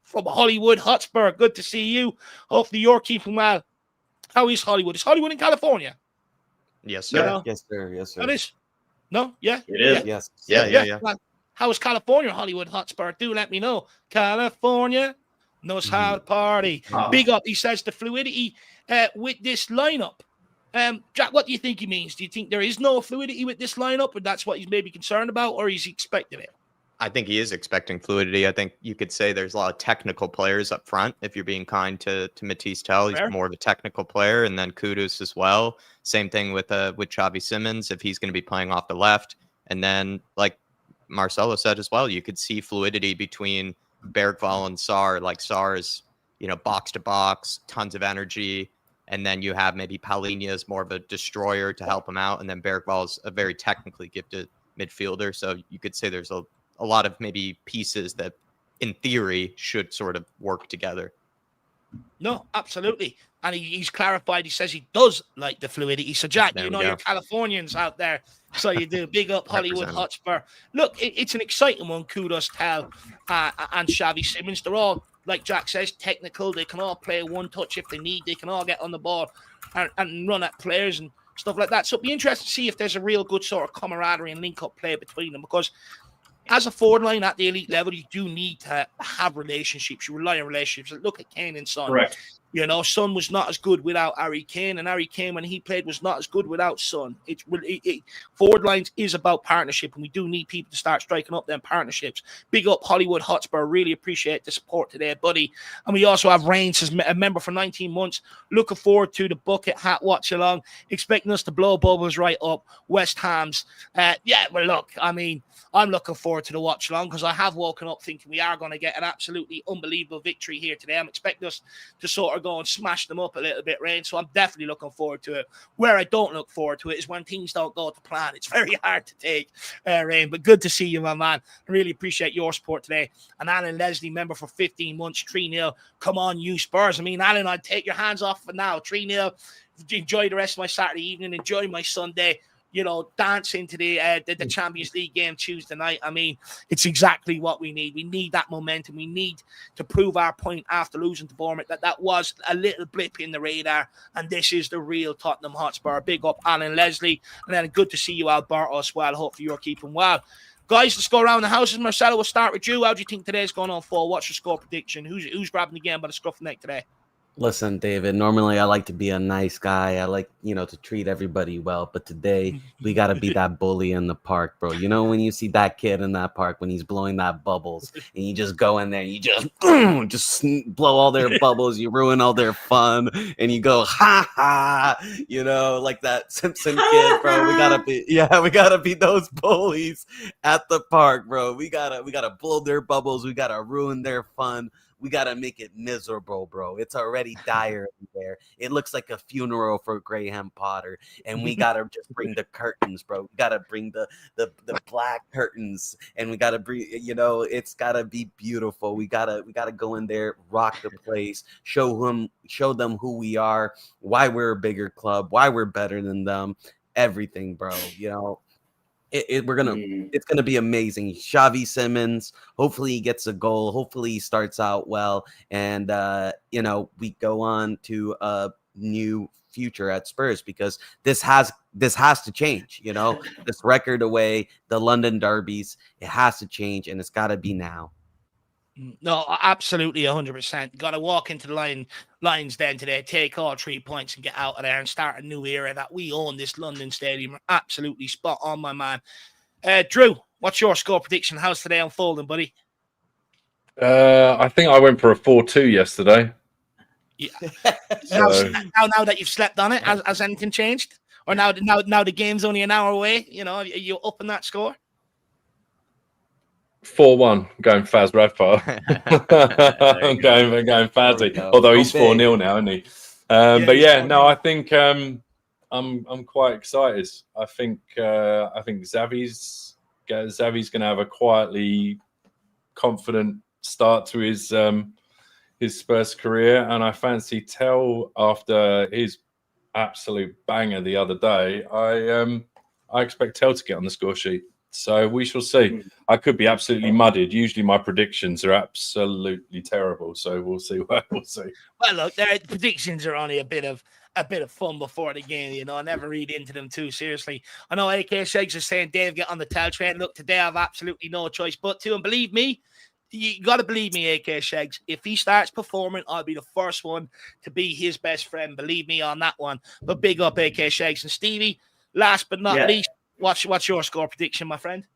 from Hollywood Hotspur. Good to see you. Hopefully you're keeping well. How is Hollywood? Is Hollywood in California? Yes, sir. Yes, sir. Yes, sir. It is. No? Yeah? It is. Yes. Yeah. Well, how is California, Hollywood Hotspur? Do let me know. California knows how to party. Big up. He says the fluidity with this lineup. Jack, what do you think he means? Do you think there is no fluidity with this lineup, or that's what he's maybe concerned about, or is he expecting it? I think he is expecting fluidity. I think you could say there's a lot of technical players up front. If you're being kind to Matisse Tell, he's more of a technical player, and then Kudus as well. Same thing with Xavi Simons if he's going to be playing off the left, and then like Marcelo said as well, you could see fluidity between Bergvall and Sarr. Like Sarr is, box to box, tons of energy, and then you have maybe Palhinha as more of a destroyer to help him out, and then Bergvall is a very technically gifted midfielder. So you could say there's a lot of maybe pieces that in theory should sort of work together. No, absolutely. And he's clarified. He says he does like the fluidity. So, Jack, you're Californians out there. So you do. Big up Hollywood Hotspur. Look, it's an exciting one. Kudos, Tal and Xavi Simons. They're all, like Jack says, technical. They can all play one touch if they need. They can all get on the ball and run at players and stuff like that. So it'd be interesting to see if there's a real good sort of camaraderie and link-up play between them, because as a forward line at the elite level, you do need to have relationships. You rely on relationships. Look at Kane and Son. Correct. Son was not as good without Harry Kane, and Harry Kane, when he played, was not as good without Son. Forward lines is about partnership, and we do need people to start striking up them partnerships. Big up Hollywood Hotspur. Really appreciate the support today, buddy. And we also have Reigns as a member for 19 months. Looking forward to the bucket hat watch along. Expecting us to blow bubbles right up. West Ham's. Look, I'm looking forward to the watch along, because I have woken up thinking we are going to get an absolutely unbelievable victory here today. I'm expecting us to sort of go and smash them up a little bit, Rain. So I'm definitely looking forward to it. Where I don't look forward to it is when things don't go to plan. It's very hard to take, Rain. But good to see you, my man. I really appreciate your support today. And Alan Leslie, member for 15 months, 3-0. Come on, you Spurs. Alan, I'd take your hands off for now. 3-0. Enjoy the rest of my Saturday evening. Enjoy my Sunday. Dance into the Champions League game Tuesday night. It's exactly what we need. We need that momentum. We need to prove our point after losing to Bournemouth that was a little blip in the radar, and this is the real Tottenham Hotspur. Big up Alan Leslie, and then good to see you, Alberto, as well. Hopefully you're keeping well. Guys, let's go around the houses. Marcelo, we'll start with you. How do you think today's going on for? What's your score prediction? Who's grabbing the game by the scruff of the neck today? Listen, David, normally I like to be a nice guy. I like, to treat everybody well. But today we got to be that bully in the park, bro. When you see that kid in that park, when he's blowing that bubbles, and you just go in there and you just blow all their bubbles. You ruin all their fun, and you go, ha ha, like that Simpson kid, bro. We got to be those bullies at the park, bro. We got to blow their bubbles. We got to ruin their fun. we gotta make it miserable, bro. It's already dire in there. It looks like a funeral for Graham Potter, and we gotta just bring the curtains, bro. We gotta bring the black curtains, and we gotta bring, it's gotta be beautiful. We gotta go in there, rock the place, show them who we are, why we're a bigger club, why we're better than them, everything, bro. It's gonna be amazing. Xavi Simons, hopefully he gets a goal. Hopefully he starts out well, and we go on to a new future at Spurs, because this has to change. This record away, the London derbies, it has to change, and it's got to be now. No, absolutely 100%. Got to walk into the lines then today, take all 3 points and get out of there and start a new era that we own this London stadium. Absolutely spot on, my man. Drew, what's your score prediction? How's today unfolding, buddy? I think I went for a 4-2 yesterday. Yeah. Now that you've slept on it, has anything changed? Or now the game's only an hour away, are you up in that score? 4-1, going Faz Radford. I'm going Fazzy. Although he's 4-0 now, isn't he? I think I'm quite excited. I think Xavi's going to have a quietly confident start to his Spurs career, and I fancy Tell after his absolute banger the other day. I expect Tell to get on the score sheet. So we shall see. I could be absolutely muddied. Usually my predictions are absolutely terrible. So we'll see. Well, look, their predictions are only a bit of fun before the game. I never read into them too seriously. I know AK Shakes is saying, Dave, get on the Tell train. Look, today I have absolutely no choice but to. And believe me, you got to believe me, AK Shakes. If he starts performing, I'll be the first one to be his best friend. Believe me on that one. But big up AK Shakes. And Stevie, last but not least, what's your score prediction, my friend?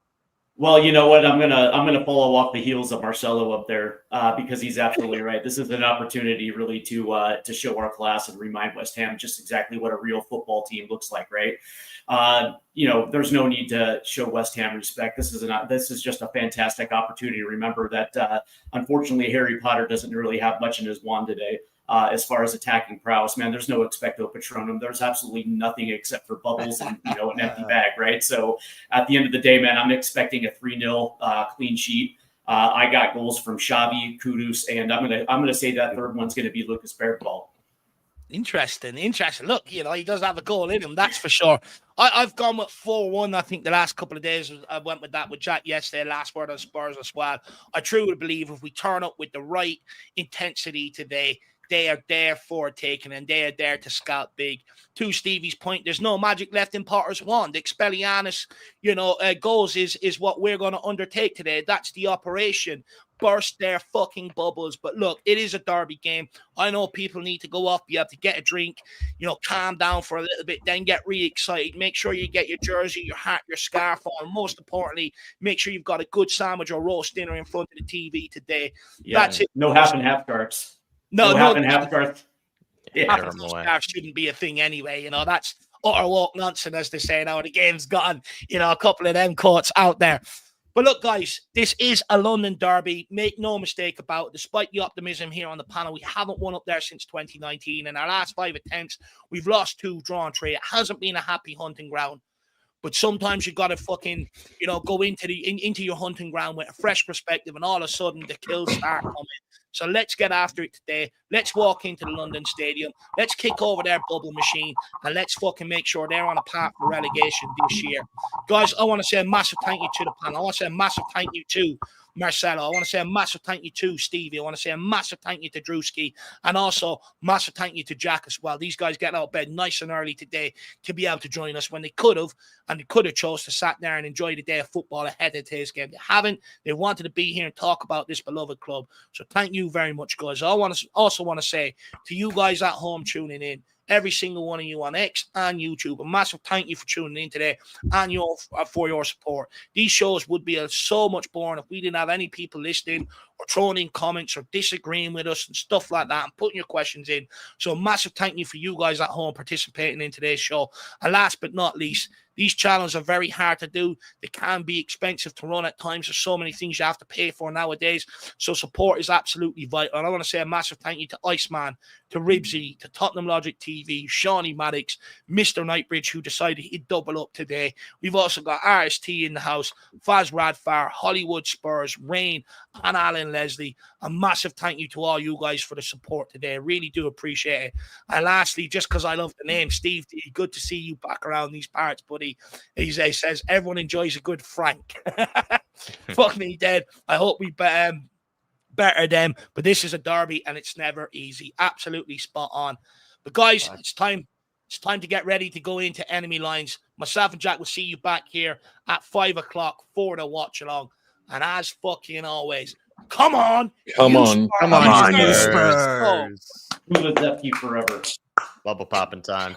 Well, you know what? I'm gonna follow off the heels of Marcelo up there because he's absolutely right. This is an opportunity really to show our class and remind West Ham just exactly what a real football team looks like, right? There's no need to show West Ham respect. This is just a fantastic opportunity. Remember that unfortunately Harry Potter doesn't really have much in his wand today. As far as attacking prowess, man, there's no expecto patronum. There's absolutely nothing except for bubbles and an empty bag, right? So at the end of the day, man, I'm expecting a 3-0 clean sheet. I got goals from Xavi, Kudus, and I'm gonna say that third one's gonna be Lucas Bergvall. Interesting. Look, he does have a goal in him, that's for sure. I've gone with 4-1. I think the last couple of days I went with that with Jack yesterday. Last word on Spurs as well. I truly believe if we turn up with the right intensity today, they are there for taking, and they are there to scout big. To Stevie's point, there's no magic left in Potter's wand. Expelliarmus, goals is what we're going to undertake today. That's the operation. Burst their fucking bubbles. But look, it is a derby game. I know people need to go off. You have to get a drink, calm down for a little bit, then get really excited. Make sure you get your jersey, your hat, your scarf on. Most importantly, make sure you've got a good sandwich or roast dinner in front of the TV today. Yeah. That's it. No half and half cards. No, half cards. Yeah, half shouldn't be a thing anyway. That's utter walk nonsense, as they say now. The game's gone. A couple of them courts out there. But look, guys, this is a London derby. Make no mistake about it. Despite the optimism here on the panel, we haven't won up there since 2019. In our last 5 attempts, we've lost 2, drawn 3. It hasn't been a happy hunting ground. But sometimes you got to fucking, go into your hunting ground with a fresh perspective, and all of a sudden the kills start coming. So let's get after it today. Let's walk into the London Stadium. Let's kick over their bubble machine, and let's fucking make sure they're on a path for relegation this year. Guys, I want to say a massive thank you to the panel. I want to say a massive thank you to Marcelo. I want to say a massive thank you to Stevie. I want to say a massive thank you to Drewski, and also massive thank you to Jack as well. These guys getting out of bed nice and early today to be able to join us when they could have, and they could have chose to sat there and enjoy the day of football ahead of today's game. They haven't. They wanted to be here and talk about this beloved club. So thank you very much, guys. I also want to say to you guys at home tuning in, every single one of you on X and YouTube, a massive thank you for tuning in today and for your support. These shows would be so much boring if we didn't have any people listening or throwing in comments or disagreeing with us and stuff like that and putting your questions in. So a massive thank you for you guys at home participating in today's show. And last but not least, These channels are very hard to do. They can be expensive to run at times. There's so many things you have to pay for nowadays. So support is absolutely vital. And I want to say a massive thank you to Iceman, to Ribsy, to Tottenham Logic TV, Shawnee Maddox, Mr. Nightbridge, who decided he'd double up today. We've also got RST in the house, Faz Radfar, Hollywood Spurs, Rain, and Alan Leslie. A massive thank you to all you guys for the support today. I really do appreciate it. And lastly, just because I love the name, Steve D, good to see you back around these parts, buddy. He says, everyone enjoys a good Frank. Fuck me dead. I hope we better them, but this is a derby and it's never easy. Absolutely spot on. But guys, it's time to get ready to go into enemy lines. Myself and Jack will see you back here at 5 o'clock for the watch along. And as fucking always, come on, Spurs. Spurs. Who lives up you forever? Bubble popping time.